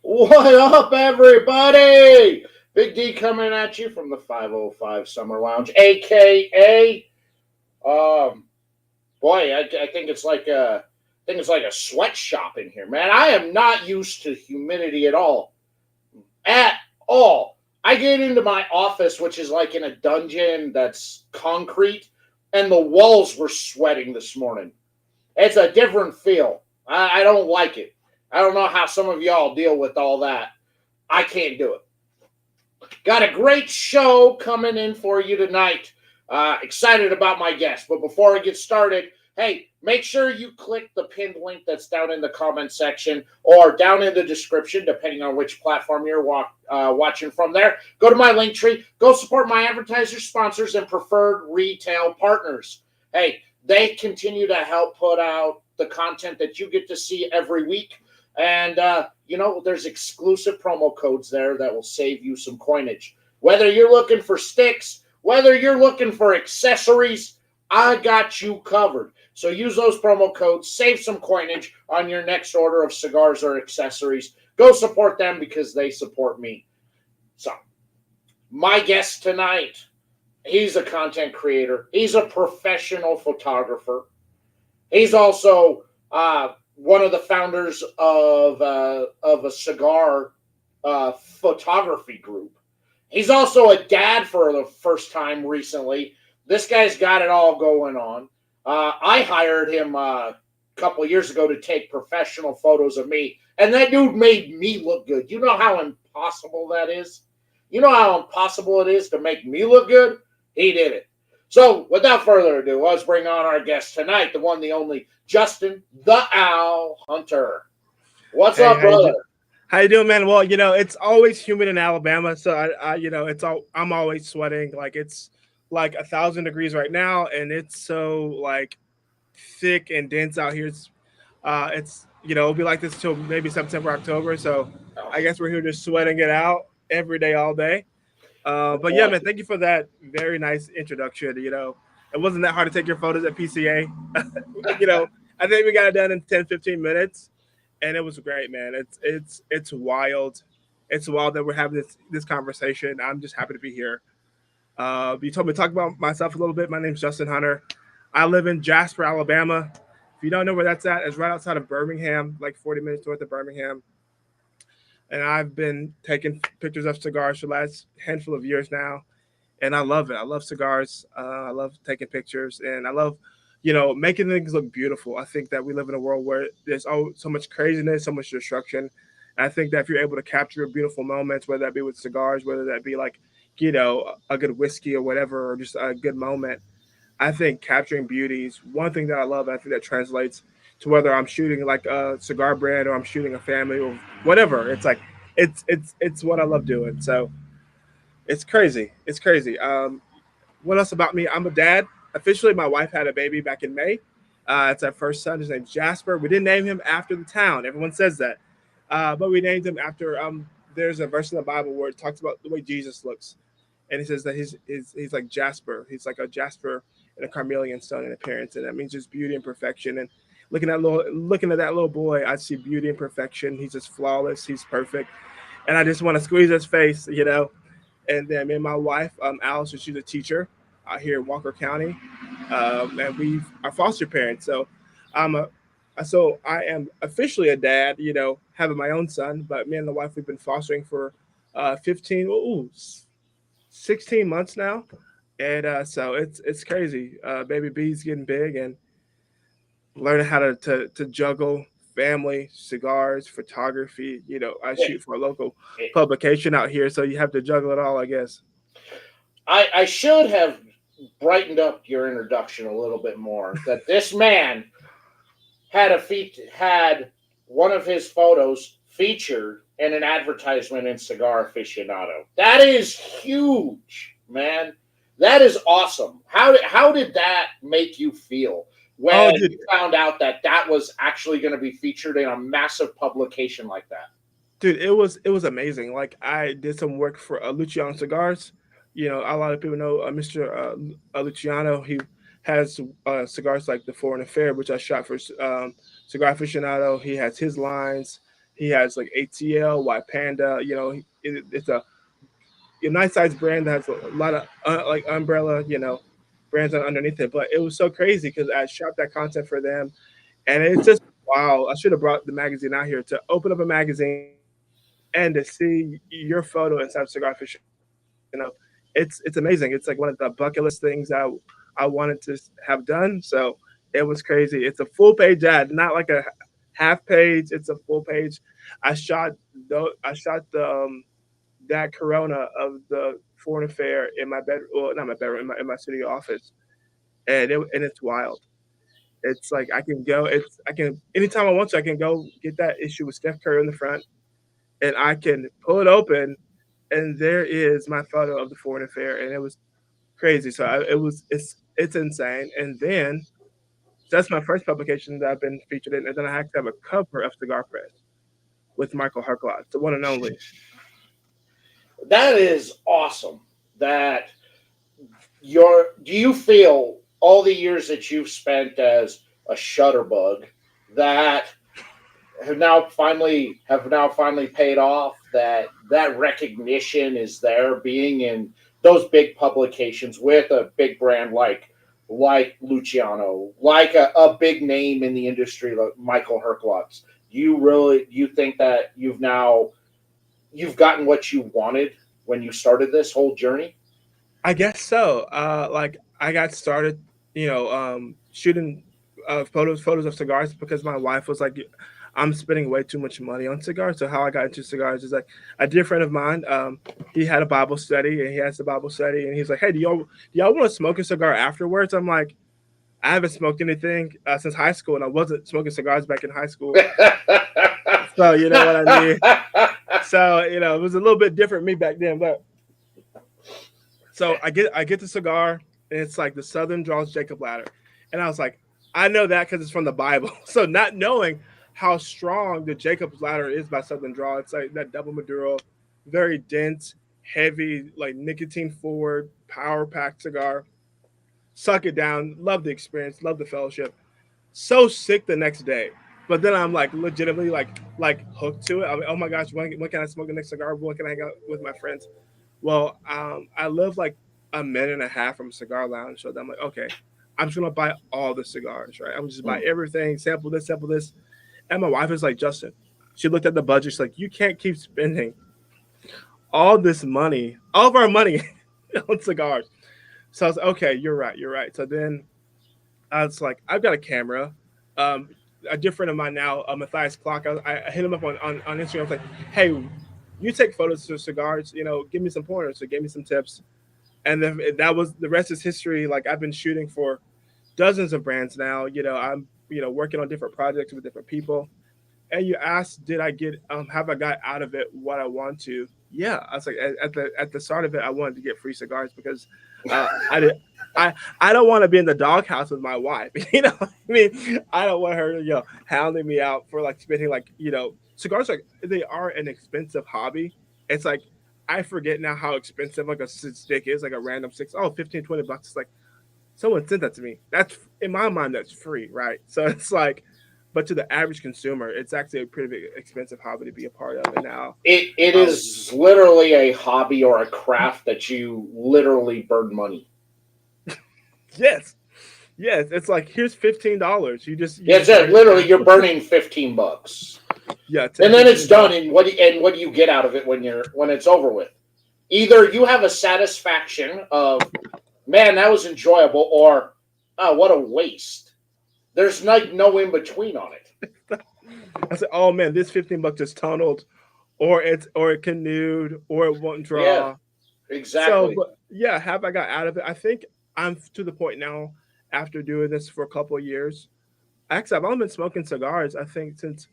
What up, everybody? Big D coming at you from the 505 Summer Lounge, aka um, boy, I think it's like a sweatshop in here, man. I am not used to humidity at all. I get into my office, which is like in a dungeon that's concrete, and the walls were sweating this morning. It's a different feel. I don't like it. I don't know how some of y'all deal with all that. I can't do it. Got a great show coming in for you tonight. Excited about my guest. But before I get started, hey, make sure you click the pinned link that's down in the comment section or down in the description, depending on which platform you're watching from there. Go to my link tree. Go support my advertisers, sponsors, and preferred retail partners. Hey, they continue to help put out the content that you get to see every week. And, there's exclusive promo codes there that will save you some coinage. Whether you're looking for sticks, whether you're looking for accessories, I got you covered. So use those promo codes, save some coinage on your next order of cigars or accessories. Go support them because they support me. So, my guest tonight, he's a content creator. He's a professional photographer. He's also one of the founders of a cigar photography group. He's also a dad for the first time recently. This guy's got it all going on. I hired him a couple of years ago to take professional photos of me, and that dude made me look good. You know how impossible that is? You know how impossible it is to make me look good? He did it. So, without further ado, let's bring on our guest tonight, the one, the only, Justin the Owl Hunter. What's Hey, up, brother? how you doing, man? Well, it's always humid in Alabama, so I'm always sweating. Like it's like 1,000 degrees right now, and it's so like thick and dense out here. It'll be like this till maybe September, October. So Oh, I guess we're here just sweating it out every day, all day. But yeah, man, thank you for that very nice introduction. It wasn't that hard to take your photos at PCA. you know, I think we got it done in 10, 15 minutes, and it was great, man. It's wild. It's wild that we're having this conversation. I'm just happy to be here. You told me to talk about myself a little bit. My name's Justin Hunter. I live in Jasper, Alabama. If you don't know where that's at, it's right outside of Birmingham, like 40 minutes north of Birmingham. And I've been taking pictures of cigars for the last handful of years now, and I love it. I love cigars. I love taking pictures, and I love, making things look beautiful. I think that we live in a world where there's so much craziness, so much destruction. And I think that if you're able to capture beautiful moments, whether that be with cigars, whether that be like, a good whiskey or whatever, or just a good moment, I think capturing beauty is one thing that I love. And I think that translates to whether I'm shooting like a cigar brand or I'm shooting a family or whatever. It's like it's what I love doing. So it's crazy. It's crazy. What else about me? I'm a dad. Officially, my wife had a baby back in May. It's our first son. His name's Jasper. We didn't name him after the town. Everyone says that, but we named him after. There's a verse in the Bible where it talks about the way Jesus looks, and he says that he's like Jasper. He's like a jasper and a carmelian stone in appearance, and that means just beauty and perfection. And looking at that little boy, I see beauty and perfection. He's just flawless. He's perfect, and I just want to squeeze his face. And then me and my wife, Alice, she's a teacher out here in Walker County, and we are foster parents. I'm a so I am officially a dad. Having my own son, but me and the wife we've been fostering for 15, 16 months now, and so it's crazy. Baby B's getting big and learning how to juggle family, cigars, photography. I shoot for a local publication out here, so you have to juggle it all, I guess. I should have brightened up your introduction a little bit more. That this man had one of his photos featured in an advertisement in Cigar Aficionado. That is huge, man. That is awesome. How did that make you feel Oh, when dude, you found out that that was actually going to be featured in a massive publication like that? it was amazing. Like I did some work for Luciano Cigars. A lot of people know Mr. Luciano. He has cigars like the Foreign Affair, which I shot for Cigar Aficionado. He has his lines. He has like ATL, White Panda. It's a nice sized brand that has a lot of like umbrella, brands underneath it. But it was so crazy because I shot that content for them, and it's just wow. I should have brought the magazine out here to open up a magazine and to see your photo inside Cigar Aficionado. It's amazing. It's like one of the bucket list things I wanted to have done. So it was crazy. It's a full page ad, not like a half page. It's a full page. I shot I shot the that Corona of the foreign affair in my bed, well, not my bedroom, in my studio office, and it's wild. It's like I can anytime I want to, I can go get that issue with Steph Curry in the front, and I can pull it open, and there is my photo of the foreign affair, and it was crazy. So it's insane. And then so that's my first publication that I've been featured in, and then I have to have a cover of Cigar Press with Michael Herklot, the one and only. That is awesome. That do you feel all the years that you've spent as a shutterbug that have now finally paid off, that recognition is there, being in those big publications with a big brand like Luciano, like a big name in the industry like Michael Herklotz? Do you think that you've gotten what you wanted when you started this whole journey? I guess so. Like I got started, shooting photos of cigars because my wife was like, "I'm spending way too much money on cigars." So how I got into cigars is like a dear friend of mine. He had a Bible study, and he has a Bible study, and he's like, "Hey, do y'all want to smoke a cigar afterwards?" I'm like, "I haven't smoked anything since high school, and I wasn't smoking cigars back in high school." So you know what I mean. So it was a little bit different me back then, but so I get the cigar, and it's like the Southern Draws Jacob Ladder, and I was like, I know that because it's from the Bible. So not knowing how strong the Jacob's Ladder is by Southern Draw, it's like that double Maduro, very dense, heavy, like nicotine forward, power packed cigar. Suck it down. Love the experience. Love the fellowship. So sick the next day. But then I'm like legitimately like hooked to it. I'm like, oh my gosh, when can I smoke the next cigar? When can I hang out with my friends? Well, I live like a minute and a half from a cigar lounge, so I'm like, okay, I'm just gonna buy all the cigars, right? I'm just buy everything, sample this. And my wife is like, Justin, she looked at the budget, she's like, you can't keep spending all this money, all of our money on cigars. So I was like, okay, you're right, you're right. So then I was like, I've got a camera. Um, a dear friend of mine now, Matthias Clock, I hit him up on Instagram. I was like, hey, you take photos of cigars, give me some pointers. So give me some tips. And then that was the rest is history. Like I've been shooting for dozens of brands now. I'm working on different projects with different people. And you asked, did I get have I got out of it what I want to? Yeah, I was like at the start of it, I wanted to get free cigars because I did. I don't want to be in the doghouse with my wife. What I mean, I don't want her, hounding me out for like spending like cigars. Like they are an expensive hobby. It's like I forget now how expensive like a stick is, like a random six. Oh, 15, $20. It's like someone sent that to me. That's in my mind, that's free, right? So it's like, but to the average consumer, it's actually a pretty big expensive hobby to be a part of. And now, It um, is literally a hobby or a craft that you literally burn money. yes, yes, it's like here's $15. You Yes, just burn it literally down. you're burning $15, Yeah, and ten then it's fifteen done. bucks. And what do you get out of it when it's over with? Either you have a satisfaction of, man, that was enjoyable, or, oh, what a waste. There's like no in between on it. I said, oh man, this $15 just tunneled, or it canoed, or it won't Yeah, draw. So, exactly. but yeah, have I got out of it? I think I'm to the point now after doing this for a couple of years. Actually, I've only been smoking cigars, I think, since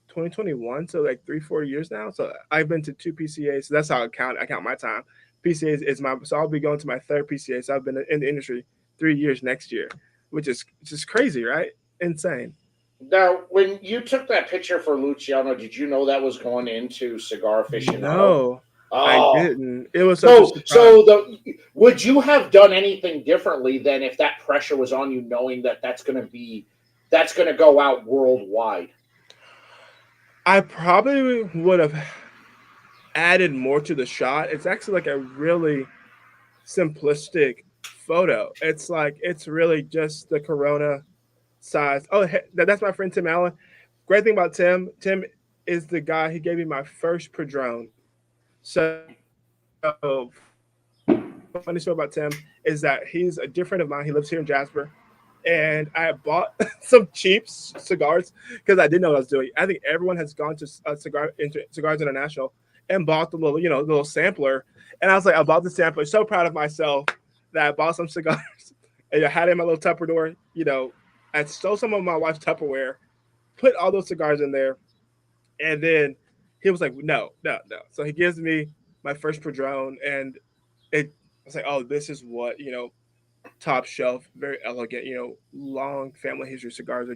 2021, so like 3, 4 years now. So I've been to two PCAs. So that's how I count my time. PCA is my so I'll be going to my third PCA. So I've been in the industry 3 years next year, which is just crazy, right? Insane. Now, when you took that picture for Luciano, did you know that was going into Cigar Aficionado? No, I Oh, didn't. It was such a so surprise. so the would you have done anything differently than if that pressure was on you, knowing that that's going to go out worldwide? I probably would have added more to the shot. It's actually like a really simplistic photo. It's like it's really just the Corona size. Oh, that's my friend Tim Allen. Great thing about Tim, Tim is the guy. He gave me my first Padron. So funny story about Tim is that he's a different of mine. He lives here in Jasper, and I bought some cheap cigars because I didn't know what I was doing. I think everyone has gone to Cigars International and bought the little, little sampler, and I was like, I bought the sampler. So proud of myself that I bought some cigars and I had it in my little Tupperware. I stole some of my wife's Tupperware, put all those cigars in there, and then he was like, no, no, no. So he gives me my first Padron, and it I was like, oh, this is what top shelf, very elegant, long family history cigars.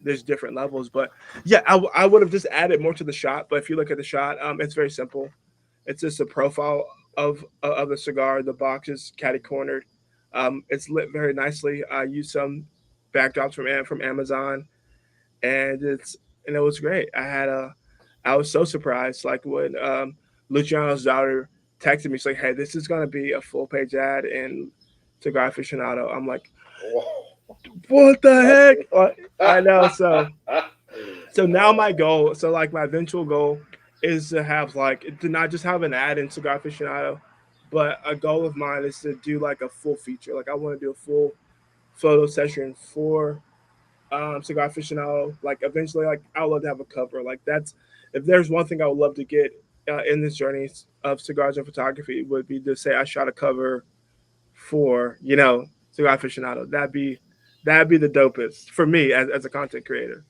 There's different levels, but yeah, I would have just added more to the shot. But if you look at the shot, it's very simple. It's just a profile of the cigar. The box is catty cornered. It's lit very nicely. I used some backdrops from Amazon, and it was great. I was so surprised, like when Luciano's daughter texted me, she's like, "Hey, this is gonna be a full page ad in Cigar Aficionado." I'm like, Whoa. "What the heck?" I know. That's So now my goal, so like my eventual goal, is to have like to not just have an ad in Cigar Aficionado, but a goal of mine is to do like a full feature. Like I want to do a full photo session for Cigar Aficionado. Like eventually, like I would love to have a cover. Like that's if there's one thing I would love to get in this journey of cigars and photography would be to say I shot a cover for Cigar Aficionado. That'd be the dopest for me as a content creator.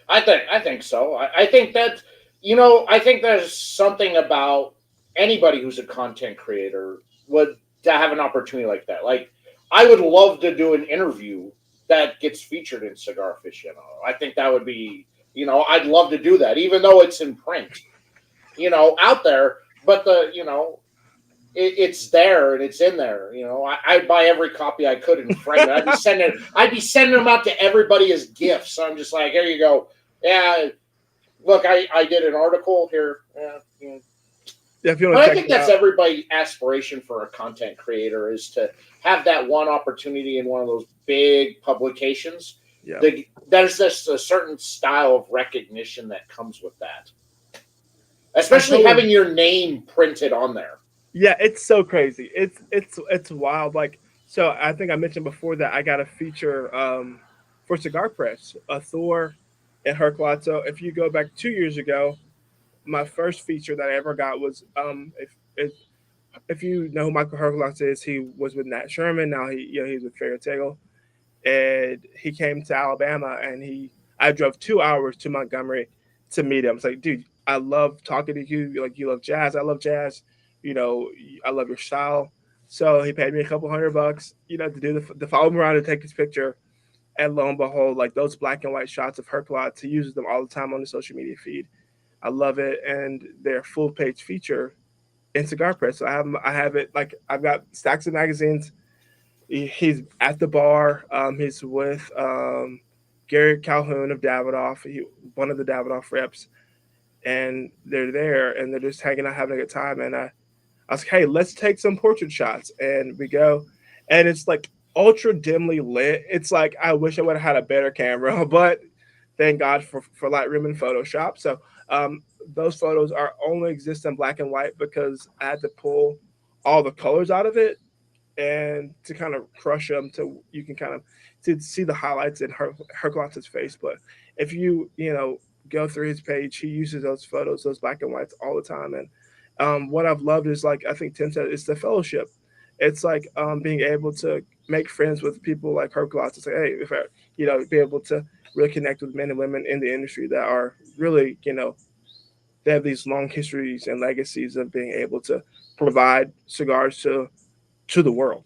I think so. I think that I think there's something about anybody who's a content creator would to have an opportunity like that. Like I would love to do an interview that gets featured in Cigar Aficionado. I think that would be I'd love to do that, even though it's in print, out there. But it's there and it's in there. I'd buy every copy I could and frame it. I'd be sending them out to everybody as gifts. So I'm just like, here you go. Yeah, look, I did an article here. Yeah, yeah. Yeah, if you want But to I check think it that's out, everybody's aspiration for a content creator is to have that one opportunity in one of those big publications. yeah. There's just a certain style of recognition that comes with that, I especially totally having your name printed on there. Yeah, it's so crazy. It's wild. Like so, I think I mentioned before that I got a feature for Cigar Press, a Thor and Herclot. So if you go back 2 years ago, my first feature that I ever got was if you know who Michael Herclot is, he was with Nat Sherman. Now he's with Fairy Tale, and he came to Alabama, and I drove 2 hours to Montgomery to meet him. It's like, dude, I love talking to you. Like you love jazz, I love jazz. You know, I love your style. So he paid me a couple $100, to do the follow him around and take his picture. And lo and behold, like those black and white shots of Herclots, he uses them all the time on the social media feed. I love it, and their full page feature in Cigar Press. So I have it like I've got stacks of magazines. He's at the bar. He's with Gary Calhoun of Davidoff, one of the Davidoff reps, and they're there and they're just hanging out, having a good time. And I was like, hey, let's take some portrait shots, and we go, and it's like ultra dimly lit. It's like I wish I would have had a better camera, but thank God for Lightroom and Photoshop. So um, those photos are only exist in black and white because I had to pull all the colors out of it and to kind of crush them to you can kind of to see the highlights in Herclotz's face. But if you go through his page, he uses those photos, those black and whites all the time. And what I've loved is like I think Tim said, it's the fellowship. It's like being able to make friends with people like Herclotz to say, hey, if I be able to really connect with men and women in the industry that are really they have these long histories and legacies of being able to provide cigars to the world.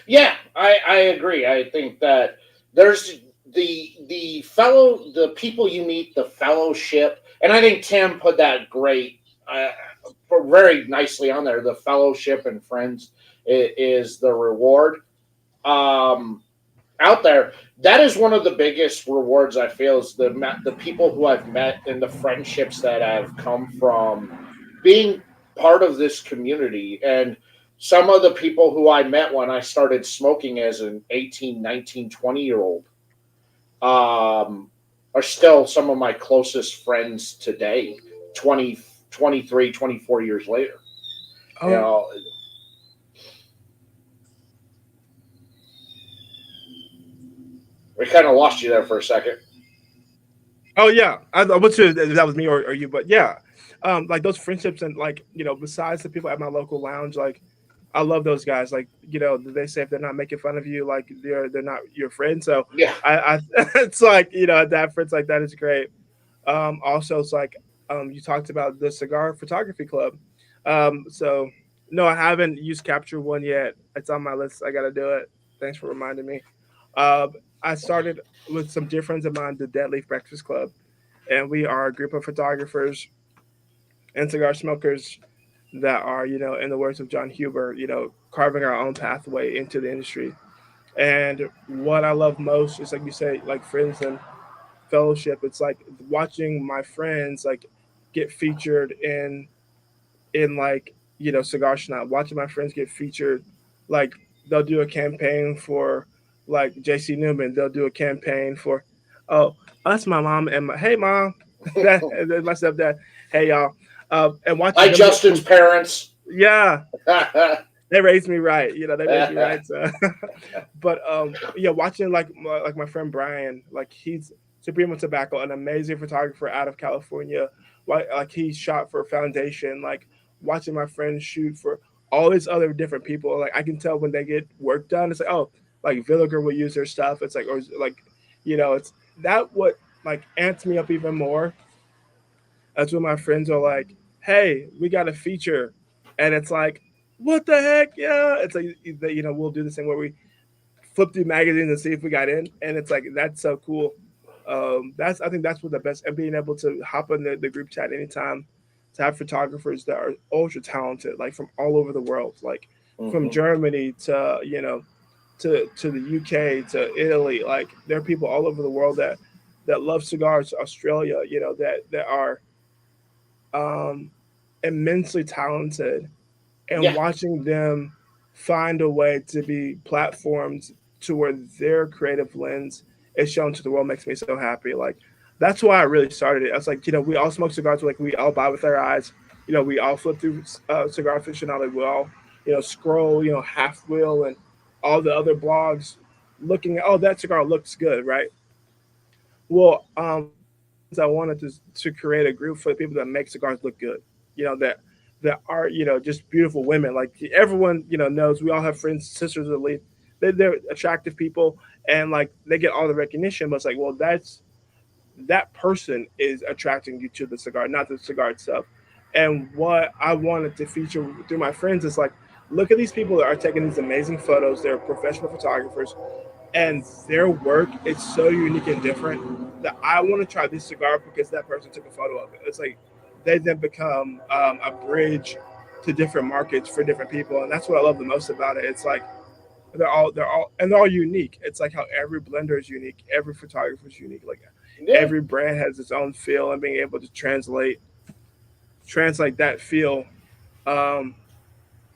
Yeah, I agree. I think that there's the people you meet, the fellowship, and I think Tim put that uh, very nicely on there. The fellowship and friends is the reward. Um, out there. That is one of the biggest rewards I feel is the people who I've met and the friendships that have come from being part of this community. And some of the people who I met when I started smoking as an 18, 19, 20 year old um, are still some of my closest friends today, 20, 23, 24 years later. You Oh, know, we kind of lost you there for a second. oh yeah. I wasn't sure if that was me or you, but yeah. Like those friendships and like besides the people at my local lounge, like I love those guys. Like they say if they're not making fun of you, like they're not your friend. So Yeah. I it's like that friends like that is great. Also, it's like you talked about the cigar photography club. So no, I haven't used Capture One yet. It's on my list. I got to do it. Thanks for reminding me. Um, I started with some dear friends of mine, the Dead Leaf Breakfast Club, and we are a group of photographers and cigar smokers that are, in the words of John Huber, carving our own pathway into the industry. And what I love most is, like you say, like friends and fellowship. It's like watching my friends like get featured in like cigar shop, watching my friends get featured. Like they'll do a campaign for like JC Newman, they'll do a campaign for, oh, that's my mom and my, hey mom, that and then my stepdad, hey y'all, and Hi, watching them get Justin's featured. parents. Yeah, they raised me right. They raised me right. So, but yeah, watching like my friend Brian, like he's Supremo Tobacco, an amazing photographer out of California. Like he shot for Foundation. Like watching my friends shoot for all these other different people. Like I can tell when they get work done. It's like, oh, like Villiger will use their stuff. It's like, or like, it's that what like amps me up even more. That's when my friends are like, "Hey, we got a feature," and it's like, "What the heck? Yeah!" It's like we'll do this thing where we flip through magazines and see if we got in, and it's like that's so cool. That's I think that's what the best and being able to hop in the group chat anytime to have photographers that are ultra talented, like from all over the world, like from Hmm. Germany to to the UK to Italy. Like there are people all over the world that love cigars. Australia, that are um, immensely talented, and Yeah. watching them find a way to be platforms to where their creative lens is shown to the world makes me so happy. Like that's why I really started it. I was like, we all smoke cigars, like we all buy with our eyes. We all flip through Cigar Aficionado. We all, scroll, Half Wheel and all the other blogs, looking at, oh, that cigar looks good, right? Well, one of the reasons I wanted to create a group for the people that make cigars look good, that are just beautiful women. Like everyone knows, we all have friends, sisters that lead. They're attractive people, and like they get all the recognition. But it's like, well, that person is attracting you to the cigar, not the cigar itself. And what I wanted to feature through my friends is like, look at these people that are taking these amazing photos. They're professional photographers, and their work is so unique and different that I want to try this cigar because that person took a photo of it. It's like they then become a bridge to different markets for different people, and that's what I love the most about it. It's like they're all unique. It's like how every blender is unique, every photographer is unique. Like Yeah. every brand has its own feel, and being able to translate that feel um,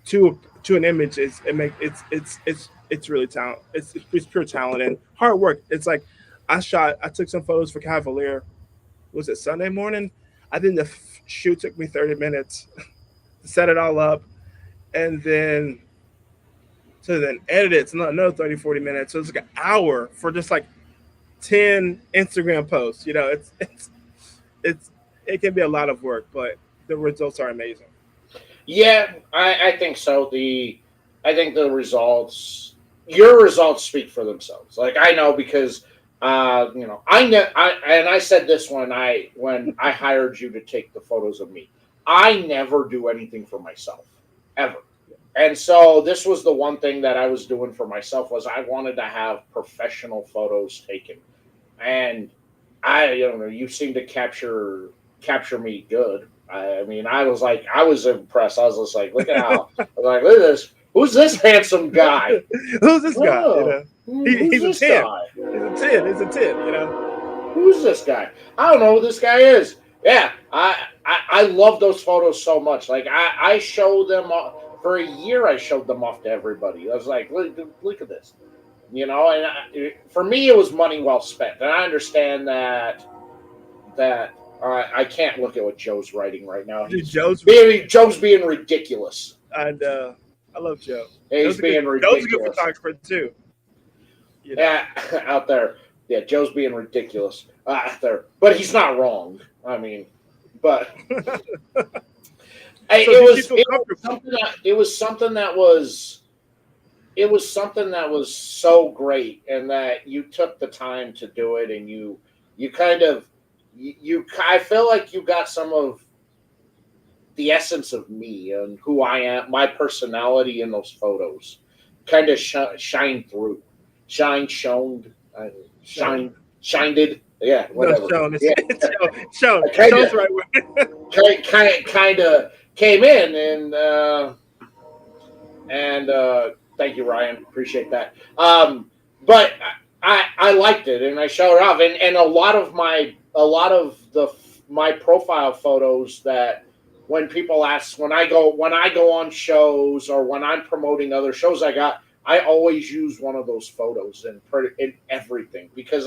to an image is it make it's really talent. It's pure talent and hard work. It's like I took some photos for Cavalier. Was it Sunday morning? I think the shoot took me 30 minutes to set it all up, and then edit it. It's another 30-40 minutes. So it's like an hour for just like 10 Instagram posts. It's it can be a lot of work, but the results are amazing. Yeah, I think so. I think the results, your results speak for themselves. Like I know because I said this when I hired you to take the photos of me. I never do anything for myself ever. And so this was the one thing that I was doing for myself was I wanted to have professional photos taken. And I don't know, you seem to capture me good. I mean, I was impressed. I was just like, look at how I was like, look at this. Who's this handsome guy? Who's this guy? Oh, who's He's a this 10. guy? He's a 10. He's a 10. Who's this guy? I don't know who this guy is. Yeah, I love those photos so much. Like I show them for a year. I showed them off to everybody. I was like, look at this, And for me, it was money well spent. And I understand that I can't look at what Joe's writing right now. Joe's being ridiculous. And I love Joe. Yeah, he's being ridiculous. Joe's a good photographer too. Yeah, out there. Yeah, Joe's being ridiculous out there, but he's not wrong. I mean, but it was something that was so great, and that you took the time to do it, and you kind of I feel like you got some of the essence of me and who I am, my personality in those photos, kind of shined through, shined, yeah, whatever. No, yeah. Shown. Shown's right word. Kind of came in, and thank you, Ryan. Appreciate that. But I liked it, and I showed it off, and a lot of my profile photos, that when people ask, when I go on shows, or when I'm promoting other shows I always use one of those photos in everything, because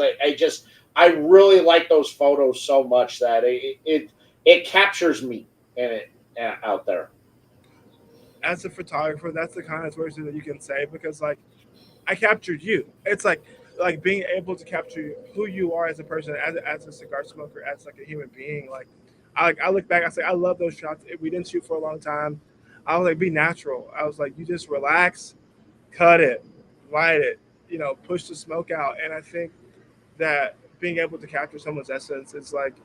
I really like those photos so much that it captures me out there. As a photographer, that's the kind of words that you can say, because like I captured you. It's like being able to capture who you are as a person, as a cigar smoker, as like a human being. Like I look back, I say I love those shots. We didn't shoot for a long time. I was like, be natural. I was like, you just relax, cut it, light it, push the smoke out. And I think that being able to capture someone's essence is like,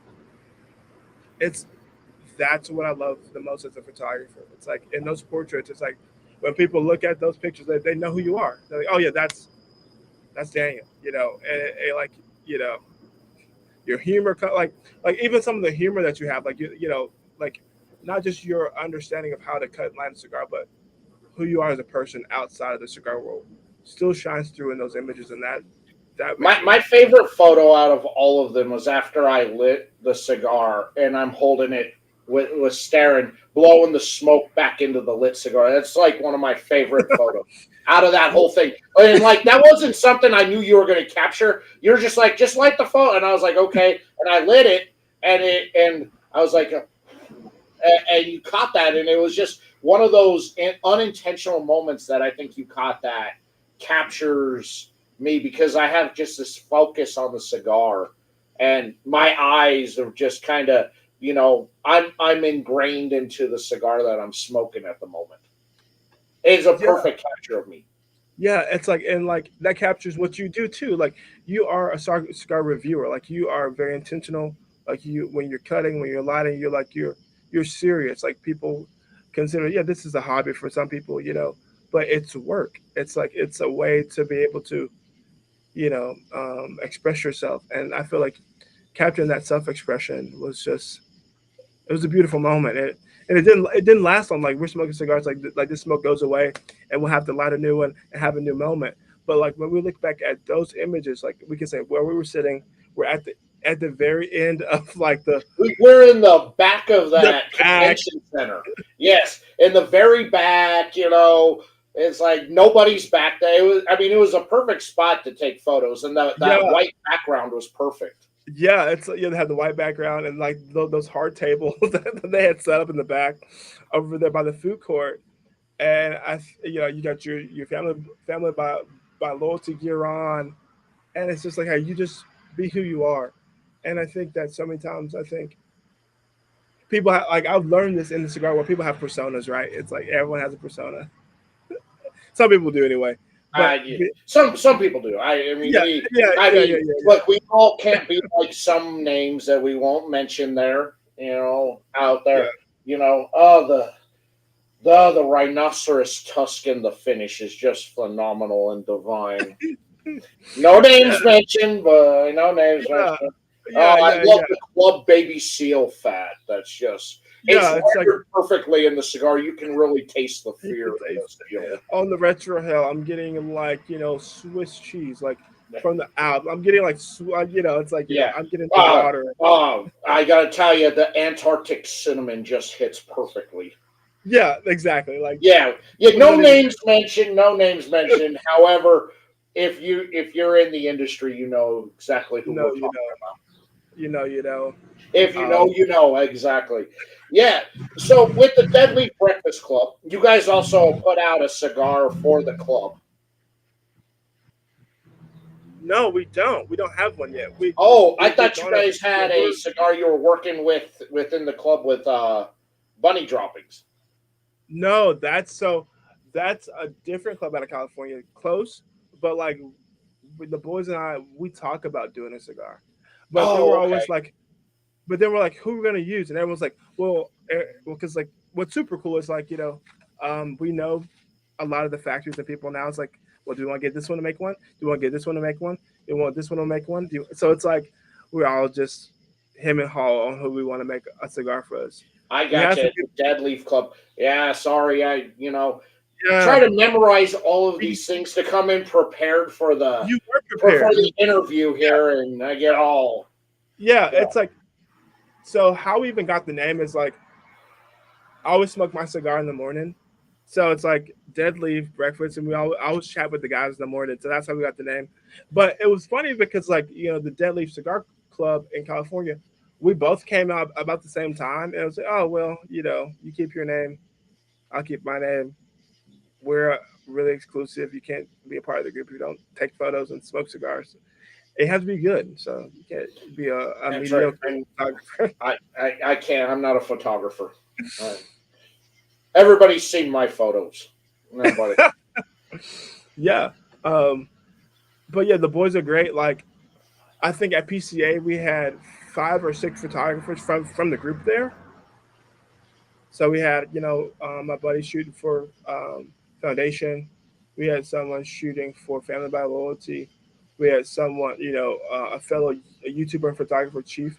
that's what I love the most as a photographer. It's like in those portraits, it's like when people look at those pictures, they know who you are. They're like, oh yeah, that's Daniel, and like, your humor, like even some of the humor that you have, like, like not just your understanding of how to cut and light a cigar, but who you are as a person outside of the cigar world still shines through in those images. And that my favorite photo out of all of them was after I lit the cigar and I'm holding it with staring, blowing the smoke back into the lit cigar. That's like one of my favorite photos out of that whole thing. And like, that wasn't something I knew you were going to capture. You're just like, just light the photo. And I was like, okay. And I lit it, and I was like, and you caught that. And it was just one of those unintentional moments that I think you caught that captures me, because I have just this focus on the cigar, and my eyes are just kind of, I'm ingrained into the cigar that I'm smoking at the moment. It's a perfect capture of me. Yeah, it's like, and like that captures what you do too. Like, you are a cigar reviewer. Like, you are very intentional. Like, when you're cutting, when you're lighting, you're serious. Like, people consider, yeah, this is a hobby for some people, but it's work. It's like, it's a way to be able to, express yourself. And I feel like capturing that self-expression it was a beautiful moment. And it didn't last long. Like, we're smoking cigars, like this smoke goes away, and we'll have to light a new one and have a new moment. But like, when we look back at those images, like, we can say where we were sitting, we're at the very end of like we're in the back of that convention center. Yes, in the very back. It's like nobody's back there. It was a perfect spot to take photos, and that white background was perfect. Yeah, it's they had the white background, and like those hard tables that they had set up in the back over there by the food court. And you got your family by loyalty gear on, and it's just like, hey, you just be who you are. And I think that so many times, I think people like, I've learned this in the cigar world, people have personas, right? It's like everyone has a persona. Some people do anyway. But, some people do. Look, we all can't be like some names that we won't mention there, out there. The rhinoceros tusk in the finish is just phenomenal and divine. No names mentioned, but no names mentioned. Yeah, I yeah, love yeah, the Club Baby Seal fat. That's just it's yeah. It's like rendered perfectly in the cigar. You can really taste the you fear can in the taste seal. it. On the retro hill, I'm getting like Swiss cheese, like from the Alps. I'm getting like it's like Yeah. I'm getting the water. I gotta tell you, the Antarctic cinnamon just hits perfectly. Yeah, exactly. Like Yeah, yeah. I'm No not even. names mentioned. No names mentioned. However, if you're in the industry, you know exactly who No, we're talking about. you know. If you know, Um, you know exactly. Yeah. So with the Deadly Breakfast Club, you guys also put out a cigar for the club. no, we don't. We don't have one yet. Oh, I We're thought you gonna. guys had a We're cigar you were working with within the club with bunny droppings. no. That's a different club out of California, close, but like with the boys and I, we talk about doing a cigar, but they were Oh, okay. always like, but then we're like, who are we gonna use? And everyone's like, because like what's super cool is like we know a lot of the factories and people now. It's like, well, do you want to get this one to make one? Do you want to get this one to make one? Do you want this one to make one? So it's like we're all just him and Hall on who we want to make a cigar for us. I We got have you. some The people, Dead Leaf Club. Yeah, sorry. Try yeah. to memorize all of We, these things to come in prepared for you were for prepared. the interview Yeah, here, and I get all. yeah. Yeah. It's like so. How we even got the name is like I always smoke my cigar in the morning. So it's like dead leaf breakfast, and I always chat with the guys in the morning. So that's how we got the name. But it was funny because like the Dead Leaf Cigar Club in California, we both came out about the same time, and it was like, oh well, you keep your name, I'll keep my name. We're really exclusive. You can't be a part of the group if you don't take photos and smoke cigars. It has to be good, so you can't be a That's right. mediocre photographer. I can't. I'm not a photographer. Uh, Everybody's seen my photos. Nobody. Yeah. Um, but yeah, the boys are great. Like I think at PCA we had 5 or 6 photographers from the group there. So we had my buddy shooting for Foundation. We had someone shooting for Family by Loyalty. We had someone a fellow YouTuber and photographer Chief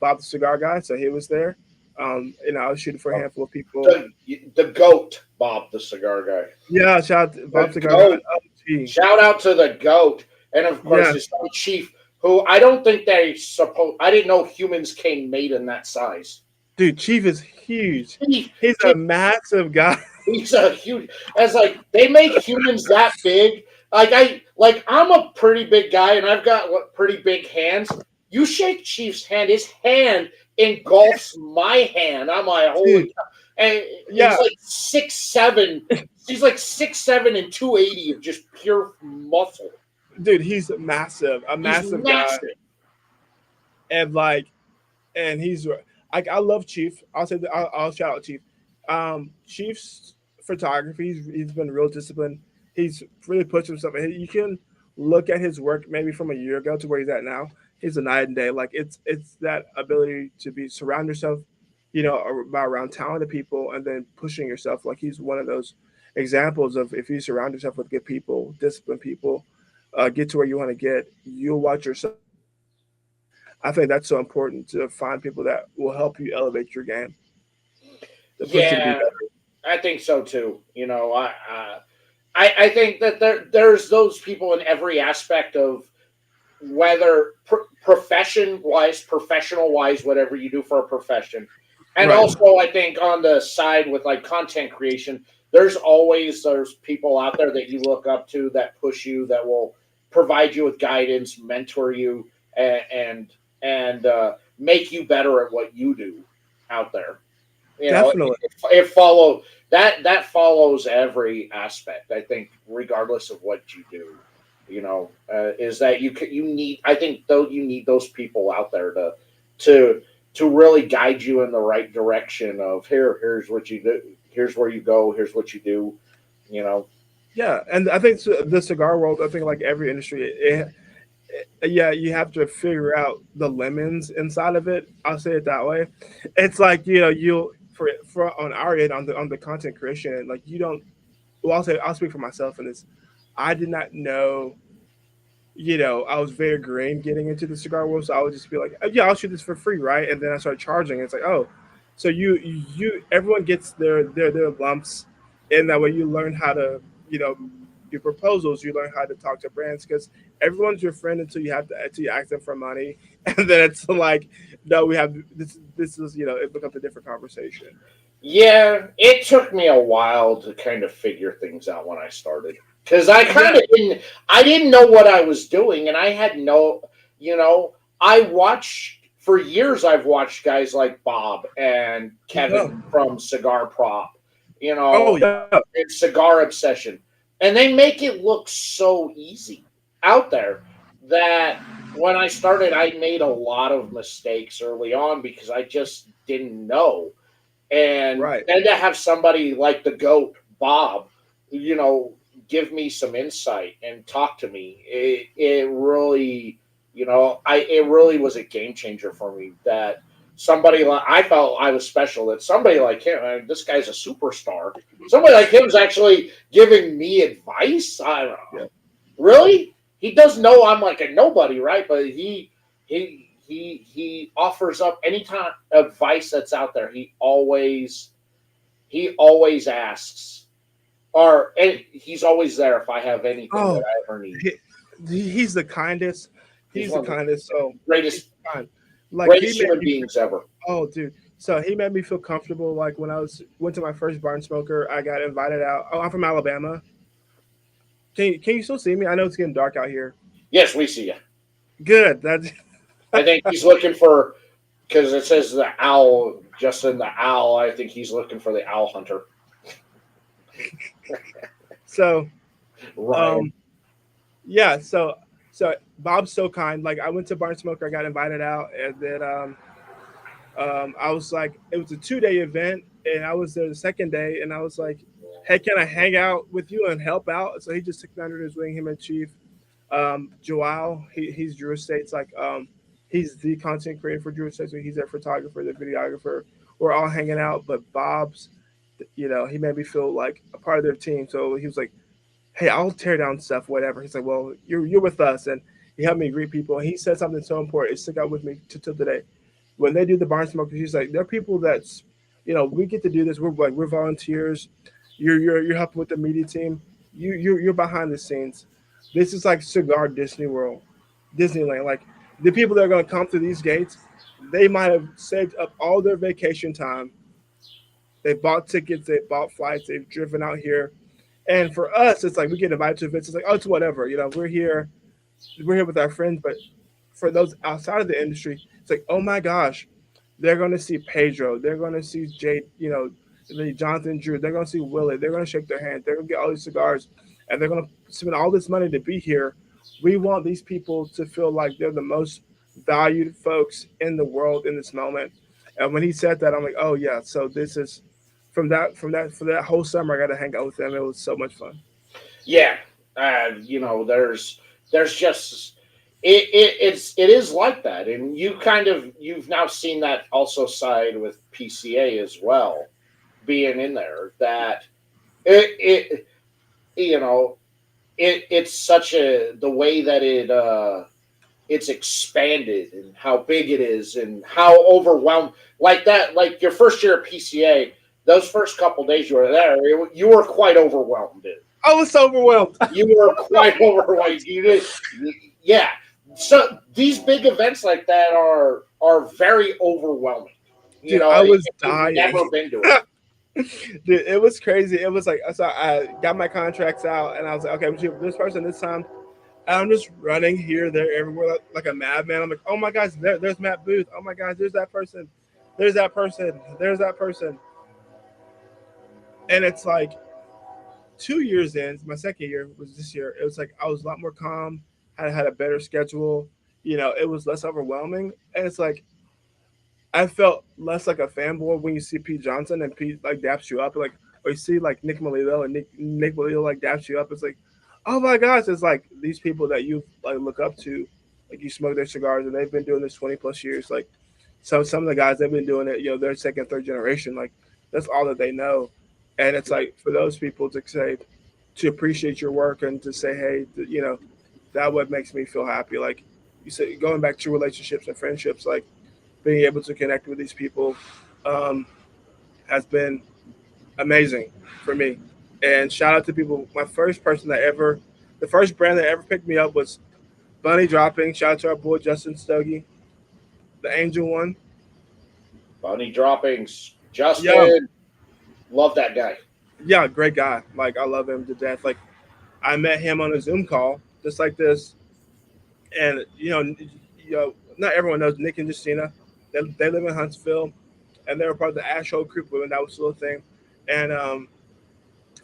Bob the Cigar Guy. So he was there. I was shooting for a handful of people. the the goat, Bob, the cigar guy. Yeah, shout out to Bob The Cigar Guy. goat. OG. Shout out to the goat, and of course Yeah, his son Chief, who I don't think they suppose. I didn't know humans came made in that size. dude, Chief is huge. Chief, He's Chief a massive guy. he's a huge. As like they make humans that big. I'm a pretty big guy, and I've got pretty big hands. You shake Chief's hand, his hand engulfs my hand. I'm like, holy Dude, cow. And he's yeah, like 6'7". He's like 6'7" and 280 of just pure muscle. dude, he's massive, a He's massive guy, massive. and he's like I love Chief. I'll say that I'll shout out Chief. Chief's photography, he's been real disciplined. He's really pushed himself. And you can look at his work maybe from a year ago to where he's at now. He's a night and day. Like it's that ability to be surround yourself, around talented people, and then pushing yourself. Like he's one of those examples of if you surround yourself with good people, disciplined people, get to where you want to get, you'll watch yourself elevate. I think that's so important to find people that will help you elevate your game, to push you to be Yeah, better. I think so too. I think that there's those people in every aspect of whether professional wise, whatever you do for a profession. And Right. also, I think on the side with like content creation, there's people out there that you look up to that push you, that will provide you with guidance, mentor you, and make you better at what you do out there. Definitely. It follow that follows every aspect. I think, regardless of what you do, is that you need. I think though you need those people out there to to really guide you in the right direction. Of here's what you do, here's where you go, here's what you do. You know, Yeah, and I think the cigar world. I think like every industry, yeah, you have to figure out the lemons inside of it. I'll say it that way. It's like you'll for on our end on the content creation, like you don't. Well, I'll speak for myself in this. I did not know I was very green getting into the cigar world, so I would just be like, yeah, I'll shoot this for free, right? And then I started charging. It's like, oh, so everyone gets their lumps, and that way you learn how to, you know, do proposals. You learn how to talk to brands because everyone's your friend until you ask them for money, and then it's like, no, we have this. This is it becomes a different conversation. Yeah, it took me a while to kind of figure things out when I started because Yeah. I didn't know what I was doing, and I had no, I watched for years. I've watched guys like Bob and Yeah. Kevin from Cigar Prop, Oh yeah. and Cigar Obsession, and they make it look so easy out there that when I started, I made a lot of mistakes early on because I just didn't know, and Right. then to have somebody like the goat Bob, you know give me some insight and talk to me, it really, I it really was a game changer for me that somebody like, I felt I was special, that somebody like him, this guy's a superstar, somebody like him's actually giving me advice. I don't know, Yeah. really, he does know I'm like a nobody, right? But he offers up any time advice that's out there. He always asks, or and he's always there if I have anything that Oh, I ever need. he, he's the kindest. He's He's the one of the kindest. So he's greatest kind. Like he greatest made human me. beings ever. Oh, dude. So he made me feel comfortable. Like when I went to my first barn smoker, I got invited out. Oh, I'm from Alabama. Can you still see me? I know it's getting dark out here. Yes, we see you. Good. That's I think he's looking for, because it says the owl, Justin the owl. I think he's looking for the owl hunter, so. Ryan. Um. Yeah. So Bob's so kind. Like I went to barn smoker. I got invited out, and then I was like, it was a 2 day event, and I was there the second day, and I was like, hey, can I hang out with you and help out? So he just took me under his wing, him and Chief. Joao, he's Drew Estates, like he's the content creator for Drew Estates, so he's their photographer, the videographer. We're all hanging out, but Bob's, he made me feel like a part of their team. So he was like, hey, I'll tear down stuff, whatever. He's like, well, you're with us, and he helped me greet people. And he said something so important, it stuck out with me till today. When they do the barn smokers, he's like, there are people that's, we get to do this. We're volunteers. You're helping with the media team. You're behind the scenes. This is like Cigar Disney World, Disneyland. Like the people that are going to come through these gates, they might have saved up all their vacation time. They bought tickets, they bought flights, they've driven out here. And for us, it's like we get invited to events. It's like, oh, it's whatever. We're here with our friends. But for those outside of the industry, it's like, oh my gosh, they're going to see Pedro. They're going to see Jade, Jonathan Drew. They're going to see Willie. They're going to shake their hand. They're going to get all these cigars, and they're going to spend all this money to be here. We want these people to feel like they're the most valued folks in the world in this moment. And when he said that, I'm like, oh yeah. So this is for that whole summer. I got to hang out with them. It was so much fun. Yeah, there's just it is like that, and you've now seen that also side with PCA as well, being in there, that it you know it's such a, the way that it's expanded and how big it is and how overwhelmed, like that, like your first year at PCA, those first couple days you were there, you were quite overwhelmed, dude. I was so overwhelmed. You were quite overwhelmed. You did, yeah. So these big events like that are very overwhelming. Dude, I If was you've dying. never been to it. Dude, it was crazy. It was like, so I got my contracts out, and I was like, okay, I'm shooting for this person this time. And I'm just running here, there, everywhere, like a madman. I'm like, oh my gosh, there's Matt Booth. Oh my gosh, there's that person. There's that person. There's that person. And it's like 2 years in, my second year was this year. It was like I was a lot more calm, had a better schedule. It was less overwhelming. And it's like I felt less like a fanboy when you see Pete Johnson and Pete like daps you up, like, or you see like Nick Melillo and Nick Melillo like daps you up. It's like, oh my gosh, it's like these people that you like look up to, like you smoke their cigars and they've been doing this 20 plus years. Like some of the guys they've been doing it, they're second, third generation. Like that's all that they know, and it's like for those people to say, to appreciate your work and to say, hey, that what makes me feel happy. Like you said, going back to relationships and friendships, like being able to connect with these people um, has been amazing for me. And shout out to people. My first person that ever, the first brand that ever picked me up was Bunny Dropping. Shout out to our boy Justin Stogie, the Angel one. Bunny droppings. Yeah, Justin, love that guy. yeah, great guy. Like I love him to death. Like I met him on a Zoom call, just like this, and not everyone knows Nick and Justina. They live in Huntsville, and they were part of the Asheville Creek when that was still a thing. And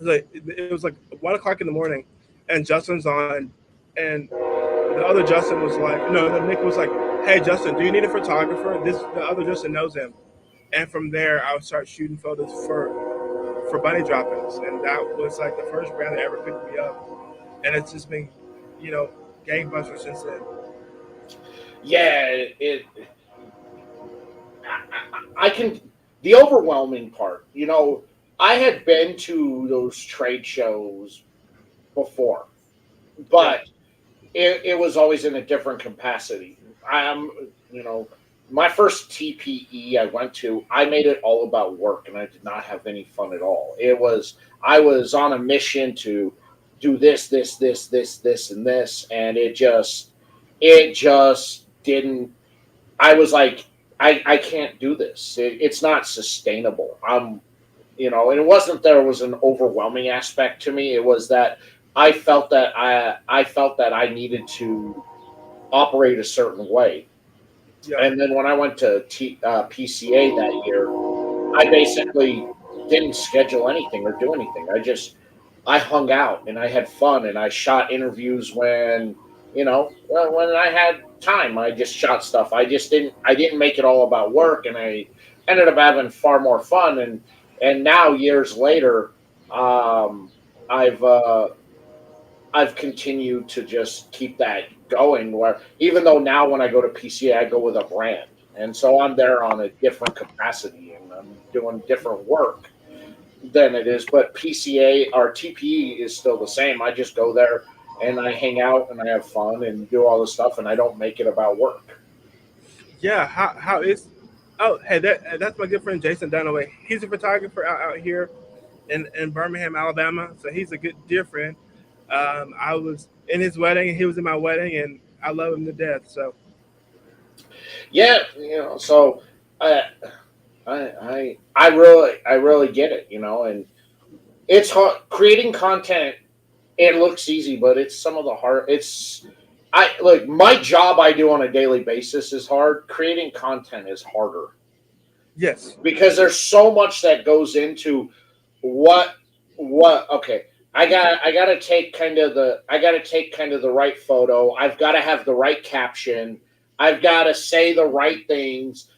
it was like 1 o'clock in the morning, and Justin's on, and the other Justin was like, no, Nick was like, "Hey Justin, do you need a photographer?" The other Justin knows him, and from there I would start shooting photos for bunny droppings, and that was like the first brand that ever picked me up, and it's just been, you know, gangbusters since then. Yeah, I can. The overwhelming part, I had been to those trade shows before, Yeah, but it was always in a different capacity. I'm, you know, my first TPE I went to, I made it all about work, and I did not have any fun at all. I was on a mission to do this, and this, and it just didn't. I was like, I can't do this. It's not sustainable. And it wasn't there was an overwhelming aspect to me. It was that I felt that I needed to operate a certain way. yeah, And then when I went to PCA that year, I basically didn't schedule anything or do anything. I hung out and I had fun and I shot interviews when I had time. I just shot stuff. I didn't make it all about work, and I ended up having far more fun. And now years later, um, I've uh, I've continued to just keep that going. Where even though now when I go to PCA, I go with a brand, and so I'm there on a different capacity and I'm doing different work than it is. But PCA or TPE is still the same. I just go there and I hang out and I have fun and do all this stuff, and I don't make it about work. yeah. How is? Oh, hey, that's my good friend Jason Dunaway. He's a photographer out here in Birmingham, Alabama. So he's a good dear friend. I was in his wedding, and he was in my wedding, and I love him to death. So Yeah, so I I really get it, and it's hard creating content. It looks easy, but it's some of the hard. It's I like my job I do on a daily basis is hard. Creating content is harder yes, because there's so much that goes into what okay. I gotta take kind of the right photo. I've got to have the right caption. I've got to say the right things.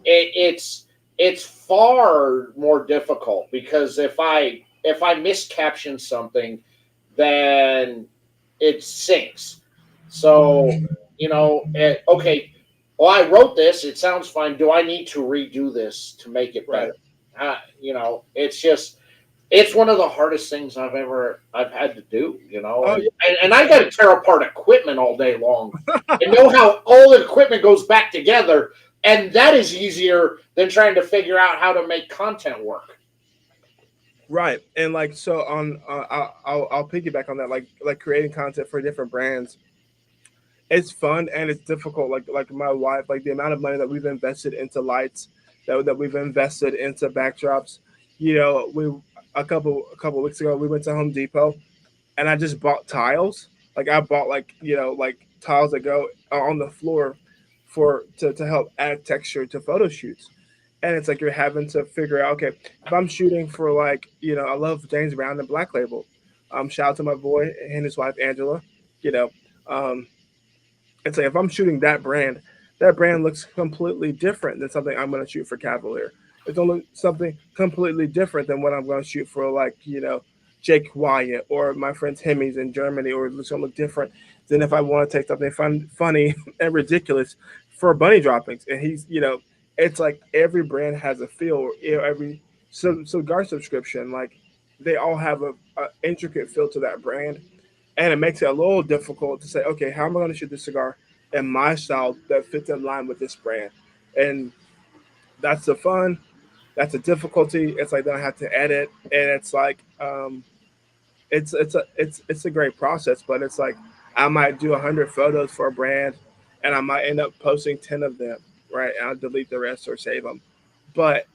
It's far more difficult because if I miscaption something, then it sinks. So okay. Well, I wrote this. It sounds fine. Do I need to redo this to make it right. better? It's one of the hardest things I've had to do. Oh And I got to tear apart equipment all day long. I know how all the equipment goes back together, and that is easier than trying to figure out how to make content work. right. And like so on, I'll piggyback on that. Like creating content for different brands. It's fun and it's difficult. Like my wife, like the amount of money that we've invested into lights, that we've invested into backdrops. We a couple weeks ago we went to Home Depot and I just bought tiles. Like I bought like tiles that go on the floor to help add texture to photo shoots. And it's like you're having to figure out, okay, if I'm shooting for I love James Brown and Black Label. Shout out to my boy and his wife Angela. You know, um, it's like if I'm shooting that brand looks completely different than something I'm going to shoot for Cavalier. It's only something completely different than what I'm going to shoot for Jake Wyatt or my friends Hemis in Germany, or it's going to look different than if I want to take something funny and ridiculous for bunny droppings. And it's like every brand has a feel. Every cigar subscription, like they all have a intricate feel to that brand, and it makes it a little difficult to say, okay, how am I going to shoot this cigar in my style that fits in line with this brand? And that's the fun. That's the difficulty. It's like then I have to edit, and it's like it's a great process, but it's like I might do 100 photos for a brand, and I might end up posting 10 of them, right? And I'll delete the rest or save them, but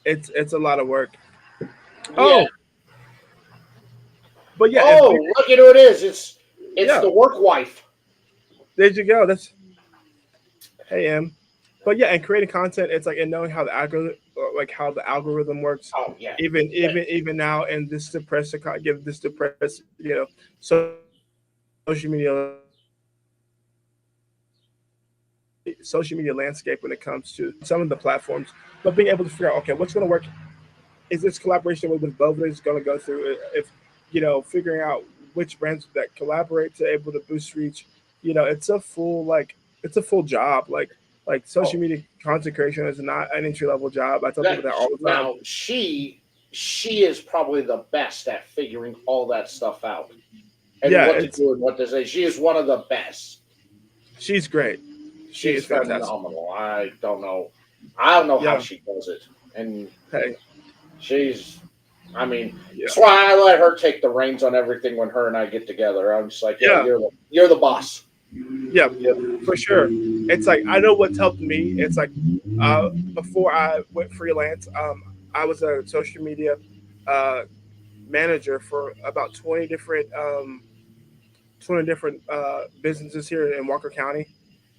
it's a lot of work. Yeah. Oh, but yeah, and Oh, look at who it is. It's yeah, the work wife. there you go. That's hey M. But yeah, and creating content, it's like and knowing how the algorithm, like how the algorithm works. Oh yeah. Even now in this depressed, give this depressed, social media landscape when it comes to social media landscape when it comes to some of the platforms, but being able to figure out okay, what's going to work. Is this collaboration with Boveda is going to go through? If figuring out which brands that collaborate to able to boost reach, it's a full it's a full job. Like social Oh, media content creation is not an entry level job. I tell people that all the time. now she is probably the best at figuring all that stuff out and Yeah, what to it's do and what to say. She is one of the best. she's great. She She's is fantastic. phenomenal. I don't know how Yeah. she does it. And Hey. she's I mean, Yeah. that's why I let her take the reins on everything when her and I get together. I'm just like, yeah, Yeah. you're the boss. Yeah. Yeah. For sure. It's like I know what's helped me. It's like before I went freelance, I was a social media uh, manager for about 20 different businesses here in Walker County.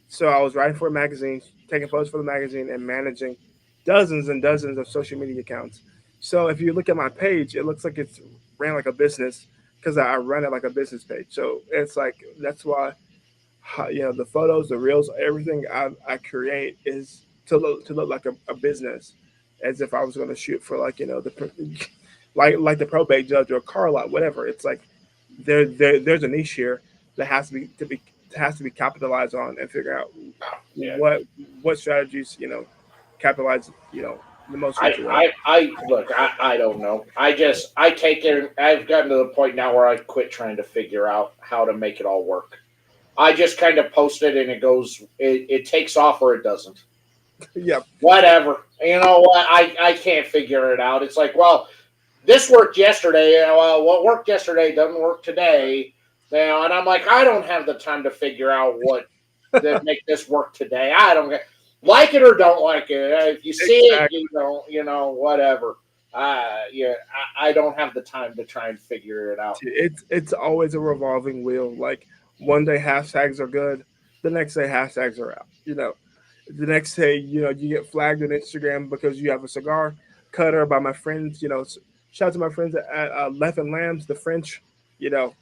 So I was writing for a magazine, taking photos for the magazine, and managing dozens and dozens of social media accounts. So if you look at my page, it looks like it's ran like a business because I run it like a business page. So it's like that's why the photos, the reels, everything I create is to look like a business, as if I was going to shoot for like like the probate judge or a car lot, whatever. It's like there's a niche here that has to be capitalized on and figure out Yeah. what strategies capitalize the most reach away. I look, I don't know. I take it. I've gotten to the point now where I quit trying to figure out how to make it all work. I just kind of post it and it goes, it takes off or it doesn't. Yeah, Whatever. You know what? I can't figure it out. It's like, well, this worked yesterday. Well, what worked yesterday doesn't work today. And I'm like, I don't have the time to figure out what that make this work today. I don't like it or don't like it. If you see it, exactly. you don't. Whatever. Yeah, I don't have the time to try and figure it out. It's always a revolving wheel. Like one day hashtags are good, the next day hashtags are out. The next day you get flagged on Instagram because you have a cigar cutter by my friends. Shout out to my friends at Left and Lambs, the French. You know,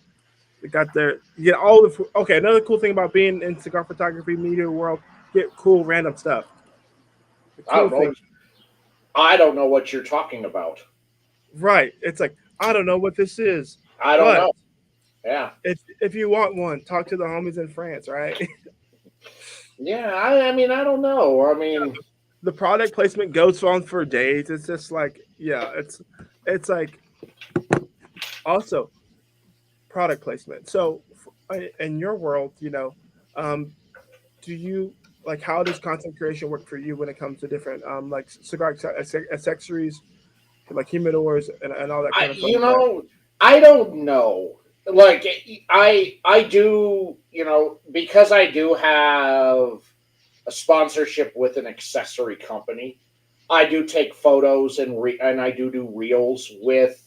they got their you get all the okay. Another cool thing about being in cigar photography media world, get cool random stuff. The I cool don't know. thing, I don't know what you're talking about. right? It's like I don't know what this is, I don't but know. Yeah. if you want one, talk to the homies in France, right? Yeah. I mean, I don't know. I mean, The product placement goes on for days. It's just like yeah, it's like also product placement. So in your world, um, do you like how does content creation work for you when it comes to different like cigar accessories, like humidors and all that I kind of fun you stuff? know I don't know. Like I do because I do have a sponsorship with an accessory company. I do take photos and I do reels with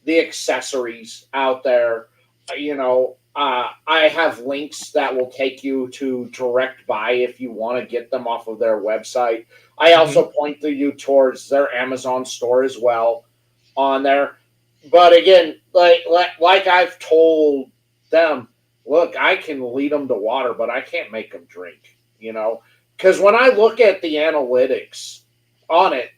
the accessories out there. I have links that will take you to direct buy if you want to get them off of their website. I Hmm. also point you towards their Amazon store as well on there. But again, like I've told them, look, I can lead them to water, but I can't make them drink. Because when I look at the analytics on it,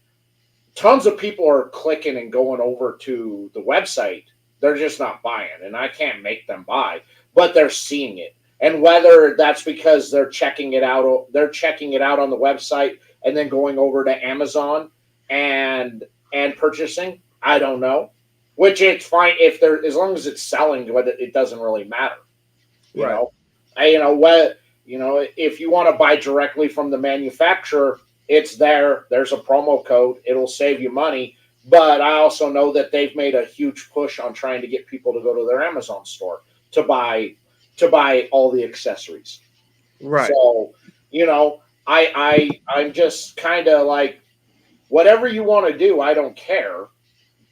tons of people are clicking and going over to the website. They're just not buying, and I can't make them buy, but they're seeing it. And whether that's because they're checking it out on the website and then going over to Amazon and purchasing, I don't know. which it's fine if they're as long as it's selling, but it doesn't really matter. You Right. know, what if you want to buy directly from the manufacturer, it's there. There's a promo code. It'll save you money. But I also know that they've made a huge push on trying to get people to go to their Amazon store to buy all the accessories. Right. So, I'm just kind of like, whatever you want to do, I don't care. Right.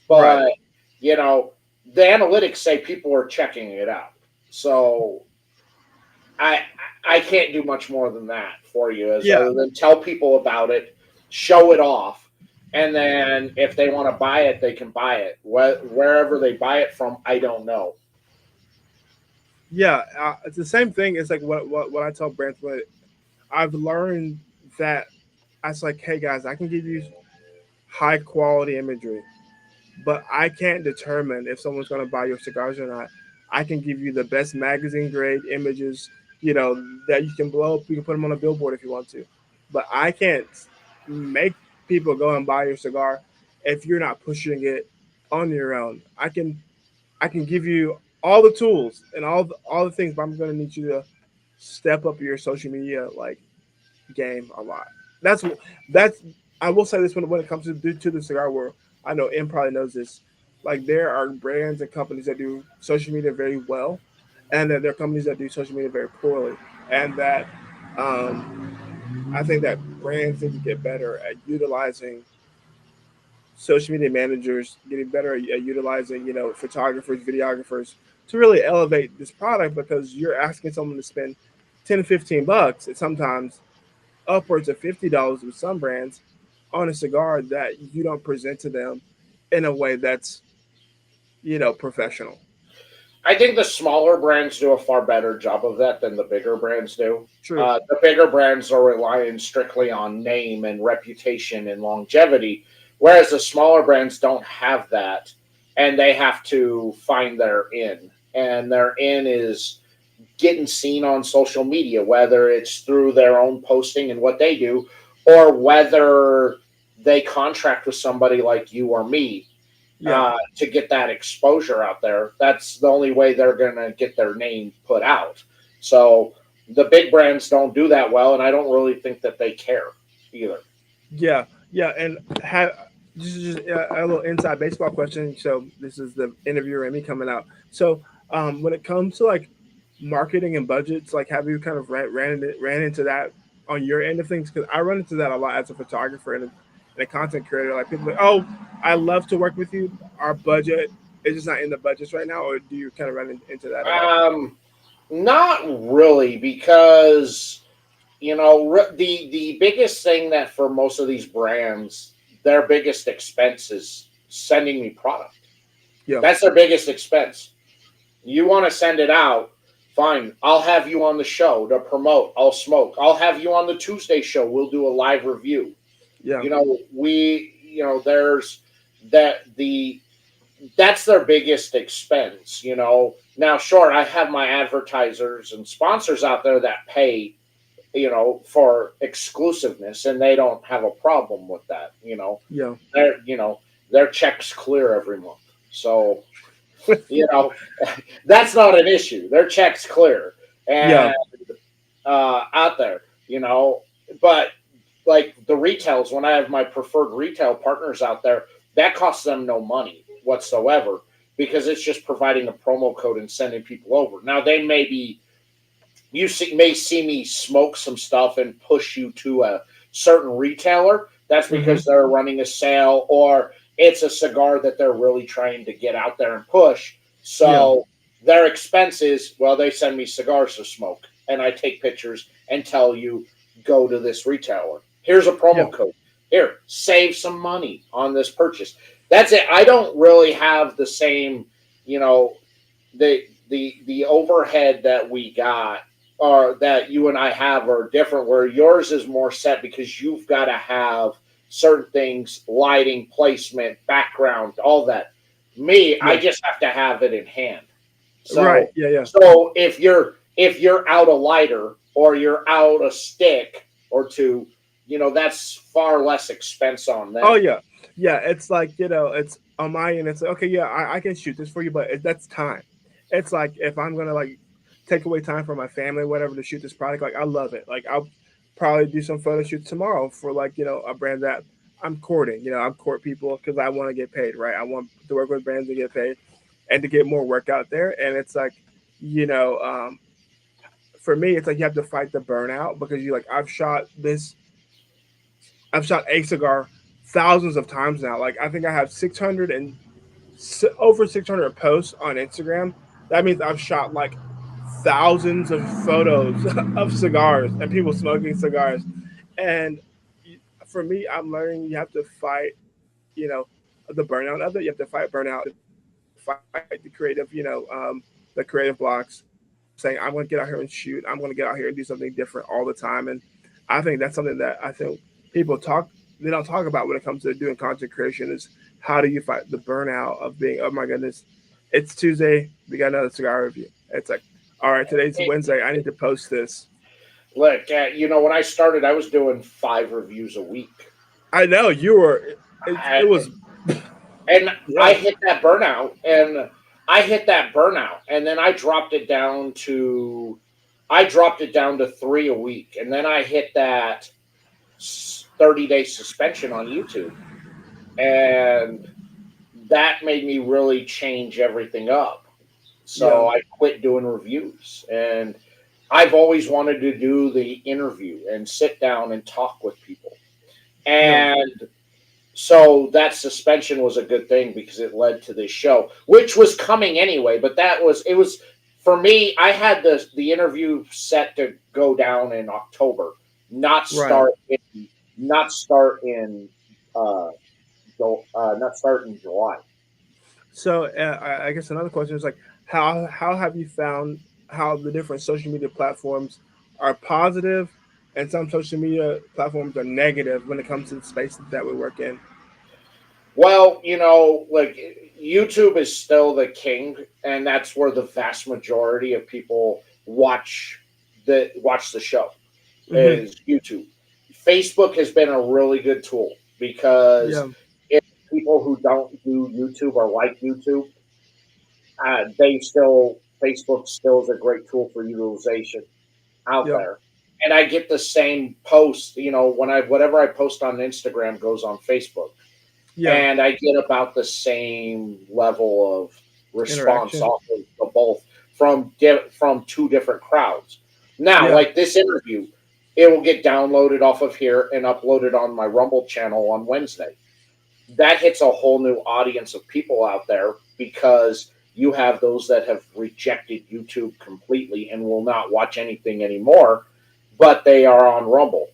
But you know, the analytics say people are checking it out. So I I can't do much more than that for you, as Yeah. other than tell people about it, show it off, and then if they want to buy it, they can buy it. Wherever they buy it from, I don't know. Yeah. It's the same thing. It's like what I tell brands, but I've learned that I was like, hey guys, I can give you high quality imagery, but I can't determine if someone's going to buy your cigars or not. I can give you the best magazine grade images, that you can blow up. You can put them on a billboard if you want to, but I can't make people go and buy your cigar if you're not pushing it on your own. I can give you all the tools and all the things, but I'm going to need you to step up your social media game a lot. That's that's I will say this when it comes to the cigar world. I know M probably knows this. Like there are brands and companies that do social media very well, and then there are companies that do social media very poorly. And that I think that brands need to get better at utilizing social media managers, getting better at utilizing photographers, videographers to really elevate this product because you're asking someone to spend 10 to 15 bucks and sometimes upwards of $50 with some brands on a cigar that you don't present to them in a way that's professional. I think the smaller brands do a far better job of that than the bigger brands do. True. The bigger brands are relying strictly on name and reputation and longevity, whereas the smaller brands don't have that, and they have to find their in. And their in is getting seen on social media, whether it's through their own posting and what they do, or whether they contract with somebody like you or me Yeah. to get that exposure out there. That's the only way they're going to get their name put out. So the big brands don't do that well, and I don't really think that they care either. Yeah. Yeah. And just a little inside baseball question. So this is the interviewer and me coming out. So when it comes to marketing and budgets, have you kind of ran into that on your end of things? Because I run into that a lot as a photographer and a content creator. Like people, oh, I love to work with you. Our budget is just not in the budgets right now, or do you kind of into that at all? Um, Not really, because the biggest thing that for most of these brands, their biggest expense is sending me product. Yeah, That's their biggest expense. You want to send it out, fine. I'll have you on the show to promote. I'll smoke. I'll have you on the Tuesday show. We'll do a live review. yeah, There's the that's their biggest expense. Now, sure, I have my advertisers and sponsors out there that pay, for exclusiveness, and they don't have a problem with that. yeah, Their checks clear every month, so you know that's not an issue. Their checks clear yeah, and out there, but like the retails, when I have my preferred retail partners out there, that costs them no money whatsoever because it's just providing a promo code and sending people over. Now they may see me smoke some stuff and push you to a certain retailer. That's mm-hmm. because they're running a sale or it's a cigar that they're really trying to get out there and push. So their expenses, well, they send me cigars to smoke and I take pictures and tell you, go to this retailer. Here's a Yeah, promo code. Here, save some money on this purchase. That's it. I don't really have the same, the overhead that we got or that you and I have are different, where yours is more set because you've got to have certain things, lighting, placement, background, all that. Me, I yeah, just have to have it in hand. right, So yeah, yeah, so if you're out a lighter or you're out a stick or two, that's far less expense on Oh them. yeah, yeah. It's like it's on my end. It's like okay, yeah, I can shoot this for you, but that's time. It's like if I'm gonna like take away time from my family, whatever, to shoot this product, like I love it. Like I'll probably do some photo shoots tomorrow for like a brand that I'm courting. I'm court people because I want to get paid, right? I want to work with brands to get paid and to get more work out there. And it's like, you know, um, for me, it's like you have to fight the burnout because you like I've shot a cigar thousands of times now. Like I think I have 600 and over 600 posts on Instagram. That means I've shot like thousands of photos of cigars and people smoking cigars. And for me, I'm learning you have to fight, you know, the burnout of it. You have to fight burnout, fight the creative blocks of saying I'm going to get out here and shoot. I'm going to get out here and do something different all the time. And I think that's something that I think people they don't talk about when it comes to doing content creation is how do you fight the burnout of being, oh my goodness, it's Tuesday, we got another cigar review. It's like, all right, today's Wednesday, I need to post this. Look, when I started, I was doing 5 reviews a week. I know you were, it was, And I yeah, hit that burnout, and then I dropped it down to 3 a week, and then I hit that 30-day suspension on YouTube, and that made me really change everything up. yeah, So I quit doing reviews, and I've always wanted to do the interview and sit down and talk with people. yeah, And so that suspension was a good thing because it led to this show, which was coming anyway. But it was for me. I had the interview set to go down in October, not right. start in not start in uh, not start in July. So I guess another question is like, how have you found how the different social media platforms are positive, and some social media platforms are negative when it comes to the spaces that we work in? Well, like YouTube is still the king, and that's where the vast majority of people watch the show Hmm. is YouTube. Facebook has been a really good tool because Yeah, if people who don't do YouTube or like YouTube, they still Facebook still is a great tool for utilization out yeah, there. And I get the same post, whatever I post on Instagram goes on Facebook, yeah. and I get about the same level of response Interaction. off of the both from two different crowds. Now, Yeah, like this interview, it will get downloaded off of here and uploaded on my Rumble channel on Wednesday. That hits a whole new audience of people out there because you have those that have rejected YouTube completely and will not watch anything anymore, but they are on Rumble.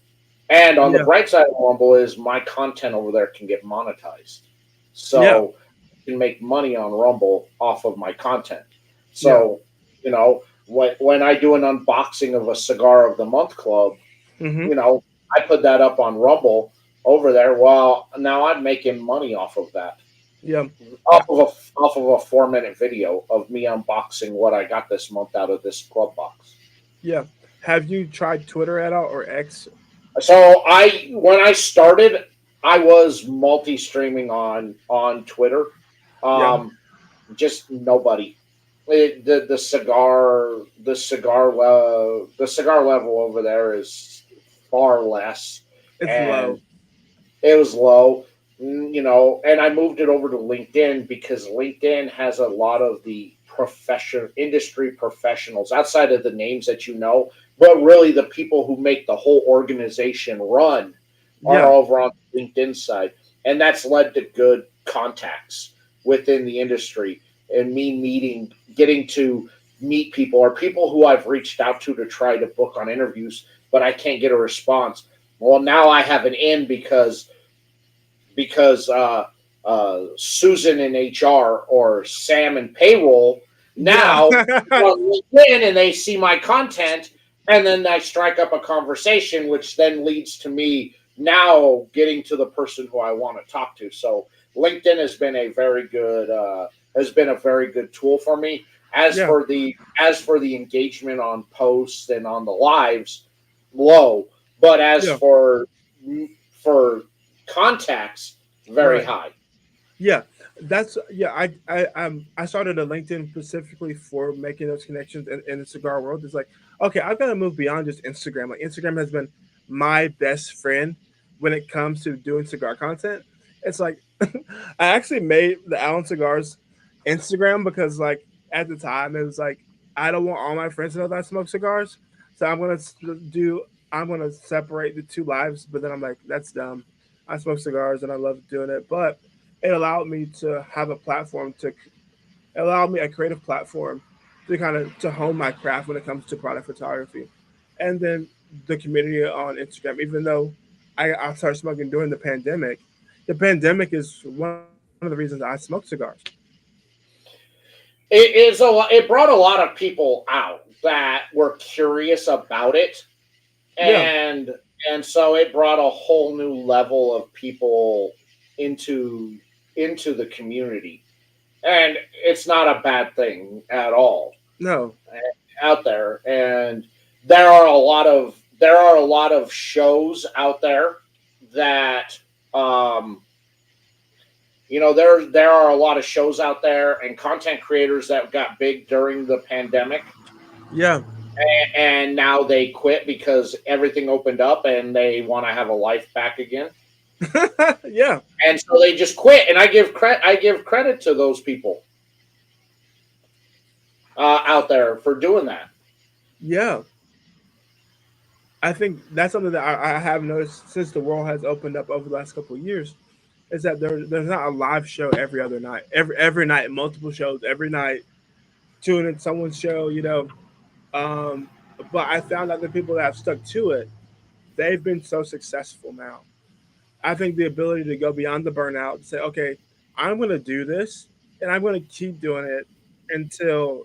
And on the yeah, bright side of Rumble is my content over there can get monetized. yeah, So I can make money on Rumble off of my content. yeah. So, when I do an unboxing of a Cigar of the Month club, Hmm. I put that up on Rumble over there. Well, now I'm making money off of that. Yeah, Off of a 4-minute video of me unboxing what I got this month out of this club box. yeah. Have you tried Twitter at all or X? So when I started, I was multi-streaming on Twitter. Yeah, Um, just nobody. The cigar level over there is far less, it's and low. it was low. And I moved it over to LinkedIn because LinkedIn has a lot of the industry professionals outside of the names that but really the people who make the whole organization run are Yeah, over on the LinkedIn side. And that's led to good contacts within the industry and getting to meet people or people who I've reached out to try to book on interviews, but I can't get a response. Well, now I have an in because Susan in HR or Sam in payroll yeah, now on LinkedIn and they see my content, and then I strike up a conversation, which then leads to me now getting to the person who I want to talk to. So LinkedIn has been a very good tool for me. As yeah, for the engagement on posts and on the lives, low. But as yeah, for for contacts very Right. high. Yeah, that's yeah. I started a LinkedIn specifically for making those connections in the cigar world. It's like, okay, I've got to move beyond just Instagram. Like Instagram has been my best friend when it comes to doing cigar content. It's like I actually made the Allen Cigars Instagram because like at the time it was like I don't want all my friends to know that I smoke cigars, so do I'm gonna separate the two lives. But then I'm like, that's dumb. I smoke cigars and I love doing it, but it allowed me to have a platform to it allowed me a creative platform to kind of to hone my craft when it comes to product photography, and then the community on Instagram. Even though I started smoking during the pandemic is one of the reasons I smoke cigars. It is a lot. It brought a lot of people out that were curious about it, Yeah, and so it brought a whole new level of people into the community, and it's not a bad thing at all no, out there. And there are a lot of shows out there that um, there are a lot of shows out there and content creators that got big during the pandemic, yeah, and now they quit because everything opened up and they want to have a life back again, yeah, and so they just quit. And I give credit to those people out there for doing that. yeah. I think that's something that I have noticed since the world has opened up over the last couple of years is that there's not a live show every other night. Every night, multiple shows every night. Tune in someone's show, you know. Um, but I found out the people that have stuck to it, they've been so successful now. I think the ability to go beyond the burnout and say, okay, I'm going to do this and I'm going to keep doing it until,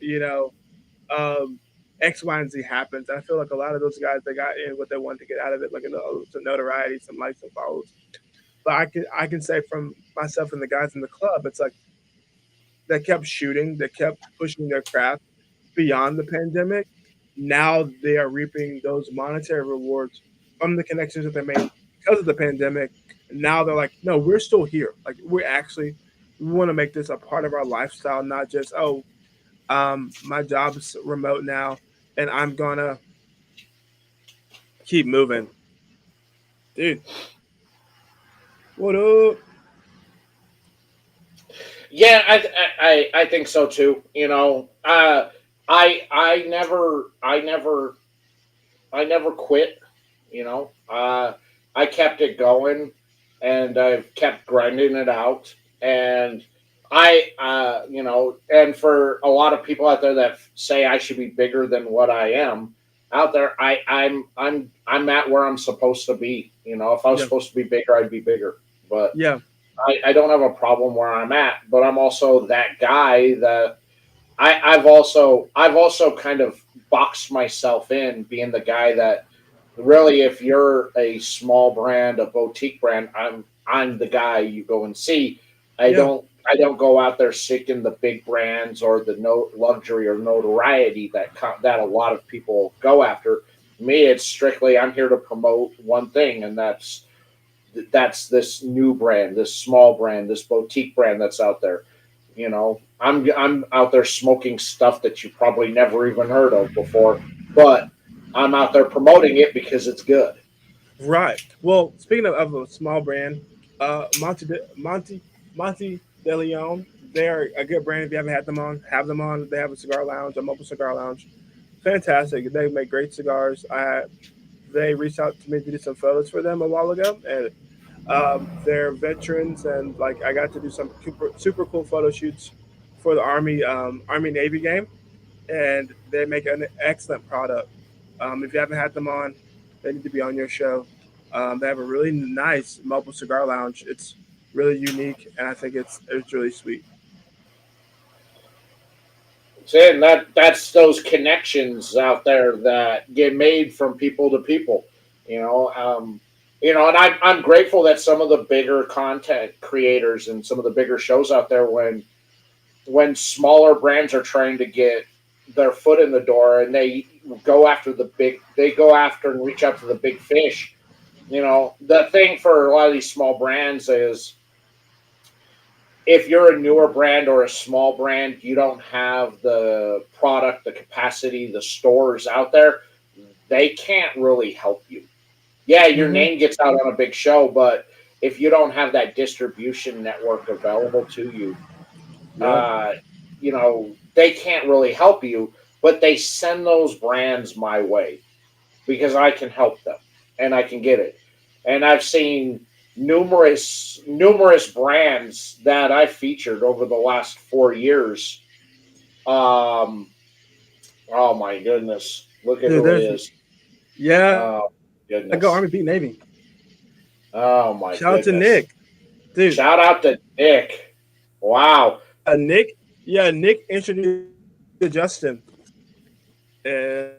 um, X, Y, and Z happens. And I feel like a lot of those guys, they got in what they wanted to get out of it, like some notoriety, some likes and follows. But I can say from myself and the guys in the club, it's like they kept shooting, they kept pushing their craft beyond the pandemic. Now they are reaping those monetary rewards from the connections that they made because of the pandemic. Now they're like, no, we're still here. Like we want to make this a part of our lifestyle, not just my job's remote now, and I'm gonna keep moving, dude. What up? Yeah, I think so too. I never quit. I kept it going, and I've kept grinding it out. And and for a lot of people out there that say I should be bigger than what I am out there, I'm at where I'm supposed to be. If I was Yeah, supposed to be bigger, I'd be bigger. But yeah, I don't have a problem where I'm at. But I'm also that guy that I've also kind of boxed myself in being the guy that really, if you're a small brand, a boutique brand, I'm the guy you go and see. I yeah, don't I don't go out there seeking the big brands or the no luxury or notoriety that a lot of people go after. Me, it's strictly I'm here to promote one thing, and that's this new brand, this small brand, this boutique brand that's out there. I'm out there smoking stuff that you probably never even heard of before, but I'm out there promoting it because it's good. right. Well, speaking of a small brand, Monte De Leon, they're a good brand. If you haven't had them on, have them on. They have a cigar lounge, a mobile cigar lounge. Fantastic. They make great cigars. They reached out to me to do some photos for them a while ago, and they're veterans, and like I got to do some super cool photo shoots for the Army Navy game, and they make an excellent product. If you haven't had them on, they need to be on your show. They have a really nice mobile cigar lounge. It's really unique, and I think it's really sweet. And that's those connections out there that get made from people to people. You know, um, and I'm grateful that some of the bigger content creators and some of the bigger shows out there, when smaller brands are trying to get their foot in the door and they go after and reach out to the big fish, The thing for a lot of these small brands is if you're a newer brand or a small brand, you don't have the product, the capacity, the stores out there, they can't really help you. Yeah, your Mm-hmm. name gets out on a big show, but if you don't have that distribution network available to you, Yep. they can't really help you, but they send those brands my way because I can help them and I can get it. And I've seen numerous brands that I featured over the last 4 years. Um, oh my goodness, look at Dude, who it there's is. yeah, Oh go goodness. Army beat Navy. Oh my Shout out to goodness. Nick. Dude. Shout out to Nick. Wow. Nick, yeah, Nick introduced Justin. And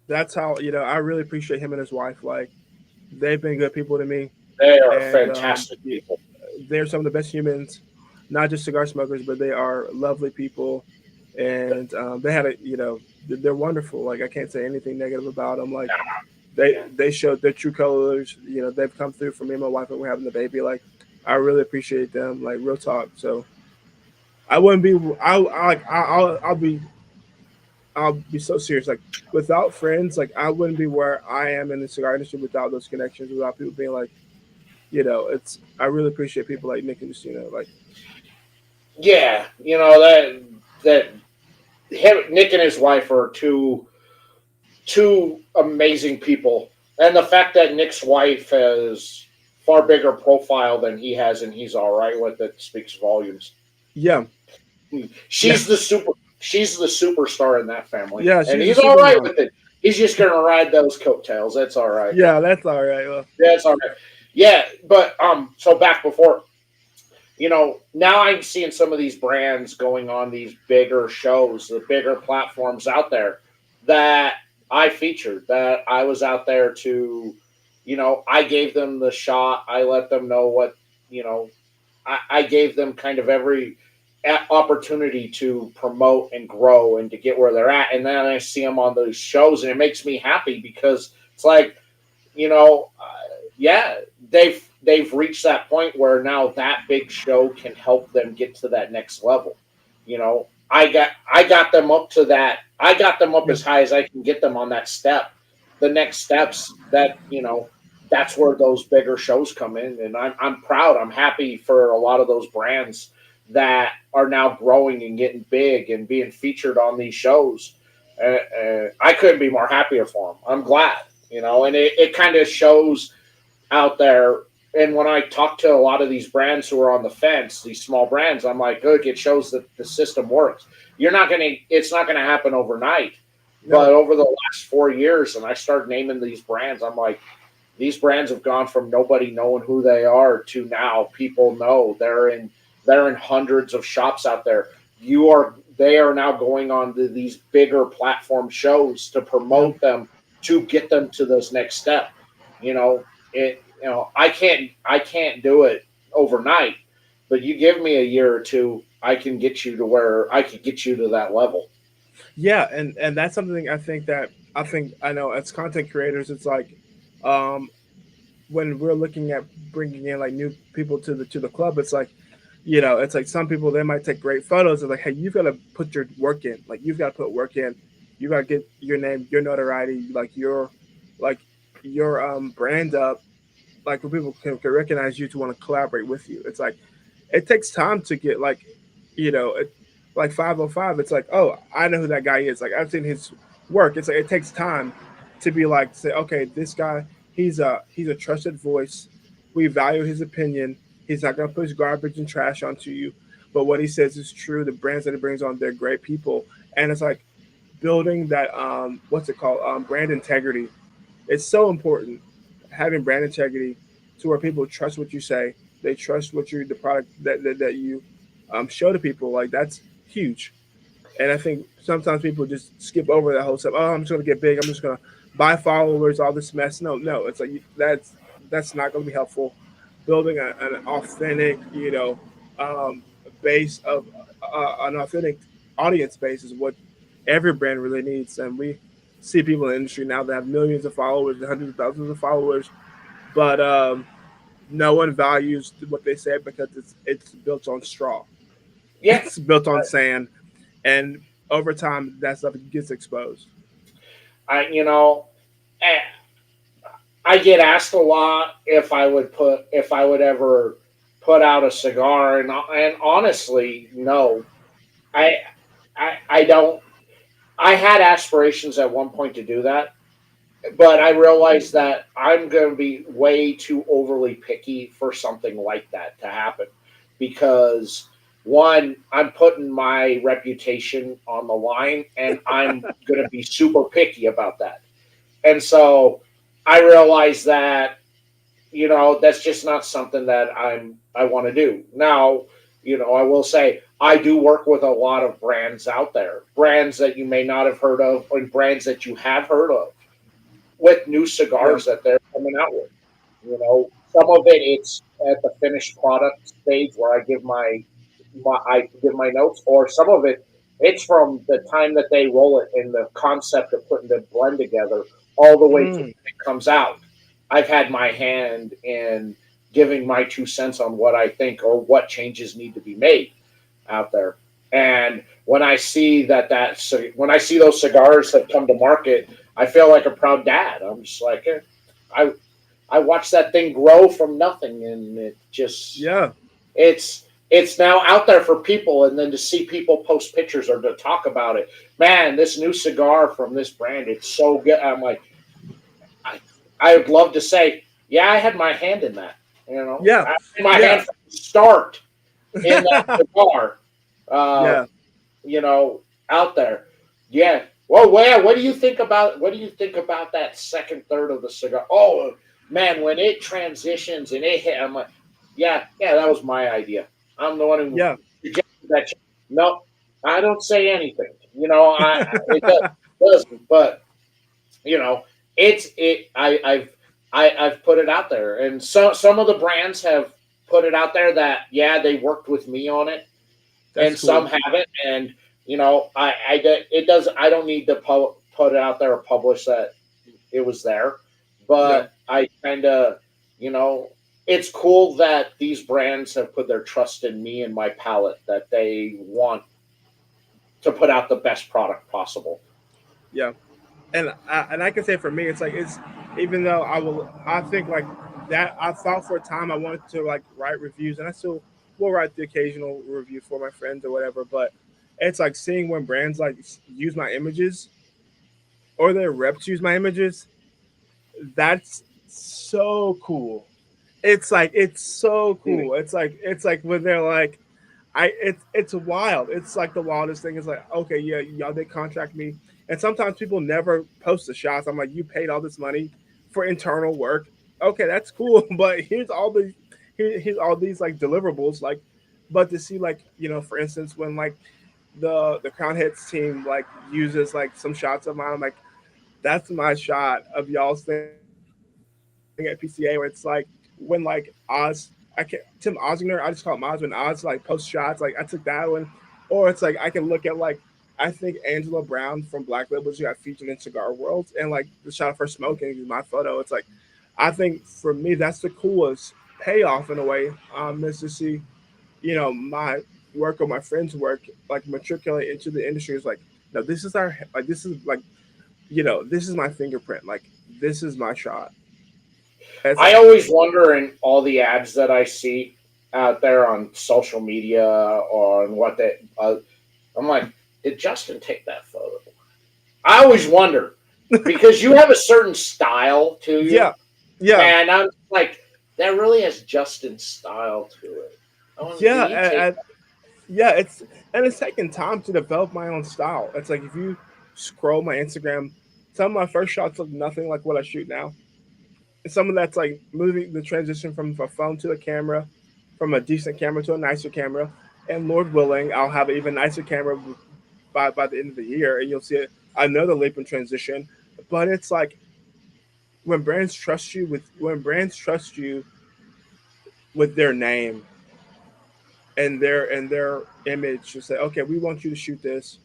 that's how, I really appreciate him and his wife. Like, they've been good people to me. They are And fantastic people. they're some of the best humans, not just cigar smokers, but they are lovely people. And they had they're wonderful. Like, I can't say anything negative about them. Like, they showed their true colors. They've come through for me and my wife, and we're having the baby. Like, I really appreciate them. Like, real talk. So I wouldn't be. I'll be so serious. Like, without friends, like, I wouldn't be where I am in the cigar industry without those connections. Without people being like, it's. I really appreciate people like Nick and Justina. Like, Yeah, that Nick and his wife are two amazing people, and the fact that Nick's wife has far bigger profile than he has, and he's all right with it, speaks volumes. yeah, yeah, She's the super. She's the superstar in that family, yeah. and She's a he's all super right mom. with it. He's just gonna ride those coattails. That's all right. Yeah, that's all right. Well, That's all right. Yeah, but so back before, now I'm seeing some of these brands going on these bigger shows, the bigger platforms out there that I featured, that I was out there to, I gave them the shot. I let them know what, you know, I gave them kind of every opportunity to promote and grow and to get where they're at. And then I see them on those shows and it makes me happy because it's like, yeah, they've reached that point where now that big show can help them get to that next level. I got them up to that. I got them up yeah, as high as I can get them on that step. The next steps that that's where those bigger shows come in, and I'm proud. I'm happy for a lot of those brands that are now growing and getting big and being featured on these shows. I couldn't be more happier for them. I'm glad, and it kind of shows out there. And when I talk to a lot of these brands who are on the fence, these small brands, I'm like, look, it shows that the system works. It's not gonna happen overnight. no, But over the last 4 years, and I started naming these brands, I'm like, these brands have gone from nobody knowing who they are to now people know they're in hundreds of shops out there. They are now going on to these bigger platform shows to no. promote them to get them to this next step. I can't do it overnight, but you give me a year or two, I can get you to where I can get you to that level. Yeah, and that's something I think I know as content creators, it's like, um, when we're looking at bringing in like new people to the club, it's like, it's like some people they might take great photos. Of like, hey, you've got to put your work in. Like, you've got to put work in. You got to get your name, your notoriety, like your brand up, like where people can recognize you to want to collaborate with you. It's like it takes time to get like, like 505. It's like, oh, I know who that guy is. Like, I've seen his work. It's like it takes time to be like, say, okay, this guy, he's a trusted voice. We value his opinion. He's not gonna push garbage and trash onto you, but what he says is true. The brands that he brings on, they're great people, and it's like building that, what's it called, brand integrity. It's so important having brand integrity to where people trust what you say. They trust the product that you show to people. Like, that's huge. And I think sometimes people just skip over that whole stuff. Oh, I'm just gonna get big. I'm just gonna buy followers. All this mess. No, no. It's like that's not gonna be helpful. Building an authentic, base of an authentic audience base is what every brand really needs. And we see people in the industry now that have millions of followers, hundreds of thousands of followers, but no one values what they say because it's built on straw. Yeah, It's built on sand, and over time that stuff gets exposed. I you know, eh, I get asked a lot if I would ever put out a cigar, and honestly, no, I I don't. I had aspirations at one point to do that, but I realized that I'm going to be way too overly picky for something like that to happen because one, I'm putting my reputation on the line and I'm going to be super picky about that. And so I realized that that's just not something that I want to do. Now, I will say I do work with a lot of brands out there, brands that you may not have heard of, or brands that you have heard of, with new Yeah, cigars that they're coming out with. Some of it's at the finished product stage where I give my notes, or some of it's from the time that they roll it and the concept of putting the blend together all the way to when mm, it comes out. I've had my hand in giving my 2 cents on what I think or what changes need to be made out there. And when I see when I see those cigars that come to market, I feel like a proud dad. I'm just like, I I watched that thing grow from nothing, and yeah, it's now out there for people, and then to see people post pictures or to talk about it. Man, this new cigar from this brand, it's so good. I'm like, I I would love to say, yeah, I had my hand in that. yeah, I had my yeah, hand from the start in that cigar. Uh, yeah. you know, out there. Yeah. Well, what do you think about that second third of the cigar? Oh man, when it transitions and it hit, I'm like, yeah, yeah, that was my idea. I'm the one who Yeah. suggested that. No, I don't say anything. It doesn't, but you know, it's it. I've put it out there, and some of the brands have put it out there that yeah, they worked with me on it, That's and some cool. haven't. And it does. I don't need to put it out there or publish that it was there, Yeah. but I kind of, you know, it's cool that these brands have put their trust in me and my palate that they want to put out the best product possible. Yeah. And I can say for me, it's like it's even though I think like that I thought for a time I wanted to like write reviews, and I still will write the occasional review for my friends or whatever. But it's like seeing when brands like use my images or their reps use my images. That's so cool. It's so cool. It's like when they're like it's wild. It's like the wildest thing. It's like, okay, yeah, y'all did contract me. And sometimes people never post the shots. I'm like, you paid all this money for internal work. Okay, that's cool, but here's all these like deliverables. Like, but to see like, for instance, when like the Crown Hits team like uses like some shots of mine, I'm like, that's my shot of y'all's thing at PCA where it's like when like Oz, I can't Tim Ozinger, I just call him Oz, when Oz like post shots, like I took that one. Or it's like I can look at like I think Angela Brown from Black Label she got featured in Cigar World, and like the shot of her smoking is my photo. It's like I think for me that's the coolest payoff in a way, is to see, my work or my friends' work like matriculate into the industry. Is like, no, this is our like this is like, this is my fingerprint. Like this is my shot. It's I like, always wonder in all the ads that I see out there on social media or on what they, I'm like, did Justin take that photo? I always wonder because you have a certain style to you, yeah, yeah, and I'm like, that really has Justin's style to it. yeah, Did he take? yeah. It's taken time to develop my own style. It's like if you scroll my Instagram, some of my first shots look nothing like what I shoot now. And some of that's like moving the transition from a phone to a camera, from a decent camera to a nicer camera. And Lord willing, I'll have an even nicer camera by the end of the year, and you'll see another leap in transition. But it's like when brands trust you with their name and their image to say, okay, we want you to shoot this.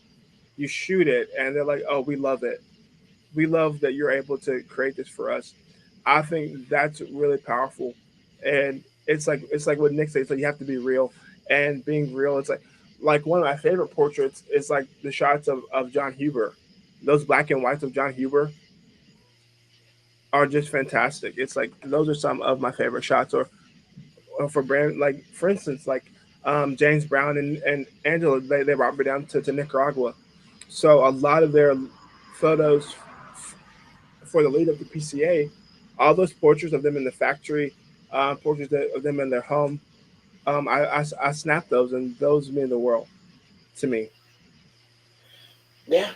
You shoot it, and they're like, oh, we love it. We love that you're able to create this for us. I think that's really powerful, and it's like what Nick says. So you have to be real, and being real. It's like one of my favorite portraits is like the shots of John Huber. Those black and whites of John Huber are just fantastic. It's like those are some of my favorite shots. Or for brand like for instance like James Brown and Angela they brought me down to Nicaragua, so a lot of their photos for the lead up to PCA, all those portraits of them in the factory, portraits of them in their home, I snapped those, and those mean the world to me. Yeah,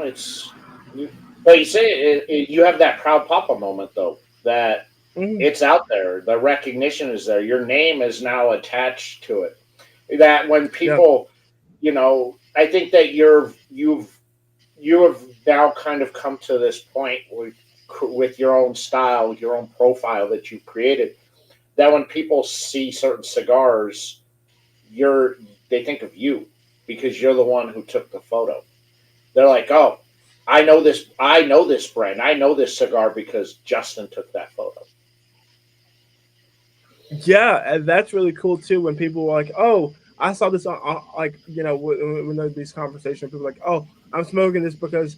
it's you, but you say you have that proud papa moment though that Mm-hmm. it's out there, the recognition is there, your name is now attached to it. That when Yeah, people, I think that you have now kind of come to this point with your own style, your own profile that you've created. That when people see certain cigars, you're they think of you because you're the one who took the photo. They're like, oh, I know this brand, I know this cigar because Justin took that photo. yeah, and that's really cool too. When people were like, "Oh, I saw this on like when there's these conversations, people are like, oh, I'm smoking this because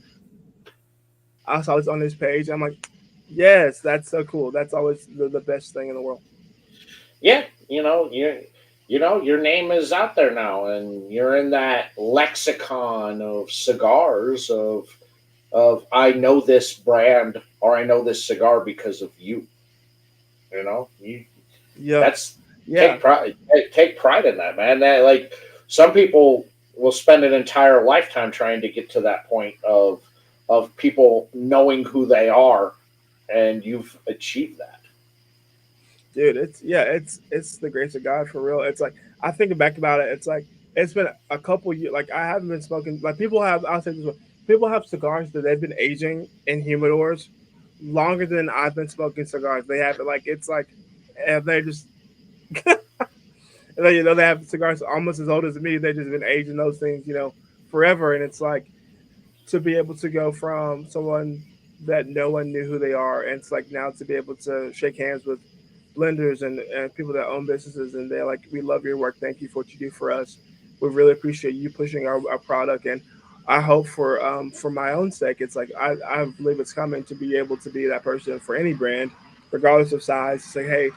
I saw this on this page." I'm like, yes, that's so cool. That's always the best thing in the world. Yeah, your name is out there now, and you're in that lexicon of cigars of I know this brand or I know this cigar because of you. You Yeah, that's yeah, take pride in that, man. That like some people will spend an entire lifetime trying to get to that point of people knowing who they are, and you've achieved that. dude. It's the grace of God for real. It's like I think back about it. It's like it's been a couple years. Like I haven't been smoking. Like people have. I'll say this way: people have cigars that they've been aging in humidors longer than I've been smoking cigars. They have it like it's like, and they just they have cigars almost as old as me. They just been aging those things forever, and it's like to be able to go from someone that no one knew who they are, and it's like now to be able to shake hands with blenders and people that own businesses, and they're like, we love your work, thank you for what you do for us, we really appreciate you pushing our product. And I hope for my own sake, it's like I believe it's coming to be able to be that person for any brand regardless of size, to say, hey,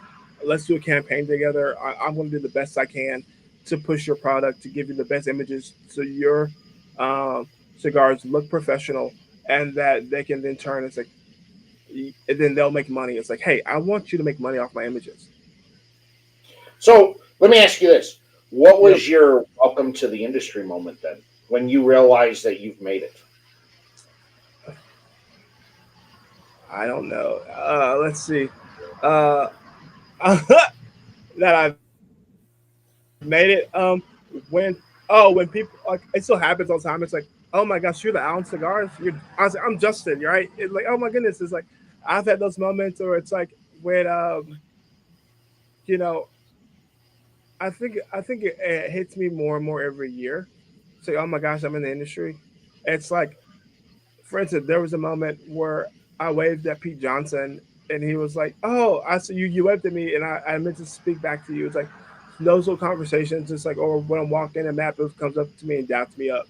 let's do a campaign together. I'm going to do the best I can to push your product, to give you the best images so your um, cigars look professional, and that they can then turn and say, and then they'll make money. It's like, hey, I want you to make money off my images. So let me ask you this: what Yep. was your welcome to the industry moment then, when you realized that you've made it? I don't know. Let's see. Uh, that I've made it. When when people like it still happens all the time. It's like, oh my gosh, you're the Allen Cigars. I was like, I'm Justin, right? It's like, oh my goodness. It's like I've had those moments, or it's like when you know, I think it hits me more and more every year. Say, oh my gosh, I'm in the industry. It's like, for instance, there was a moment where I waved at Pete Johnson, and he was like, "Oh, I saw you. You waved at me, and I meant to speak back to you." It's like those little conversations. It's like, or when I'm walking, and Matt Booth comes up to me and daps me up.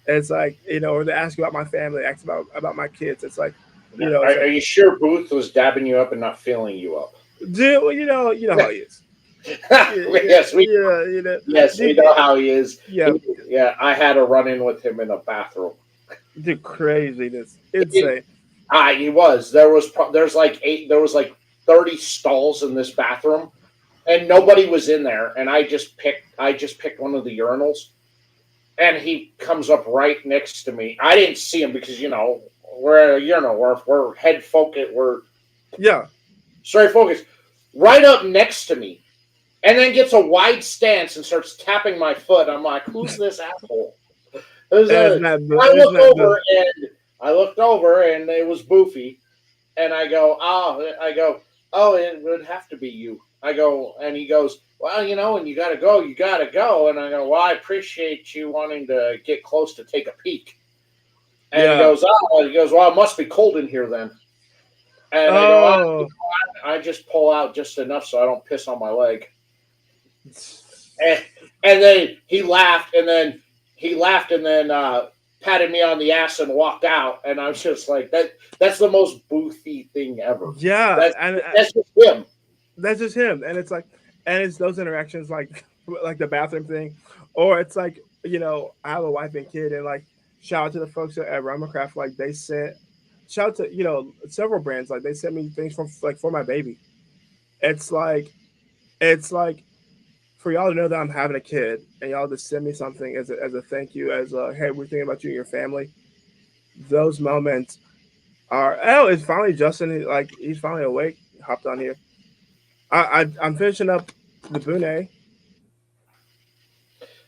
It's like, or they ask about my family, ask about my kids. It's like, it's Are like, you sure Booth was dabbing you up and not feeling you up? dude, well, you know how he is. Yeah, yeah, yes, we yeah, yes we dude, know how he is. yeah, Yeah, I had a run in with him in a bathroom. dude, craziness, It, insane. he was there's like eight there was like 30 stalls in this bathroom, and nobody was in there, and I just picked one of the urinals, and he comes up right next to me. I didn't see him because we're head focused, we're Yeah, straight focused, right up next to me, and then gets a wide stance and starts tapping my foot. I'm like, who's this asshole? There's it's a. not, I it's look not the, over and it was Boofy, and I go, oh, it would have to be you. I go, and he goes, well, and you gotta go. And I go, well, I appreciate you wanting to get close to take a peek. And yeah. he goes, well, it must be cold in here then. and I go, Oh, I just pull out just enough so I don't piss on my leg. And, and then he laughed, and then patted me on the ass and walked out. And I was just like, that. That's the most boothy thing ever. yeah, That's and that's just him. that's just him. And it's like, and it's those interactions like the bathroom thing, or it's like I have a wife and kid, and like shout out to the folks at Ramacraft, like they sent shout out to several brands, like they sent me things from like for my baby. It's like it's like for y'all to know that I'm having a kid and y'all just send me something as a thank you, as a hey, we're thinking about you and your family. Those moments are it's finally Justin. Like he's finally awake. Hopped on here. I'm finishing up the Bune.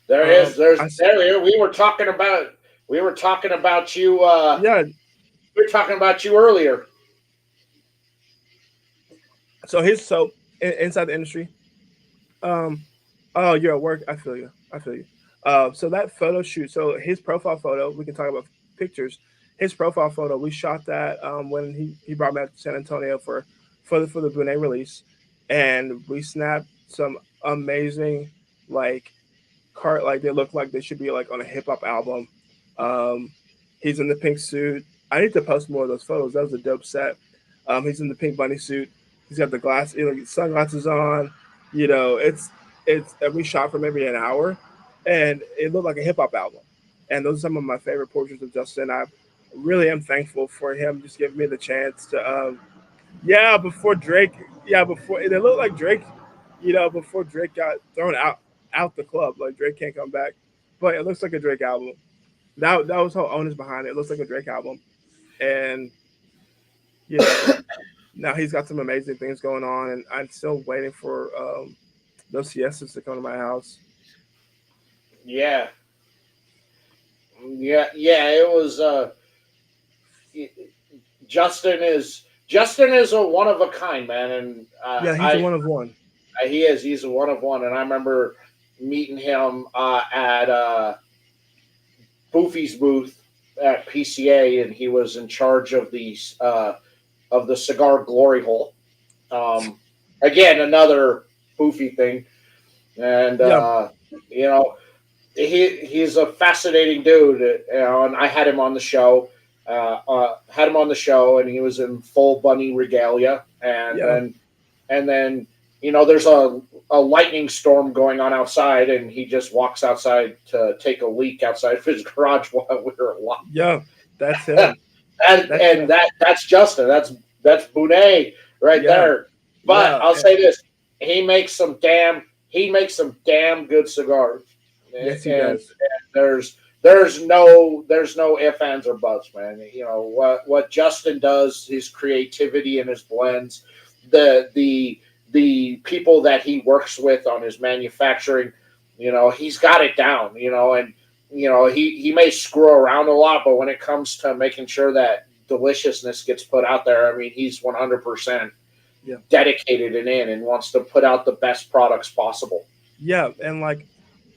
There is. I There. We were talking about you. yeah. We were talking about you earlier. So inside the industry. Um, oh, you're at work. I feel you. I feel you. So that photo shoot. So his profile photo. We can talk about pictures. His profile photo. We shot that when he brought me out to San Antonio for the Bune release, and we snapped some amazing like cart like they look like they should be like on a hip hop album. Um, he's in the pink suit. I need to post more of those photos. That was a dope set. He's in the pink bunny suit. He's got the sunglasses on. It's we shot for maybe an hour, and it looked like a hip hop album. And those are some of my favorite portraits of Justin. I really am thankful for him just giving me the chance to yeah, before Drake. Yeah, before they look like Drake. Before Drake got thrown out the club, like Drake can't come back. But it looks like a Drake album. That was how onus behind it. It looks like a Drake album, and you know now he's got some amazing things going on, and I'm still waiting for those siestas to come to my house. Yeah, yeah. It was. Justin is a one of a kind man, and Yeah, he's a one of one. he is. He's a one of one, and I remember meeting him at Boofy's booth at PCA, and he was in charge of the cigar glory hole. Um, Again, another Boofy thing, and Yeah, you know he's a fascinating dude. And I had him on the show. Had him on the show, and he was in full bunny regalia, yeah, and then there's a lightning storm going on outside, and he just walks outside to take a leak outside of his garage while we're alive. yeah. That's him. That's And him. that's Justin. That's Bonet right Yeah, there. But yeah. I'll say this: he makes some damn good cigars, Yes, he and does. there's no ifs ands or buts, man. What Justin does, his creativity and his blends, the people that he works with on his manufacturing, he's got it down. And he may screw around a lot, but when it comes to making sure that deliciousness gets put out there, I mean, he's 100% Yeah, dedicated and wants to put out the best products possible. yeah. And like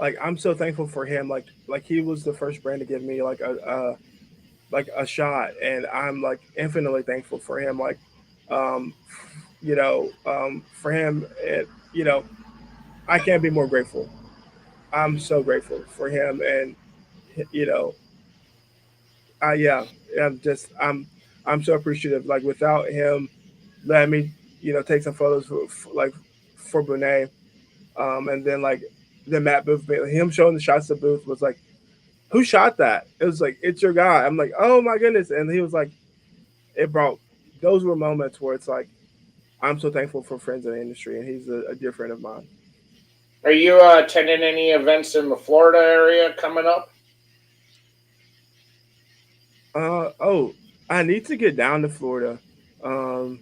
I'm so thankful for him. Like he was the first brand to give me like a shot, and I'm like infinitely thankful for him. Like, um, for him, I can't be more grateful. I'm so grateful for him, and you know, I yeah, I'm so appreciative. Like without him letting me, take some photos like for Bonet, and then like the Matt Booth, him showing the shots of Booth was like, who shot that? It was like, it's your guy. I'm like, oh my goodness, and he was like, it brought those were moments where it's like I'm so thankful for friends in the industry, and he's a dear friend of mine. Are you attending any events in the Florida area coming up? Oh, I need to get down to Florida. Um,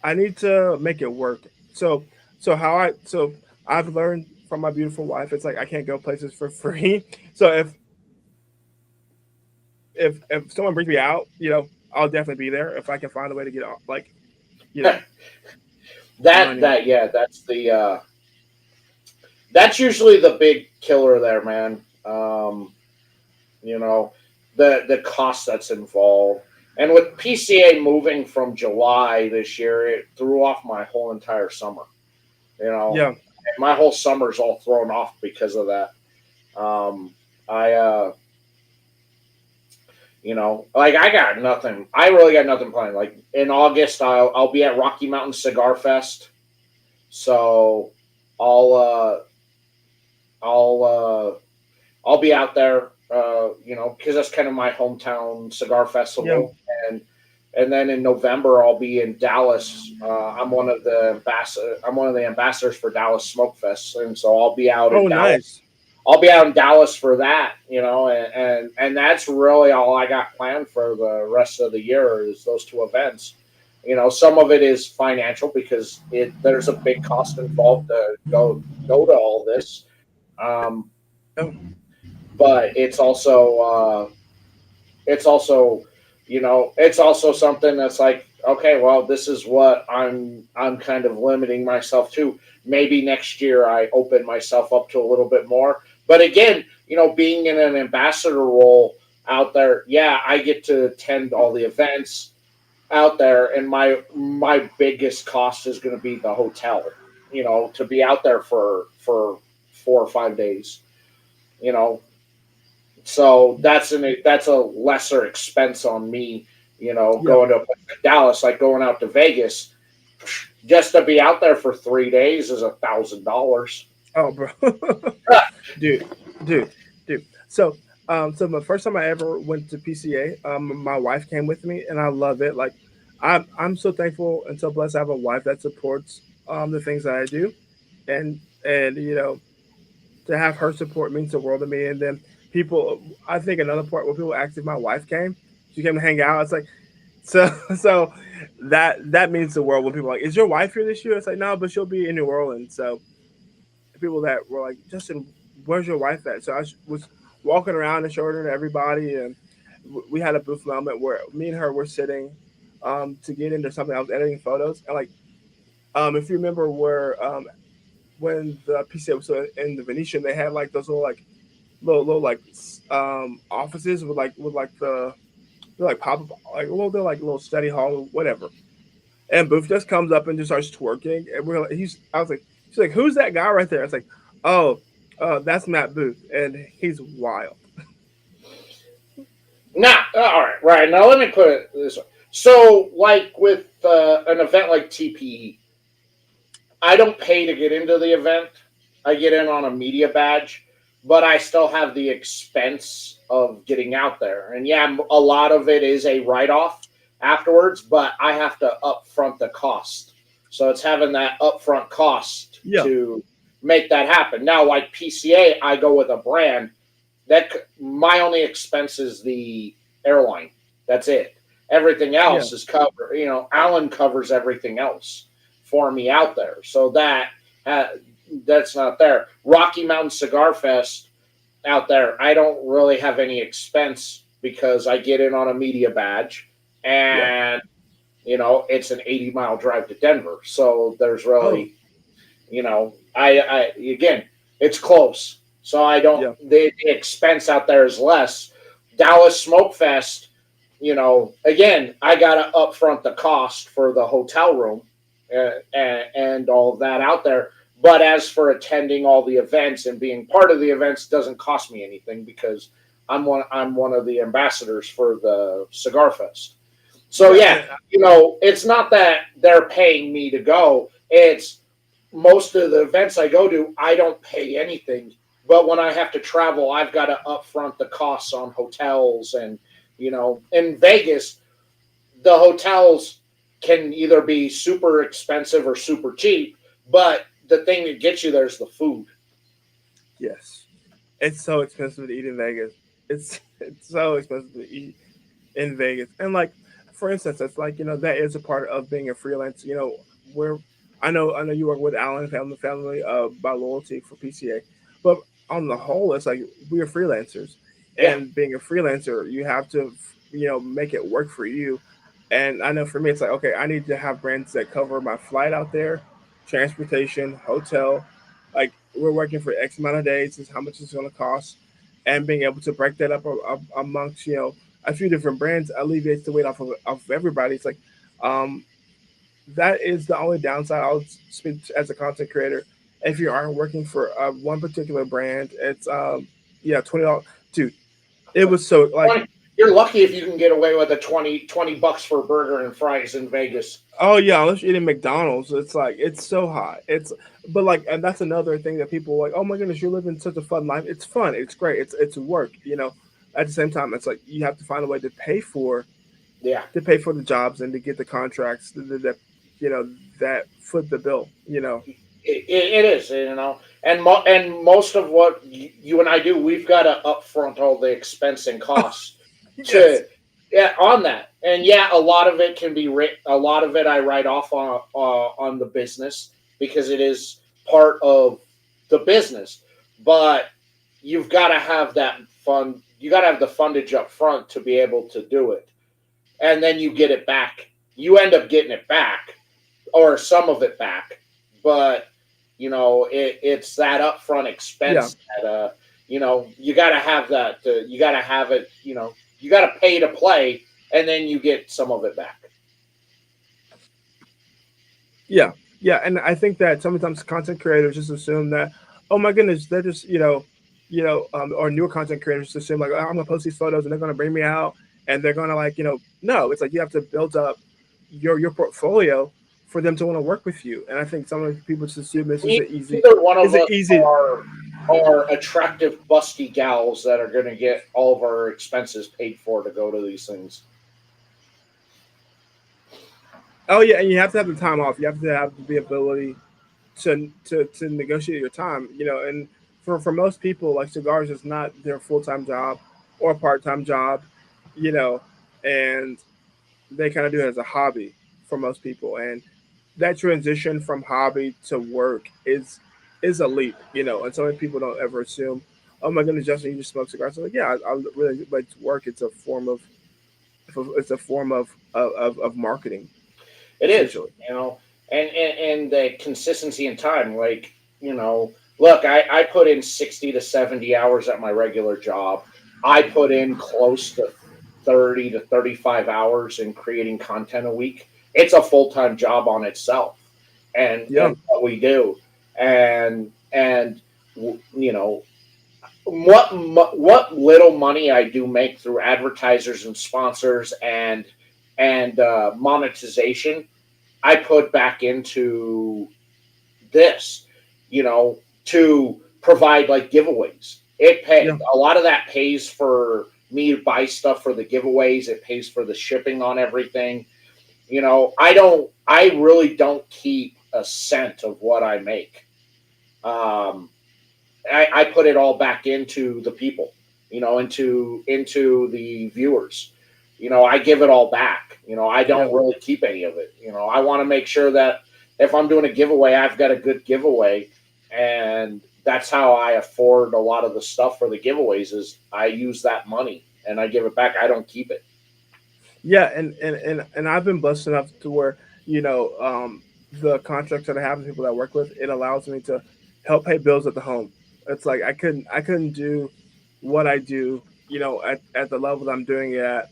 I need to make it work. So so I've learned from my beautiful wife. It's like I can't go places for free. So if someone brings me out, I'll definitely be there if I can find a way to get like you know money. That's usually the big killer there, man. You know, the cost that's involved. And with PCA moving from July this year, it threw off my whole entire summer. You know, Yeah. my whole summer's all thrown off because of that. Um, I, like I got nothing. I really got nothing planned. Like in August, I'll be at Rocky Mountain Cigar Fest, so I'll uh, I'll I'll be out there. Because that's kind of my hometown cigar Yeah. festival, and then in November I'll be in Dallas. I'm one of the ambassadors for Dallas Smoke Fest, and so Oh, nice. I'll be out in Dallas for that, and that's really all I got planned for the rest of the year is those two events. Some of it is financial because there's a big cost involved to go to all this, um, Oh, but it's also it's also something that's like, okay, well, this is what I'm kind of limiting myself to. Maybe next year I open myself up to a little bit more, but again, being in an ambassador role out there, yeah, I get to attend all the events out there, and my biggest cost is going to be the hotel, to be out there for 4 or 5 days, you know so that's a lesser expense on me, yeah. going to a place like Dallas, like going out to Vegas, just to be out there for 3 days is $1,000. Oh, bro. dude, dude, dude. So the first time I ever went to PCA, my wife came with me, and I love it. Like, I'm so thankful and so blessed to have a wife that supports the things that I do, and to have her support means the world to me. And then people, I think another part where people asked if my wife came, she came to hang out. It's like, so so that means the world when people are like, is your wife here this year? It's like, no, but she'll be in New Orleans. So people that were like, Justin, where's your wife at? So was walking around and showing her to everybody, and we had a booth moment where me and her were sitting to get into something. I was editing photos, and like, if you remember where when the PCA was in the Venetian, they had like those little like little like offices with like the they're like pop up like they're like little study hall whatever. And Booth just comes up and just starts twerking, and we're like, I was like, she's like, who's that guy right there? It's like, oh, that's Matt Booth, and he's wild. Now, all right, right now, let me put it this way. So, like with an event like TPE, I don't pay to get into the event. I get in on a media badge, but I still have the expense of getting out there. And yeah, a lot of it is a write off afterwards, but I have to upfront the cost. So it's having that upfront cost Yeah, to make that happen. Now, like PCA, I go with a brand that my only expense is the airline. That's it. Everything yeah, else is covered. Alan covers everything else for me out there. So uh, that's not there. Rocky Mountain Cigar Fest out there, I don't really have any expense because I get in on a media badge, yeah. and it's an 80-mile drive to Denver. So there's Oh, really, I again, it's close. So I don't yeah, the expense out there is less. Dallas Smoke Fest, again, I got to upfront the cost for the hotel room, and all of that out there. But as for attending all the events and being part of the events, doesn't cost me anything because I'm one of the ambassadors for the Cigar Fest. So yeah. yeah, it's not that they're paying me to go. It's most of the events I go to, I don't pay anything. But when I have to travel, I've got to upfront the costs on hotels, and in Vegas, the hotels can either be super expensive or super cheap. But the thing that gets you there is the food. Yes, it's so expensive to eat in Vegas. It's so expensive to eat in Vegas. And like, for instance, it's like, that is a part of being a freelance. Where I know you work with Alan family by loyalty for PCA, but on the whole, it's like we are freelancers, Yeah, and being a freelancer, you have to make it work for you. And I know for me, it's like, okay, I need to have brands that cover my flight out there, transportation, hotel. Like, we're working for X amount of days. This is how much it's going to cost, and being able to break that up amongst a few different brands alleviates the weight off of everybody. It's like, um, that is the only downside. I'll speak as a content creator. If you aren't working for one particular brand, it's yeah, $20. Dude, it was so like, 20, you're lucky if you can get away with a 20 bucks for a burger and fries in Vegas. oh yeah, unless you're eating McDonald's, it's like it's so hot. It's but like, and that's another thing that people are like, oh my goodness, you're living such a fun life. It's fun. It's great. It's work. At the same time, it's like you have to find a way Yeah. to pay for the jobs and to get the contracts that you know that foot the bill. It is, and most of what you and I do, we've got to upfront all the expense and costs Yes. to, yeah, on that. And yeah, a lot of it can be a lot of it I write off on the business because it is part of the business. But you've got to have that fund. You got to have the fundage up front to be able to do it, and then you get it back. You end up getting it back or some of it back, but it's that upfront Yeah. expense that you got to have that. You got to have it. You got to pay to play, and then you get some of it back. Yeah, yeah, and I think that sometimes content creators just assume that, oh my goodness, they're just or newer content creators just assume like, oh, I'm gonna post these photos and they're gonna bring me out and they're gonna like, no, it's like you have to build up your portfolio for them to want to work with you. And I think some of the people just assume this Neither one is of an us easy. are attractive, busty gals that are going to get all of our expenses paid for to go to these things. Oh yeah, and you have to have the time off. You have to have the ability to negotiate your time. And for most people, like cigars is not their full time job or part time job. You know, and they kind of do it as a hobby for most people, and that transition from hobby to work is a leap. And so many people don't ever assume, oh my goodness, Justin, you just smoke cigars. So like, yeah, I really like to work. It's a form of marketing, It is, essentially. and the consistency in time. Like, look, I put in 60 to 70 hours at my regular job. I put in close to 30 to 35 hours in creating content a week. It's a full time job on itself, Yeah, and what we do, and you know what little money I do make through advertisers and sponsors and monetization, I put back into this, to provide like giveaways. yeah, A lot of that pays for me to buy stuff for the giveaways. It pays for the shipping on everything. I really don't keep a cent of what I make. Um, I put it all back into the people, into the viewers. I give it all back. I yeah. don't really keep any of it. I want to make sure that if I'm doing a giveaway, I've got a good giveaway, and that's how I afford a lot of the stuff for the giveaways. Is I use that money and I give it back. I don't keep it. Yeah, and I've been blessed enough to where the contracts that I have with people that I work with, it allows me to help pay bills at the home. It's like I couldn't do what I do, at the level that I'm doing it at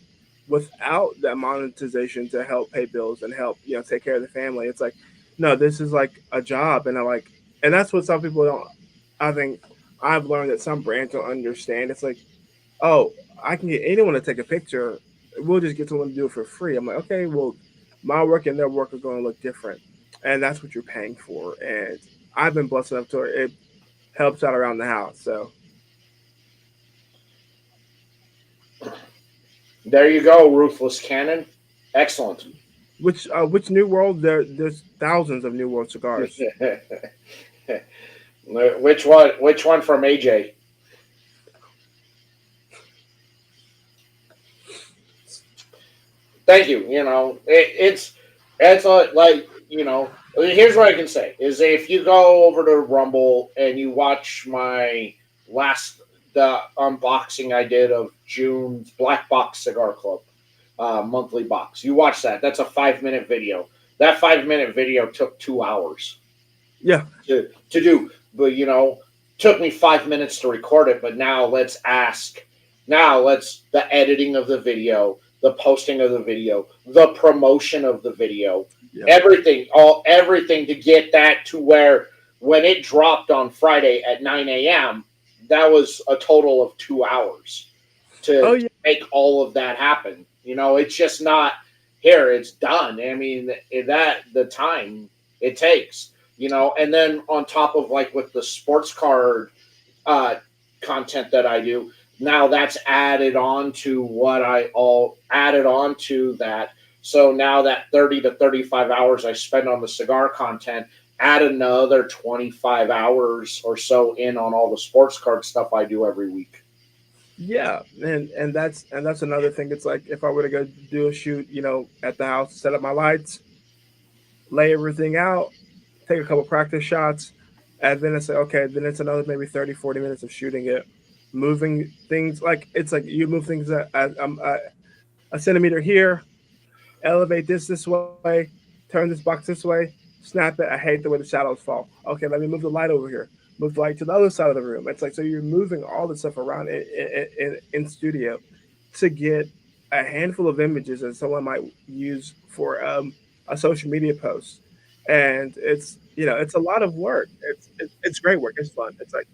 without that monetization to help pay bills and help take care of the family. It's like, no, this is like a job, and and that's what some people don't. I think I've learned that some brands don't understand. It's like, oh, I can get anyone to take a picture. We'll just get someone to do it for free. I'm like, okay, well, my work and their work are going to look different, and that's what you're paying for. And I've been blessed enough to it helps out around the house. So, There you go, ruthless cannon. Excellent. which New World? There's thousands of New World cigars. Which one? Which one from AJ? Thank you. It's like Here's what I can say is if you go over to Rumble and you watch my the unboxing I did of June's Black Box Cigar Club monthly box. You watch that. That's a 5 minute video. That 5 minute video took 2 hours Yeah, to do, but took me 5 minutes to record it. But now Now let's the editing of the video, the posting of the video, the promotion of the video, Yeah. everything to get that to where when it dropped on Friday at 9 a.m., that was a total of 2 hours Oh to yeah. make all of that happen. It's just not here, it's done. I mean, that the time it takes, and then on top of like with the sports card uh, content that I do. Now that's added on to what I all added on to that. So now that 30 to 35 hours I spend on the cigar content, add another 25 hours or so in on all the sports card stuff I do every week. Yeah, and that's another thing. It's like if I were to go do a shoot, at the house, set up my lights, lay everything out, take a couple practice shots, and then it's like, okay, then it's another maybe 30, 40 minutes of shooting it, moving things. Like it's like you move things a centimeter here, elevate this way, turn this box this way, snap it. I hate the way the shadows fall. Okay, let me move the light over here. Move the light to the other side of the room. It's like so you're moving all this stuff around in studio to get a handful of images that someone might use for a social media post, and it's a lot of work. It's great work. It's fun. It's like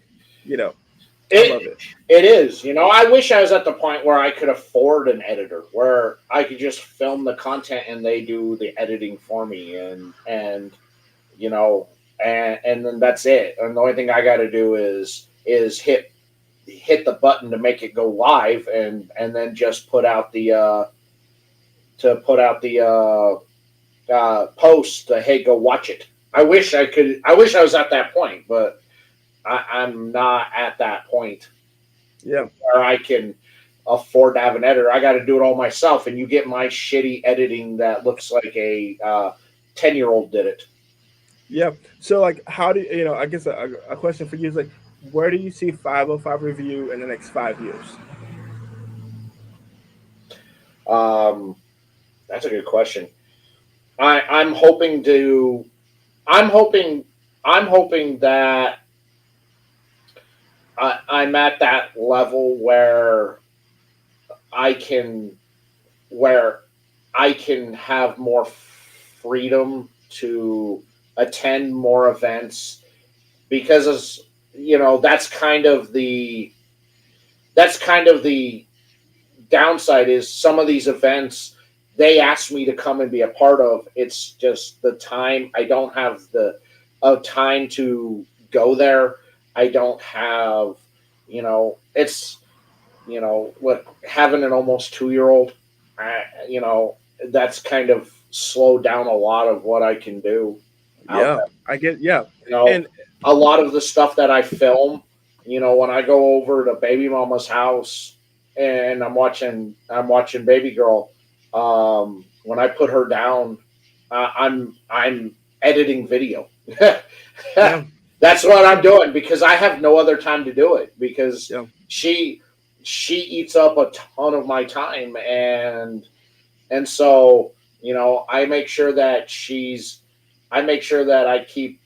you know I love It it. it is. I wish I was at the point where I could afford an editor, where I could just film the content and they do the editing for me, and you know, and then that's it. And the only thing I got to do is hit the button to make it go live, and then just put out the post. Hey, go watch it. I wish I could. I wish I was at that point, but I'm not at that point Yeah. where I can afford to have an editor. I got to do it all myself, and you get my shitty editing that looks like a 10-year-old did it. Yeah. So, like, how do I guess a question for you is like, where do you see 505 review in the next 5 years? Um, that's a good question. I'm hoping to. I'm hoping. I'm hoping that I'm at that level I can where I can have more freedom to attend more events, because that's kind of the downside is some of these events they ask me to come and be a part of. It's just the time. I don't have the time to go there. I don't have, it's, what, having an almost 2 year old, I, you know, that's kind of slowed down a lot of what I can do out Yeah, I get yeah, you know, and a lot of the stuff that I film, when I go over to baby mama's house and I'm watching baby girl, when I put her down, I'm editing video. yeah, That's what I'm doing because I have no other time to do it, because yeah, she she eats up a ton of my time, and so, I make sure that I keep,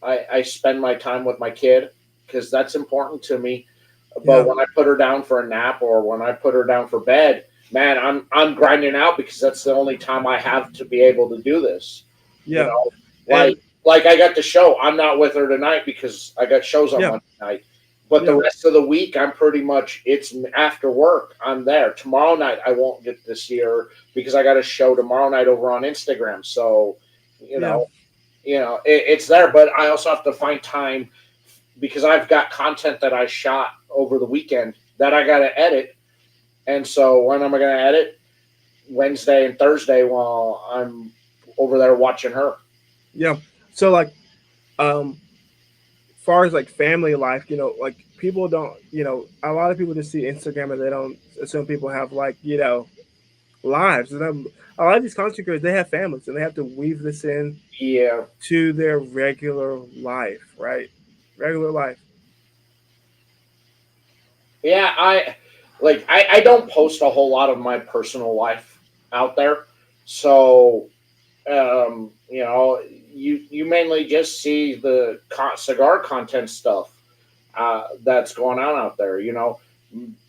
I spend my time with my kid, because that's important to me. But yeah, when I put her down for a nap or when I put her down for bed, man, I'm grinding out, because that's the only time I have to be able to do this. You yeah, know, like and like I got the show. I'm not with her tonight because I got shows on yeah, Monday night. But the yeah, rest of the week, I'm pretty much it's after work. I'm there. Tomorrow night, I won't get to see her because I got a show tomorrow night over on Instagram. So, you yeah, know, it's there. But I also have to find time, because I've got content that I shot over the weekend that I got to edit. And so when am I going to edit? Wednesday and Thursday while I'm over there watching her. yeah. So like, um, far as like family life, like people don't, a lot of people just see Instagram and they don't assume people have like, lives. And a lot of these content creators, they have families and they have to weave this in Yeah, to their regular life, right? Regular life. yeah. I don't post a whole lot of my personal life out there, so you mainly just see the cigar content stuff that's going on out there.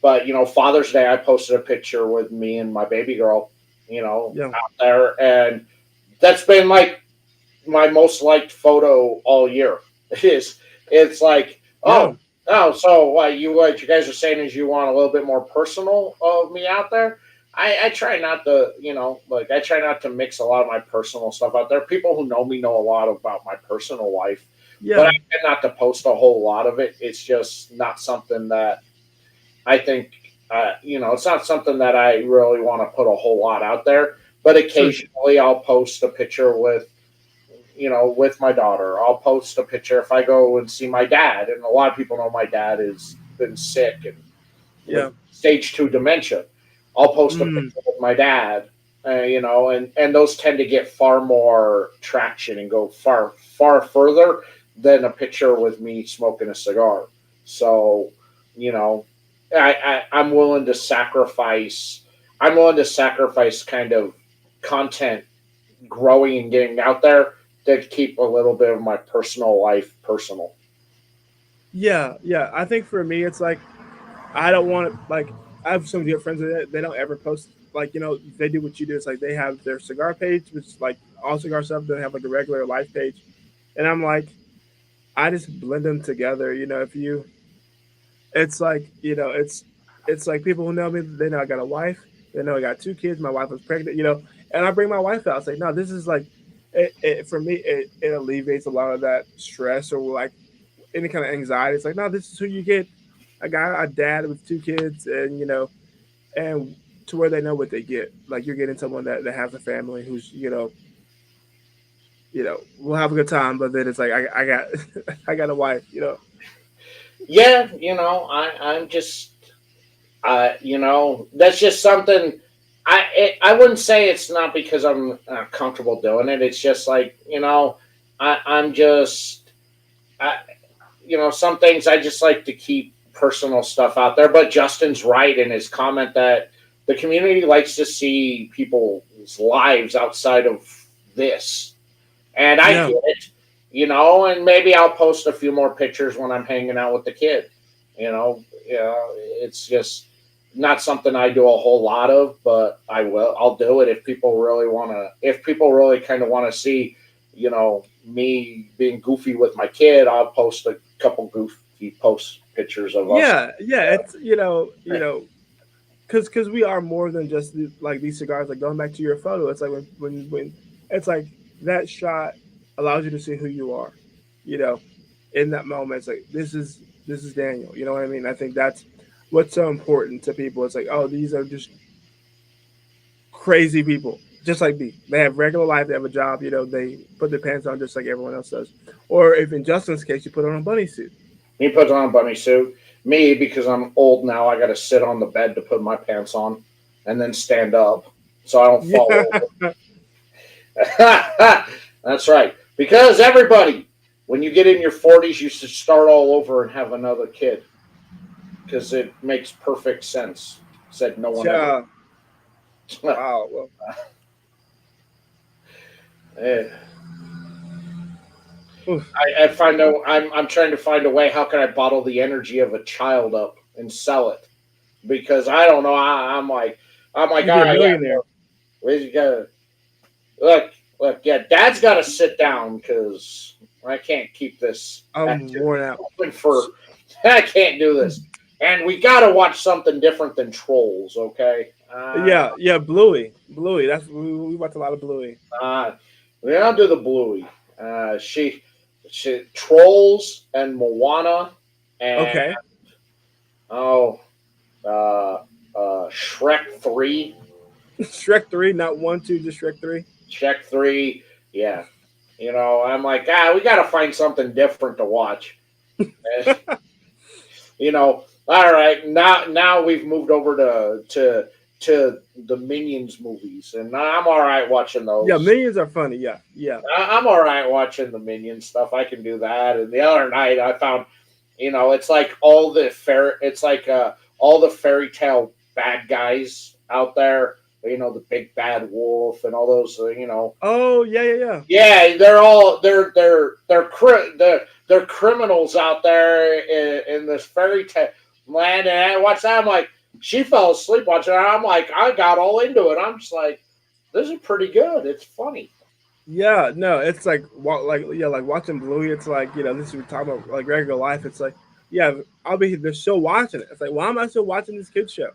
But Father's Day, I posted a picture with me and my baby girl, Yeah. out there, and that's been like my most liked photo all year. It's like, Yeah. so what you guys are saying is you want a little bit more personal of me out there. I try not to, like, I try not to mix a lot of my personal stuff out there. People who know me know a lot about my personal life, but I Yeah. tend not to post a whole lot of it. It's just not something that I think, it's not something that I really want to put a whole lot out there. But Sure. occasionally I'll post a picture with my daughter. I'll post a picture if I go and see my dad. And a lot of people know my dad has been sick and with Yeah. stage 2 dementia. I'll post a Mm. picture with my dad, and those tend to get far more traction and go far, far further than a picture with me smoking a cigar. So, you know, I'm willing to sacrifice. I'm willing to sacrifice kind of content growing and getting out there to keep a little bit of my personal life personal. Yeah. Yeah. I think for me, it's like I don't want to like. I have some good friends that they don't ever post like they do what you do. It's like they have their cigar page, which is like all cigar stuff. They have like a regular life page, and I'm like, I just blend them together. If you, it's like it's like people who know me, they know I got a wife, they know I got two kids. My wife was pregnant, and I bring my wife out. It's like, no, this is like, for me, it alleviates a lot of that stress or like any kind of anxiety. It's like, no, this is who you get. I got a dad with two kids, and and to where they know what they get. Like you're getting someone that has a family who's we'll have a good time, but then it's like I got I got a wife. Yeah, I'm just, that's just something. I wouldn't say it's not because I'm comfortable doing it. It's just like, I'm just, I, some things I just like to keep personal stuff out there. But Justin's right in his comment that the community likes to see people's lives outside of this, and I Yeah. get it. And maybe I'll post a few more pictures when I'm hanging out with the kid. It's just not something I do a whole lot of, but I'll do it if people really want to. If people really kind of want to see, me being goofy with my kid, I'll post a couple goofy post pictures of us. Yeah, yeah, it's because we are more than just like these cigars. Like going back to your photo, it's like when it's like that shot allows you to see who you are, you know, in that moment. It's like this is Daniel. You know what I mean? I think that's what's so important to people. It's like, oh, these are just crazy people, just like me. They have regular life. They have a job. They put their pants on just like everyone else does. Or if in Justin's case, you put on a bunny suit. He puts on a bunny suit. Me, because I'm old now, I got to sit on the bed to put my pants on, and then stand up so I don't Yeah, fall over. That's right. Because everybody, when you get in your 40s, you should start all over and have another kid because it makes perfect sense. Said no one ever. yeah. Wow. Well, Eh, oof. I find out I'm trying to find a way. How can I bottle the energy of a child up and sell it? Because I don't know. I'm like, You all be a right, yeah. millionaire. We got look. Yeah, Dad's got to sit down because I can't keep this I'm activity worn out. going for. I can't do this, and we got to watch something different than Trolls. Okay. Yeah, yeah, Bluey. That's we watch a lot of Bluey. Uh, we don't do the Bluey. She Trolls and Moana and Okay, oh Shrek 3. Shrek 3, not 1, 2, just Shrek 3. Shrek 3. Yeah. I'm like, we got to find something different to watch. All right, now we've moved over to the Minions movies, and I'm all right watching Yeah, those. Minions are funny. Yeah, yeah, I'm all right watching the Minions stuff. I can do that. And the other night, I found, it's like all the fairy tale bad guys out there. The big bad wolf and all those. Oh, yeah, yeah, yeah. Yeah, they're all they're criminals out there in this fairy tale. Man, and I watched that. I'm like, she fell asleep watching it. I'm like, I got all into it. I'm just like, this is pretty good. It's funny. Yeah, no, it's like like watching Bluey. It's like this is we're talking about like regular life. It's like yeah, I'll be they're still watching it. It's like why am I still watching this kids show?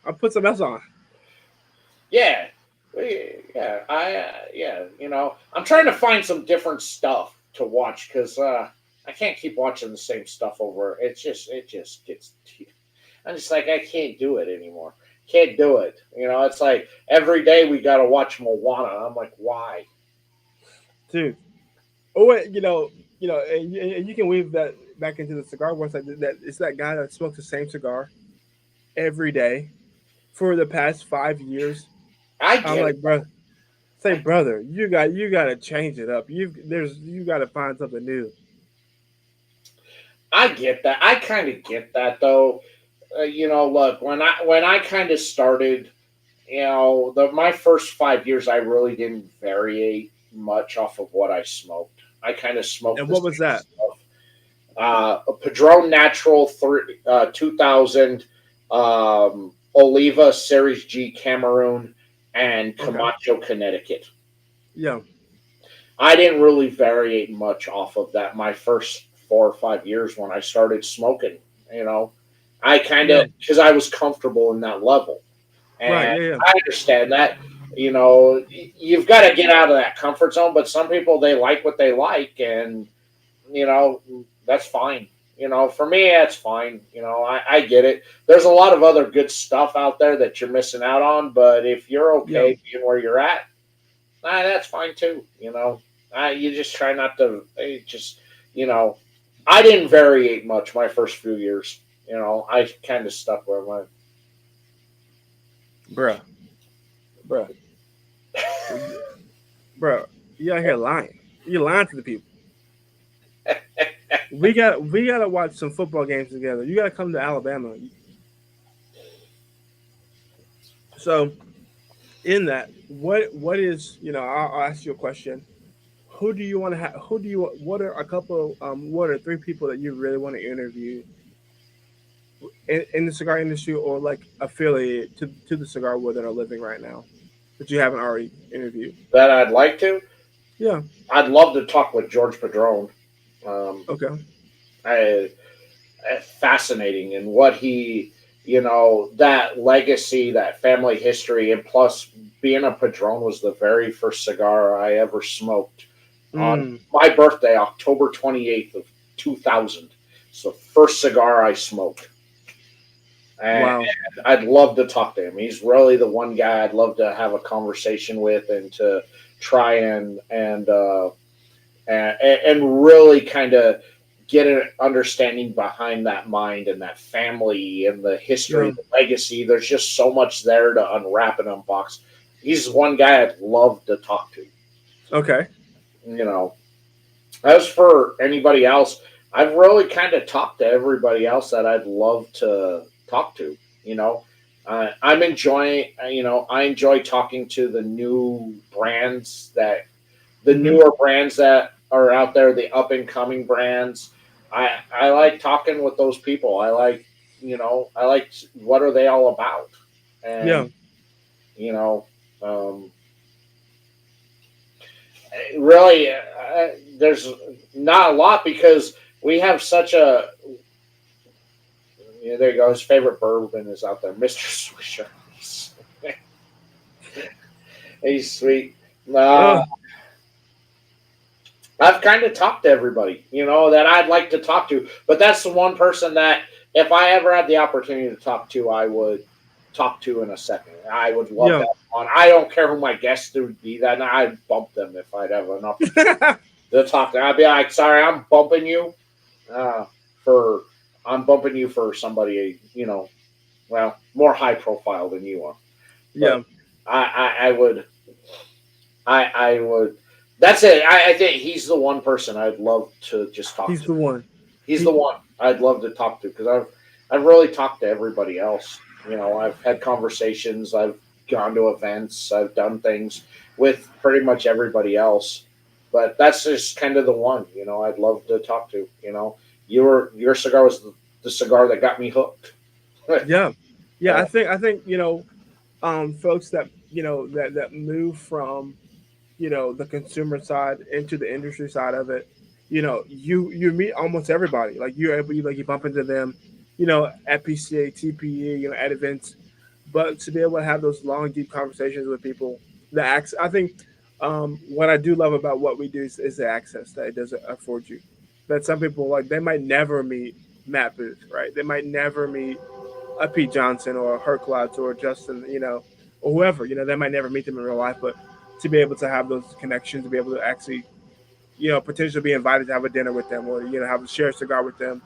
I'll put something else on. Yeah, yeah, yeah. I'm trying to find some different stuff to watch because I can't keep watching the same stuff over. It just gets. I'm just like I can't do it anymore. Can't do it. It's like every day we got to watch Moana. I'm like, why? Dude. Oh wait, and you can weave that back into the cigar world. Like that, it's that guy that smokes the same cigar every day for the past 5 years. I I'm get it. like, bro, say brother, you got to change it up. You got to find something new. I get that. I kind of get that though. Look, when I kind of started, my first 5 years, I really didn't vary much off of what I smoked. I kind of smoked And the what was same that? stuff. A Padron Natural 2000, Oliva Series G Cameroon, and Okay, Camacho Connecticut. yeah, I didn't really variate much off of that my first 4 or 5 years when I started smoking. You know, I kind yeah, of because I was comfortable in that level, right, and yeah, yeah, I understand that. You've got to get out of that comfort zone. But some people they like what they like, and you know that's fine. For me, that's fine. I get it. There's a lot of other good stuff out there that you're missing out on. But if you're yeah. okay being where you're at, that's fine too. You just try not to. Just you know, I didn't variate much my first few years. I kind of stuck where I went. Bruh, bruh, bruh. You out here lying. You lying to the people. We gotta watch some football games together. You gotta come to Alabama. So in that, what is I'll ask you a question. Who do you want to have? Who do you? What are a couple? What are three people that you really want to interview in the cigar industry or like affiliated to the cigar world that are living right now that you haven't already interviewed? That I'd like to. Yeah. I'd love to talk with George Padron. Um, Okay. I, Fascinating and what that legacy, that family history, and plus being a Padron was the very first cigar I ever smoked on Mm. my birthday, October 28th of 2000. It's the first cigar I smoked. And Wow. I'd love to talk to him. He's really the one guy I'd love to have a conversation with and to try and really kind of get an understanding behind that mind and that family and the history, Yeah. the legacy. There's just so much there to unwrap and unbox. He's one guy I'd love to talk to. Okay. You know, as for anybody else, I've really kind of talked to everybody else that I'd love to talk to. You know, I'm enjoying. I enjoy talking to the Mm-hmm. newer brands that are out there, the up and coming brands. I like talking with those people. I like what are they all about, Yeah. and you know, um, really, there's not a lot because we have such a. There you go. His favorite bourbon is out there, Mister Swisher. He's sweet. Uh, Oh. I've kind of talked to everybody, that I'd like to talk to. But that's the one person that, if I ever had the opportunity to talk to, I would talk to in a second. I would love Yeah. that on. I don't care who my guest would be. That I'd bump them if I'd have an opportunity to talk to them. I'd be like, "Sorry, uh, for I'm bumping you for somebody, well, more high profile than you are." Yeah. But I would I would. That's it. I think he's the one person I'd love to just talk He's to. the one. He's the He. one I'd love to talk to because I've really talked to everybody else. I've had conversations. I've gone to events. I've done things with pretty much everybody else. But that's just kind of the one. I'd love to talk to. Your cigar was the cigar that got me hooked. Yeah, yeah. Uh, I think folks that that move from the consumer side into the industry side of it, you meet almost everybody. Like you bump into them, at PCA, TPE, at events. But to be able to have those long, deep conversations with people, I think what I do love about what we do is the access that it does afford you. That some people, like, they might never meet Matt Booth, right? They might never meet a Pete Johnson or a Herklotz or Justin, or whoever. They might never meet them in real life, but to be able to have those connections, to be able to actually, potentially be invited to have a dinner with them, or have a share a cigar with them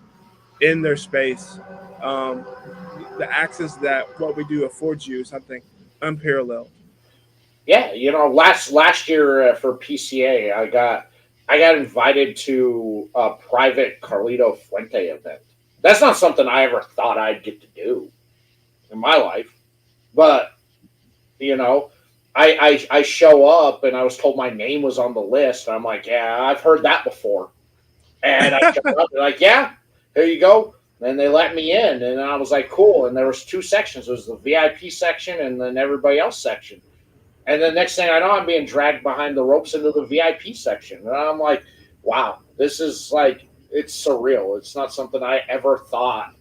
in their space. Um, the access that what we do affords you is something unparalleled. yeah, last year for PCA, I got invited to a private Carlito Fuente event. That's not something I ever thought I'd get to do in my life, but you know, I show up and I was told my name was on the list. I'm like, yeah, I've heard that before. And I showed up, they're like, yeah, here you go. And they let me in, and I was like, cool. And there was two sections. There was the VIP section and then everybody else section. And the next thing I know, I'm being dragged behind the ropes into the VIP section. And I'm like, wow, this is like, it's surreal. It's not something I ever thought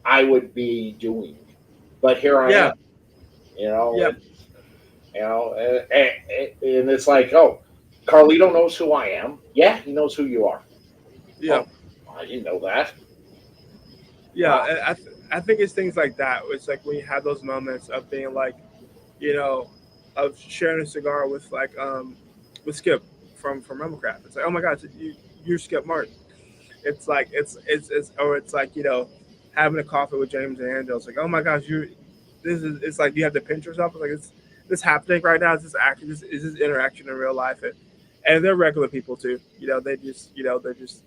I would be doing. But here I Yeah, am, you know, yeah, and, and it's like, oh, Carlito knows who I am. Yeah, he knows who you are. yeah, Oh, I didn't know that. yeah. Wow. I think it's things like that. It's like when you have those moments of being like, you know, of sharing a cigar with Skip from Rumblecraft. It's like, oh my gosh, you're Skip Martin. It's like it's or it's like having a coffee with James and Angel. It's like, oh my gosh, you this is it's like you have to pinch yourself. It's like it's this happening right now. Is this action? This is this interaction in real life? And they're regular people too. They just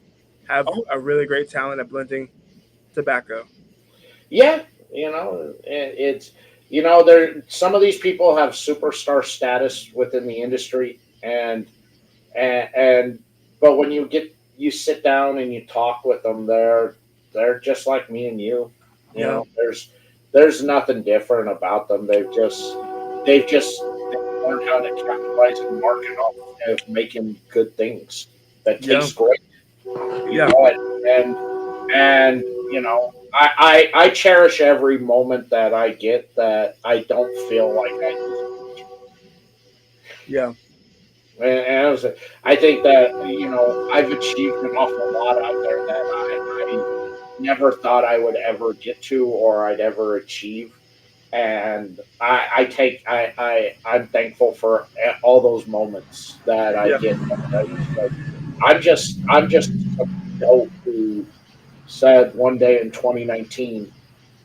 have Oh, a really great talent at blending tobacco. yeah. It's there. Some of these people have superstar status within the industry, and but when you sit down and you talk with them, they're just like me and you. Yeah, There's nothing different about them. They've learned how to capitalize and market off of making good things that yeah, taste great. yeah, And I cherish every moment that I get that I don't feel like I yeah, and I think that I've achieved an awful lot out there that I never thought I would ever get to or I'd ever achieve. And I'm thankful for all those moments that I yeah, get. Like, I'm just a dope who said one day in 2019,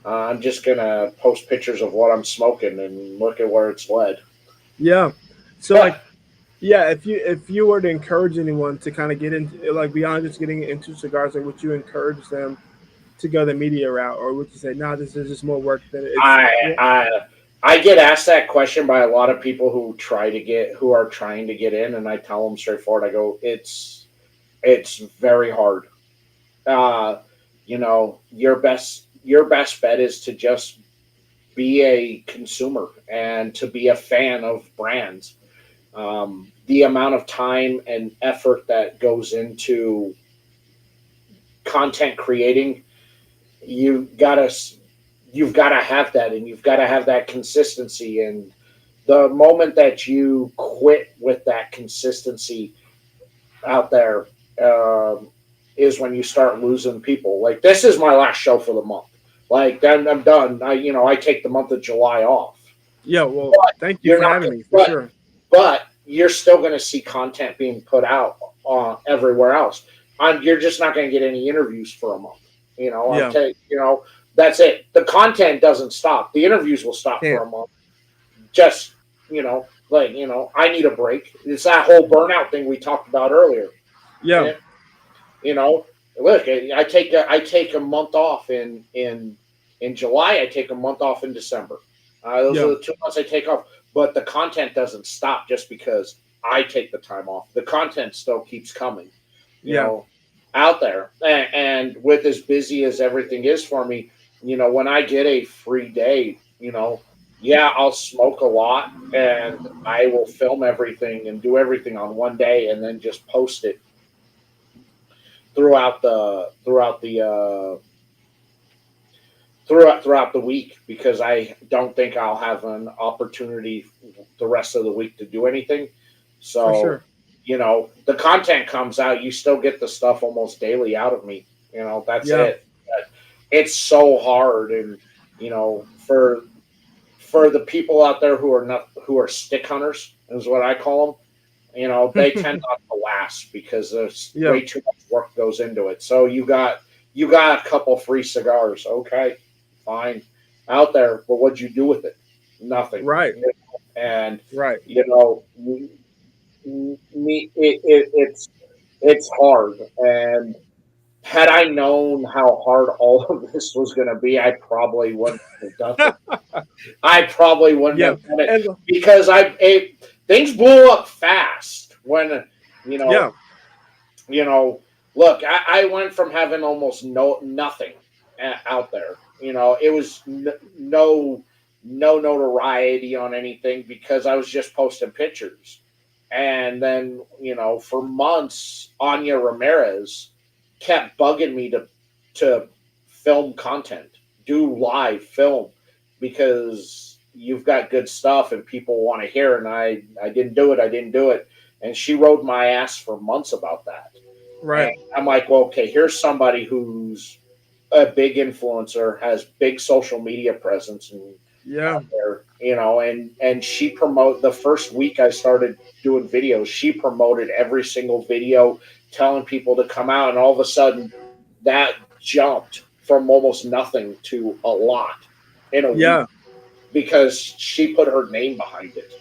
I'm just gonna post pictures of what I'm smoking and look at where it's led. yeah. So like, yeah, if you were to encourage anyone to kind of get into, like, beyond just getting into cigars, like, would you encourage them to go the media route, or would you say, no, this is just more work than it's? I Yeah, I I get asked that question by a lot of people who are trying to get in, and I tell them straightforward. I go, it's very hard. Your best bet is to just be a consumer and to be a fan of brands. The amount of time and effort that goes into content creating, you gotta you've got to have that, and you've got to have that consistency. And the moment that you quit with that consistency out there, um, is when you start losing people. Like, this is my last show for the month. Like, then I'm done. I take the month of July off. yeah. Well, But thank you you're for not. having me for But sure. but you're still going to see content being put out everywhere else. You're just not going to get any interviews for a month. Yeah, That's it. The content doesn't stop. The interviews will stop for can't. a month. Just I need a break. It's that whole burnout thing we talked about earlier. Yeah, And you know, look, I take a month off in July. I take a month off in December. Those yeah, are the 2 months I take off. But the content doesn't stop just because I take the time off. The content still keeps coming. You yeah. know. out there. And with as busy as everything is for me, when I get a free day, yeah, I'll smoke a lot and I will film everything and do everything on one day and then just post it throughout the week because I don't think I'll have an opportunity the rest of the week to do anything. For So, sure. the content comes out, you still get the stuff almost daily out of me. That's Yeah. it. But it's so hard, and for the people out there who are stick hunters is what I call them. They tend not to last because there's Yeah. way too much work goes into it. So you got a couple free cigars, okay, fine, out there, but what'd you do with it? Nothing. Right. And Right. you know, it's hard. And had I known how hard all of this was going to be, I probably wouldn't have done it. I probably wouldn't Yeah. have done it And because things blew up fast when you know yeah. you know look, I went from having almost nothing out there. It was no notoriety on anything because I was just posting pictures. And then, for months, Anya Ramirez kept bugging me to film content, do live film, because you've got good stuff and people want to hear. And I didn't do it. I didn't do it. And she rode my ass for months about that. And Right. I'm like, well, okay, here's somebody who's a big influencer, has big social media presence, and Yeah. out there, and she promote the first week I started doing videos, she promoted every single video, telling people to come out, and all of a sudden that jumped from almost nothing to a lot in a week Yeah. because she put her name behind it.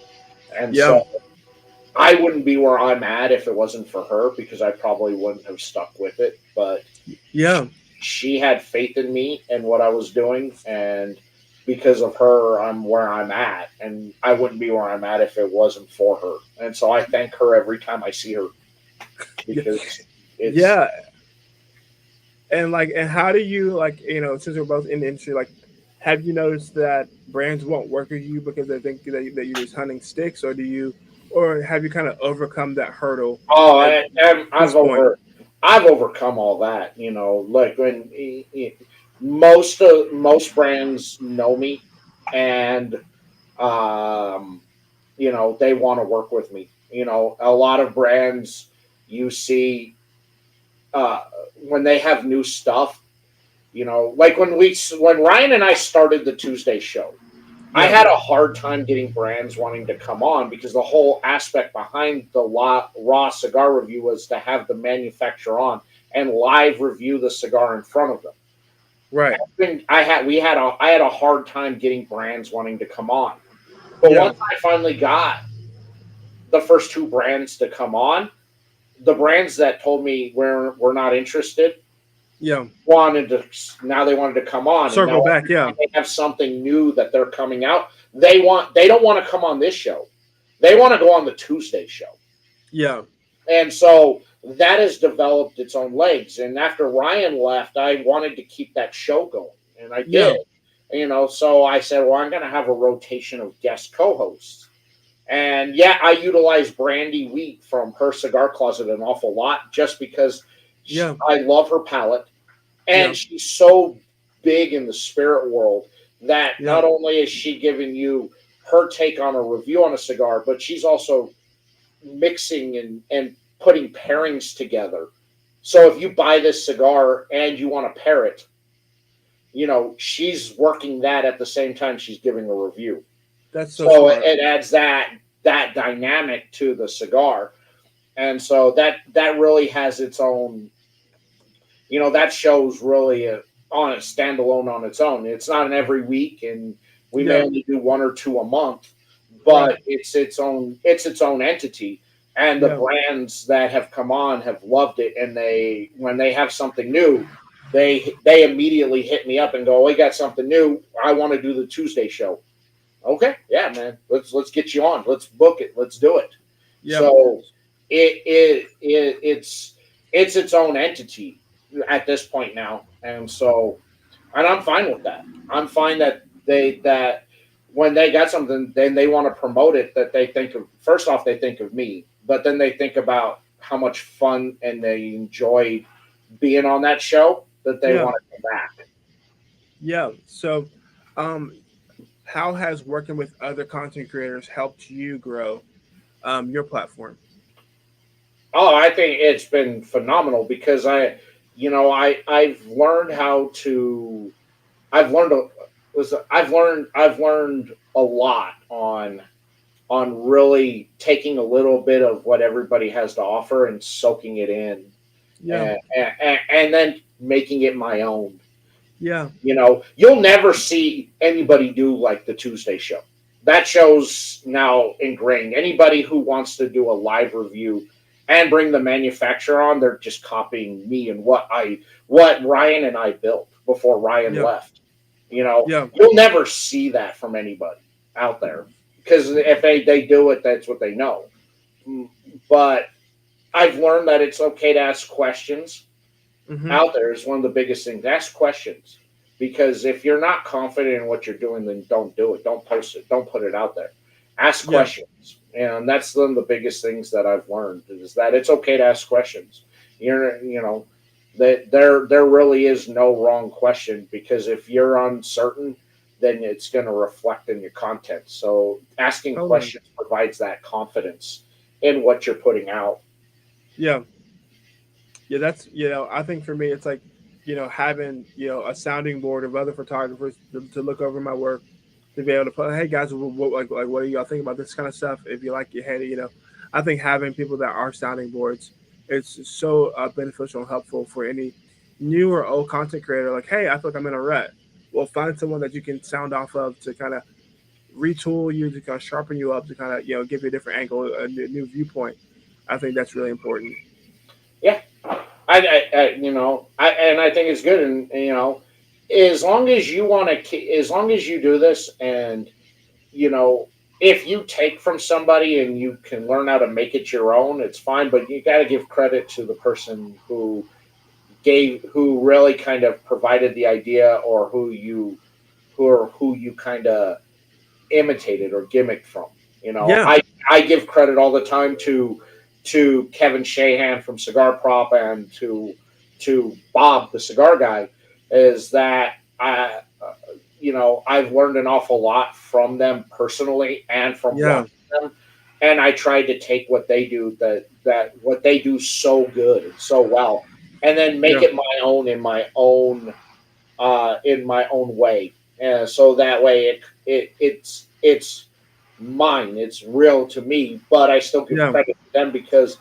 And Yeah. so I wouldn't be where I'm at if it wasn't for her because I probably wouldn't have stuck with it. But Yeah. she had faith in me and what I was doing, and because of her, I'm where I'm at, and I wouldn't be where I'm at if it wasn't for her. And so I thank her every time I see her Yeah. because it's Yeah. And how do you since we're both in the industry, have you noticed that brands won't work with you because they think that you're just hunting sticks, or or have you kind of overcome that hurdle oh, at this point? I've overcome all that. Like when most brands know me, and um, they want to work with me. A lot of brands you see uh, when they have new stuff. Like when Ryan and I started the Tuesday show, I Yeah. had a hard time getting brands wanting to come on because the whole aspect behind the raw cigar review was to have the manufacturer on and live review the cigar in front of them. Right. I had a hard time getting brands wanting to come on, but Yeah. once I finally got the first two brands to come on, the brands that told me we're not interested Yeah. wanted to now they wanted to come on, and Circle now back. Yeah. they have something new that they're coming out. They don't want to come on this show. They want to go on the Tuesday show. Yeah. And so that has developed its own legs. And after Ryan left, I wanted to keep that show going. And I Yeah. did. So I said, well, I'm going to have a rotation of guest co-hosts. And yeah, I utilize Brandy Wheat from her cigar closet an awful lot just because Yeah. I love her palate. Yeah. And she's so big in the spirit world that Yeah. not only is she giving you her take on a review on a cigar, but she's also mixing and putting pairings together. So if you buy this cigar and you want to pair it, she's working that at the same time she's giving a review. That's so So smart. it adds that dynamic to the cigar. And so that really has its own, that show's really on a standalone on its own. It's not an every week, and we may Yeah. only do one or two a month, Right. but it's its own entity. And the Yeah. brands that have come on have loved it, and when they have something new, they immediately hit me up and go, "We got something new. I want to do the Tuesday show." Okay, yeah, man, let's get you on. Let's book it. Let's do it. Yeah. So it's it's its own entity at this point now, and so and I'm fine with that. I'm fine that that when they got something, then they want to promote it. That they think of first off, they think of me, but then they think about how much fun and they enjoyed being on that show that they Yeah. want to come back. Yeah. So, um, how has working with other content creators helped you grow your platform? Oh, I think it's been phenomenal because I've learned how to I've learned a, I've learned a lot on really taking a little bit of what everybody has to offer and soaking it in, Yeah. and then making it my own. Yeah. You'll never see anybody do like the Tuesday show. That show's now ingrained. Anybody who wants to do a live review and bring the manufacturer on, they're just copying me and what Ryan and I built before Ryan Yeah. left. Yeah. You'll never see that from anybody out there because if they do it, that's what they know. But I've learned that it's okay to ask questions Mm-hmm. out there is one of the biggest things. Ask questions because if you're not confident in what you're doing, then don't do it. Don't post it. Don't put it out there. Ask Yeah. questions, and that's one of the biggest things that I've learned is that it's okay to ask questions. You know that there really is no wrong question because if you're uncertain, then it's going to reflect in your content. So asking Totally. questions provides that confidence in what you're putting out. Yeah. Yeah. That's I think for me, it's like having a sounding board of other photographers to look over my work, to be able to put, hey guys, what do y'all think about this kind of stuff? If you like your head, I think having people that are sounding boards, it's so beneficial and helpful for any new or old content creator. Like, hey, I feel like I'm in a rut. Well, find someone that you can sound off of to kind of retool you, to kind of sharpen you up, to kind of give you a different angle, a new viewpoint. I think that's really important. Yeah, and I think it's good, and as long as you want to, as long as you do this, and you know, if you take from somebody and you can learn how to make it your own, it's fine. But you got to give credit to the person who really kind of provided the idea, or who you kind of imitated or gimmicked from. Yeah, I give credit all the time to Kevin Shahan from Cigar Prop and to Bob the cigar guy is that I've learned an awful lot from them personally and from yeah, watching them, and I tried to take what they do that what they do so good and so well, and then make yeah, it my own in my own way. So that way it's mine. It's real to me, but I still give yeah, credit to them because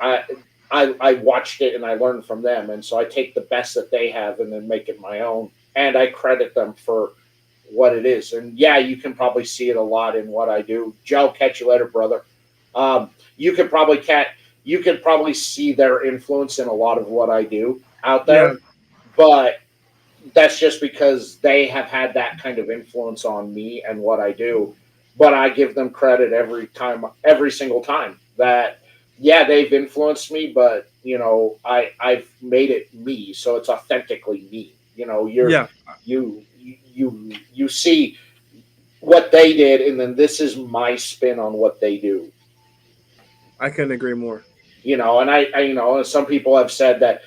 I I watched it and I learned from them, and so I take the best that they have and then make it my own, and I credit them for what it is. And yeah, you can probably see it a lot in what I do. Joe, catch you later, brother. You could probably you could probably see their influence in a lot of what I do out yeah. there, but that's just because they have had that kind of influence on me and what I do. But I give them credit every time, every single time that yeah, they've influenced me, but I've made it me, so it's authentically me. Yeah, You see what they did, and then this is my spin on what they do. I couldn't agree more. And some people have said that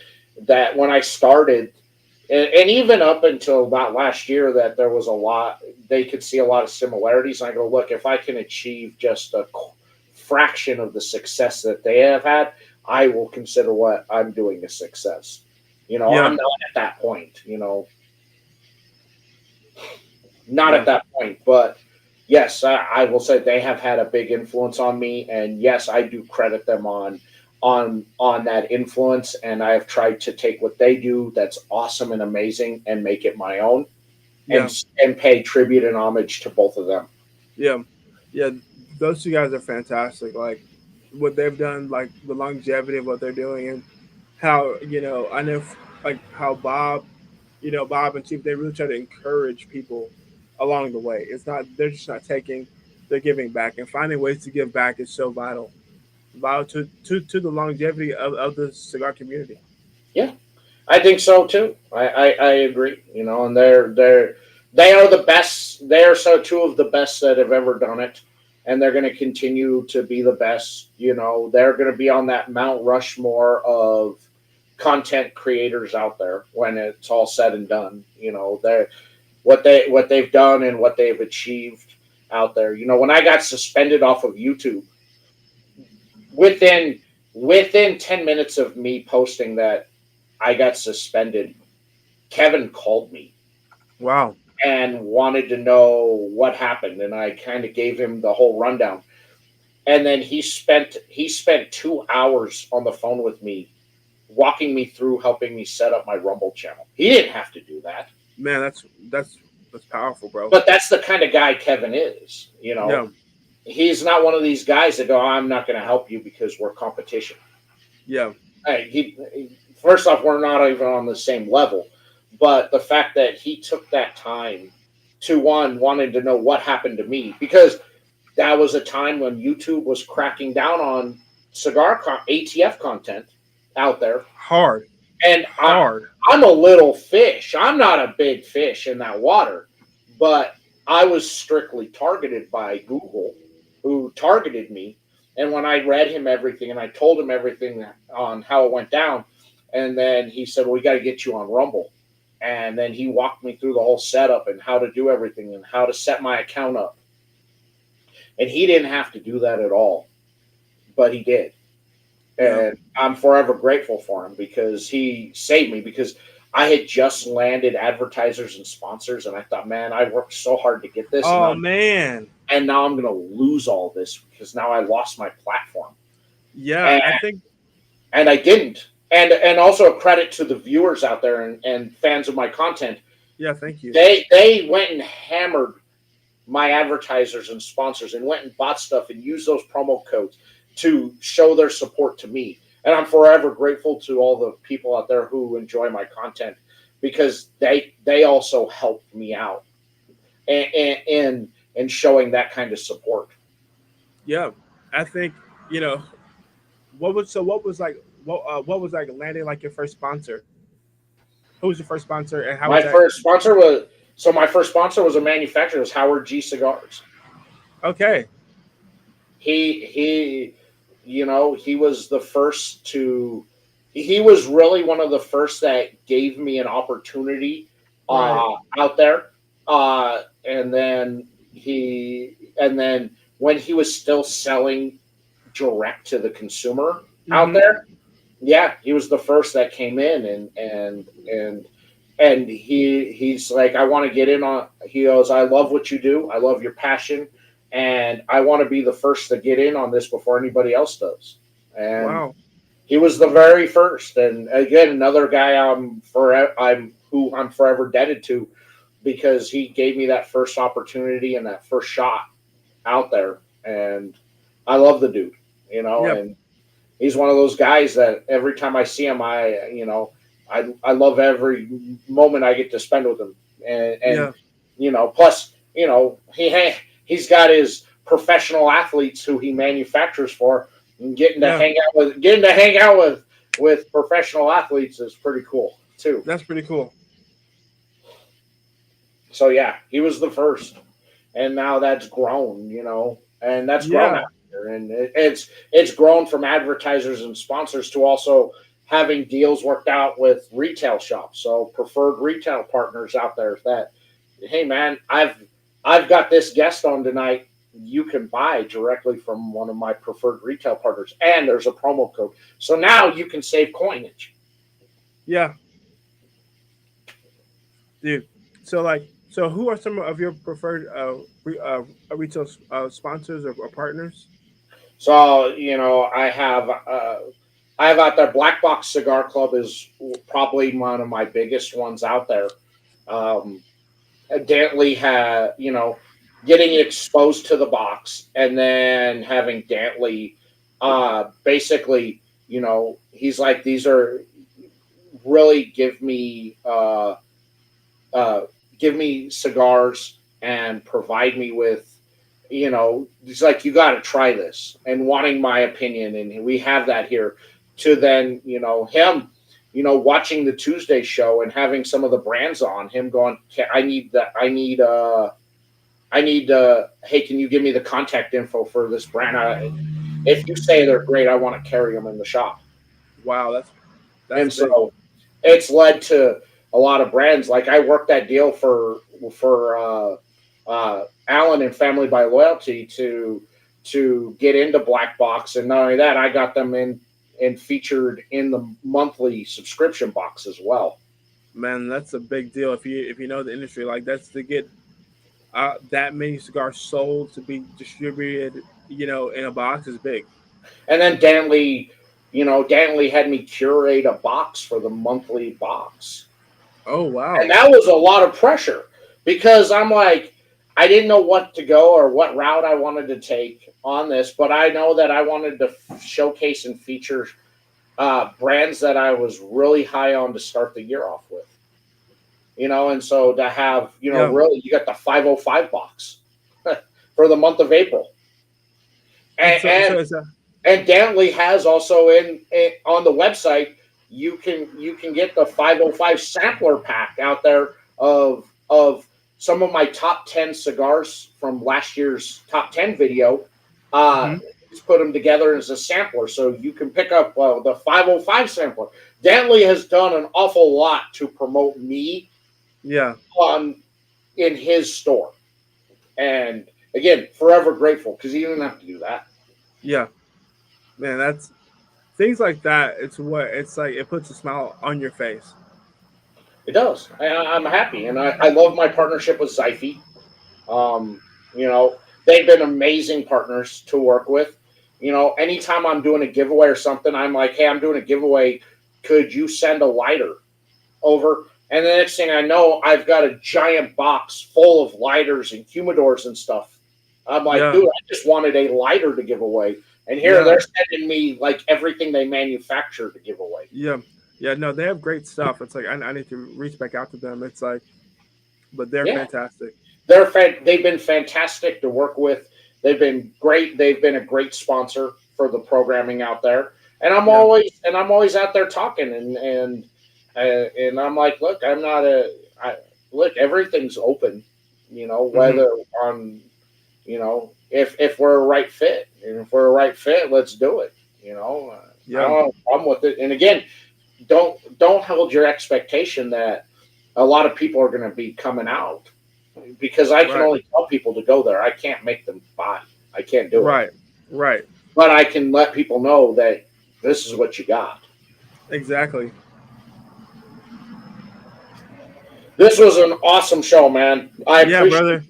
when I started, and even up until about last year, that there was a lot, they could see a lot of similarities. And I go, look, if I can achieve just a fraction of the success that they have had, I will consider what I'm doing a success. Yeah, I'm not at that point. Not yeah, at that point, but yes, I will say they have had a big influence on me, and yes, I do credit them on that influence, and I have tried to take what they do that's awesome and amazing and make it my own, yeah, and pay tribute and homage to both of them. yeah, yeah. Those two guys are fantastic. Like what they've done, like the longevity of what they're doing, and how I know like how Bob and Chief, they really try to encourage people along the way. It's not they're just not taking, they're giving back, and finding ways to give back is so vital. Wow, to the longevity of the cigar community. Yeah, I think so too. I agree. You know, and they are the best. They are so two of the best that have ever done it, and they're going to continue to be the best. You know, they're going to be on that Mount Rushmore of content creators out there when it's all said and done. You know, they're what they've done and what they've achieved out there. You know, when I got suspended off of YouTube, within within 10 minutes of me posting that I got suspended, Kevin called me Wow. and wanted to know what happened, and I kind of gave him the whole rundown. And then he spent 2 hours on the phone with me, walking me through helping me set up my Rumble channel. He didn't have to do that, Man, that's powerful, bro. but that's the kind of guy Kevin is. You know, Yeah. he's not one of these guys that go, "I'm not going to help you because we're competition." Yeah. Hey, first off, we're not even on the same level, but the fact that he took that time to one wanting to know what happened to me, because that was a time when YouTube was cracking down on ATF content out there, Hard. and Hard. I'm a little fish. I'm not a big fish in that water, but I was strictly targeted by Google, who targeted me. And when I read him everything and I told him everything on how it went down, and then he said, "Well, we got to get you on Rumble." And then he walked me through the whole setup and how to do everything and how to set my account up. And he didn't have to do that at all, but he did. Yeah. And I'm forever grateful for him because he saved me, because I had just landed advertisers and sponsors, and I thought, man, I worked so hard to get this, Oh man. and now I'm going to lose all this because now I lost my platform, Yeah, and I think. I didn't. And also a credit to the viewers out there and fans of my content. Yeah, thank you. They went and hammered my advertisers and sponsors and went and bought stuff and used those promo codes to show their support to me. And I'm forever grateful to all the people out there who enjoy my content, because they also helped me out and showing that kind of support. Yeah, I think you know what was like what was like landing like your first sponsor? Who was your first sponsor, and how was My that? first sponsor was my first sponsor was a manufacturer, it was Howard G Cigars. Okay. He you know, he was the first to he was really one of the first that gave me an opportunity Right. out there. And then when he was still selling direct to the consumer out Mm-hmm. there, yeah, he was the first that came in, and he's like, I want to get in on. He goes, I love what you do. I love your passion, and I want to be the first to get in on this before anybody else does. And Wow. he was the very first. And again, another guy I'm forever indebted to, because he gave me that first opportunity and that first shot out there. And I love the dude, you know, Yeah. and he's one of those guys that every time I see him, I love every moment I get to spend with him, and Yeah. plus he's got his professional athletes who he manufactures for, and Yeah. getting to hang out with professional athletes is pretty cool too. That's pretty cool. So yeah, he was the first, and now that's grown, and that's grown Yeah. out here, and it's grown from advertisers and sponsors to also having deals worked out with retail shops, so preferred retail partners out there that, hey man, I've got this guest on tonight. You can buy directly from one of my preferred retail partners, and there's a promo code, so now you can save coinage. Yeah, dude. So like, so who are some of your preferred retail sponsors or partners? So I have out there, Black Box Cigar Club is probably one of my biggest ones out there. Um, Dantley had, getting exposed to the box, and then having Dantley basically, he's like, these are really uh, give me cigars and provide me with he's like, you got to try this, and wanting my opinion, and we have that here. To then, him, watching the Tuesday show and having some of the brands on him going, I need that, I need, hey, can you give me the contact info for this brand? If you say they're great, I want to carry them in the shop. Wow, that's And big. so it's led to a lot of brands. Like I worked that deal for Allen and Family by Loyalty to get into Black Box, and not only that, I got them in and featured in the monthly subscription box as well. Man, that's a big deal if you know the industry. Like that's to get that many cigars sold to be distributed, in a box is big. And then Danley had me curate a box for the monthly box. Oh And wow. that was a lot of pressure because I'm like, I didn't know what to go or what route I wanted to take on this, but I know that I wanted to showcase and feature brands that I was really high on to start the year off with. And so to have, Yeah. really, you got the 505 box for the month of April. And And, so and it's a And Dantley has also in on the website, you can get the 505 sampler pack out there of some of my top 10 cigars from last year's top 10 video. Uh, mhm. just put them together as a sampler, so you can pick up the 505 sampler. Dantley has done an awful lot to promote me Yeah. on in his store, and again, forever grateful because he didn't have to do that. Yeah. Man, that's things like that. It's like it puts a smile on your face. It does. I'm happy, and I love my partnership with Zyphy. Um, they've been amazing partners to work with. Anytime I'm doing a giveaway or something, I'm like, hey, I'm doing a giveaway. Could you send a lighter over? And the next thing I know, I've got a giant box full of lighters and humidors and stuff. I'm like, Yeah. dude, I just wanted a lighter to give away. And here Yeah. they're sending me like everything they manufacture to give away. Yeah. Yeah. No, they have great stuff. It's like I need to reach back out to them. It's like, but they're Yeah. fantastic. They've been fantastic to work with. They've been great. They've been a great sponsor for the programming out there. And Yeah. I'm always out there talking and I'm like, look, I'm not a I, look. Everything's open, Hmm. whether on if we're a right fit, and if we're a right fit, let's do it. I Yeah. don't have a problem with it. And again, don't hold your expectation that a lot of people are going to be coming out because I can Right. only tell people to go there. I can't make them buy. I can't do it. Right. Right. But I can let people know that this is what you got. Exactly. This was an awesome show, man. Yeah, brother.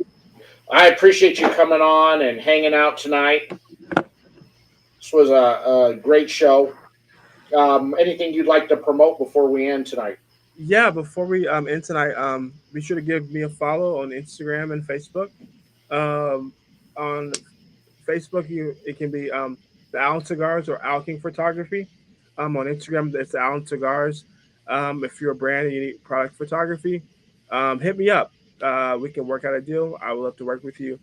I appreciate you coming on and hanging out tonight. This was a great show. Anything you'd like to promote before we end tonight? Yeah. Before we end tonight, be sure to give me a follow on Instagram and Facebook. On Facebook, it can be the Allen Cigars or Al King Photography. On Instagram, it's Allen Cigars. If you're a brand and you need product photography, hit me up. We can work out a deal. I would love to work with you.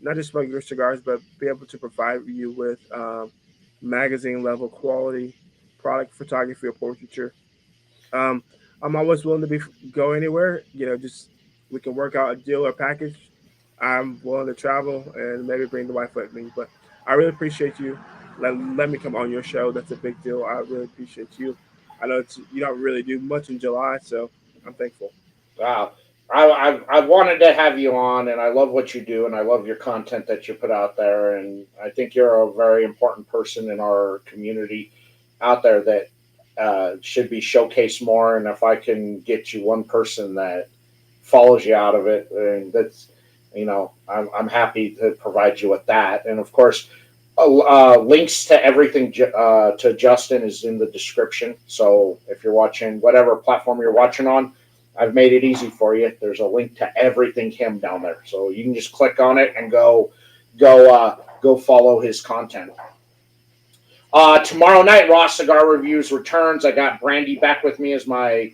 Not just regular cigars, but be able to provide you with magazine level quality product photography or portraiture. Um, I'm always willing to go anywhere. Just we can work out a deal or package. I'm willing to travel and maybe bring the wife with me. But I really appreciate you. Let me come on your show. That's a big deal. I really appreciate you. I know you don't really do much in July, so I'm thankful. Wow. I wanted to have you on, and I love what you do, and I love your content that you put out there. And I think you're a very important person in our community out there that should be showcased more. And if I can get you one person that follows you out of it, and that's, I'm happy to provide you with that. And of course, links to everything to Justin is in the description. So if you're watching whatever platform you're watching on, I've made it easy for you. There's a link to everything him down there, so you can just click on it and go follow his content. Tomorrow night, Raw Cigar Reviews returns. I got Brandy back with me as my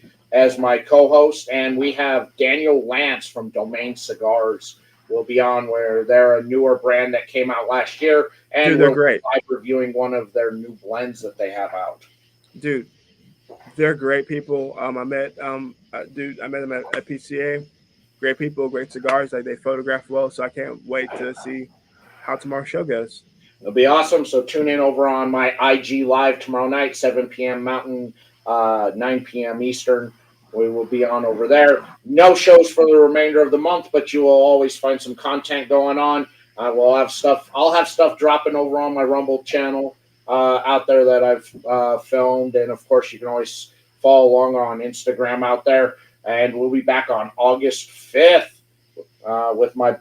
co-host, and we have Daniel Lance from Domain Cigars will be on, where they're a newer brand that came out last year, and Dude, they're we'll be great. live reviewing one of their new blends that they have out. Dude, they're great people. I met them at PCA. Great people, great cigars. Like they photograph well, so I can't wait to see how tomorrow's show goes. It'll be awesome. So tune in over on my IG live tomorrow night, 7 p.m. Mountain, 9 p.m. Eastern. We will be on over there. No shows for the remainder of the month, but you will always find some content going on. We'll have stuff. I'll have stuff dropping over on my Rumble channel out there that I've filmed, and of course, you can always follow along on Instagram out there. And we'll be back on August 5th with my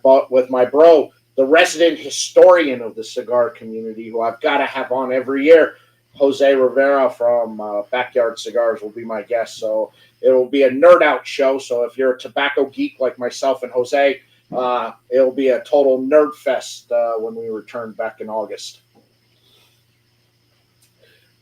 bro, the resident historian of the cigar community, who I've got to have on every year. Jose Rivera from Backyard Cigars will be my guest. So it'll be a nerd out show. So if you're a tobacco geek like myself and Jose, it'll be a total nerd fest when we return back in August.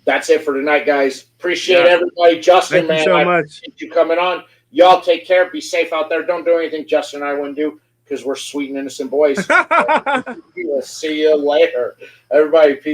That's it for tonight, guys. Appreciate everybody. Justin, Thank you so much. appreciate you coming on. Y'all take care. Be safe out there. Don't do anything Justin and I wouldn't do, because we're sweet and innocent boys. We'll see you later. Everybody, peace.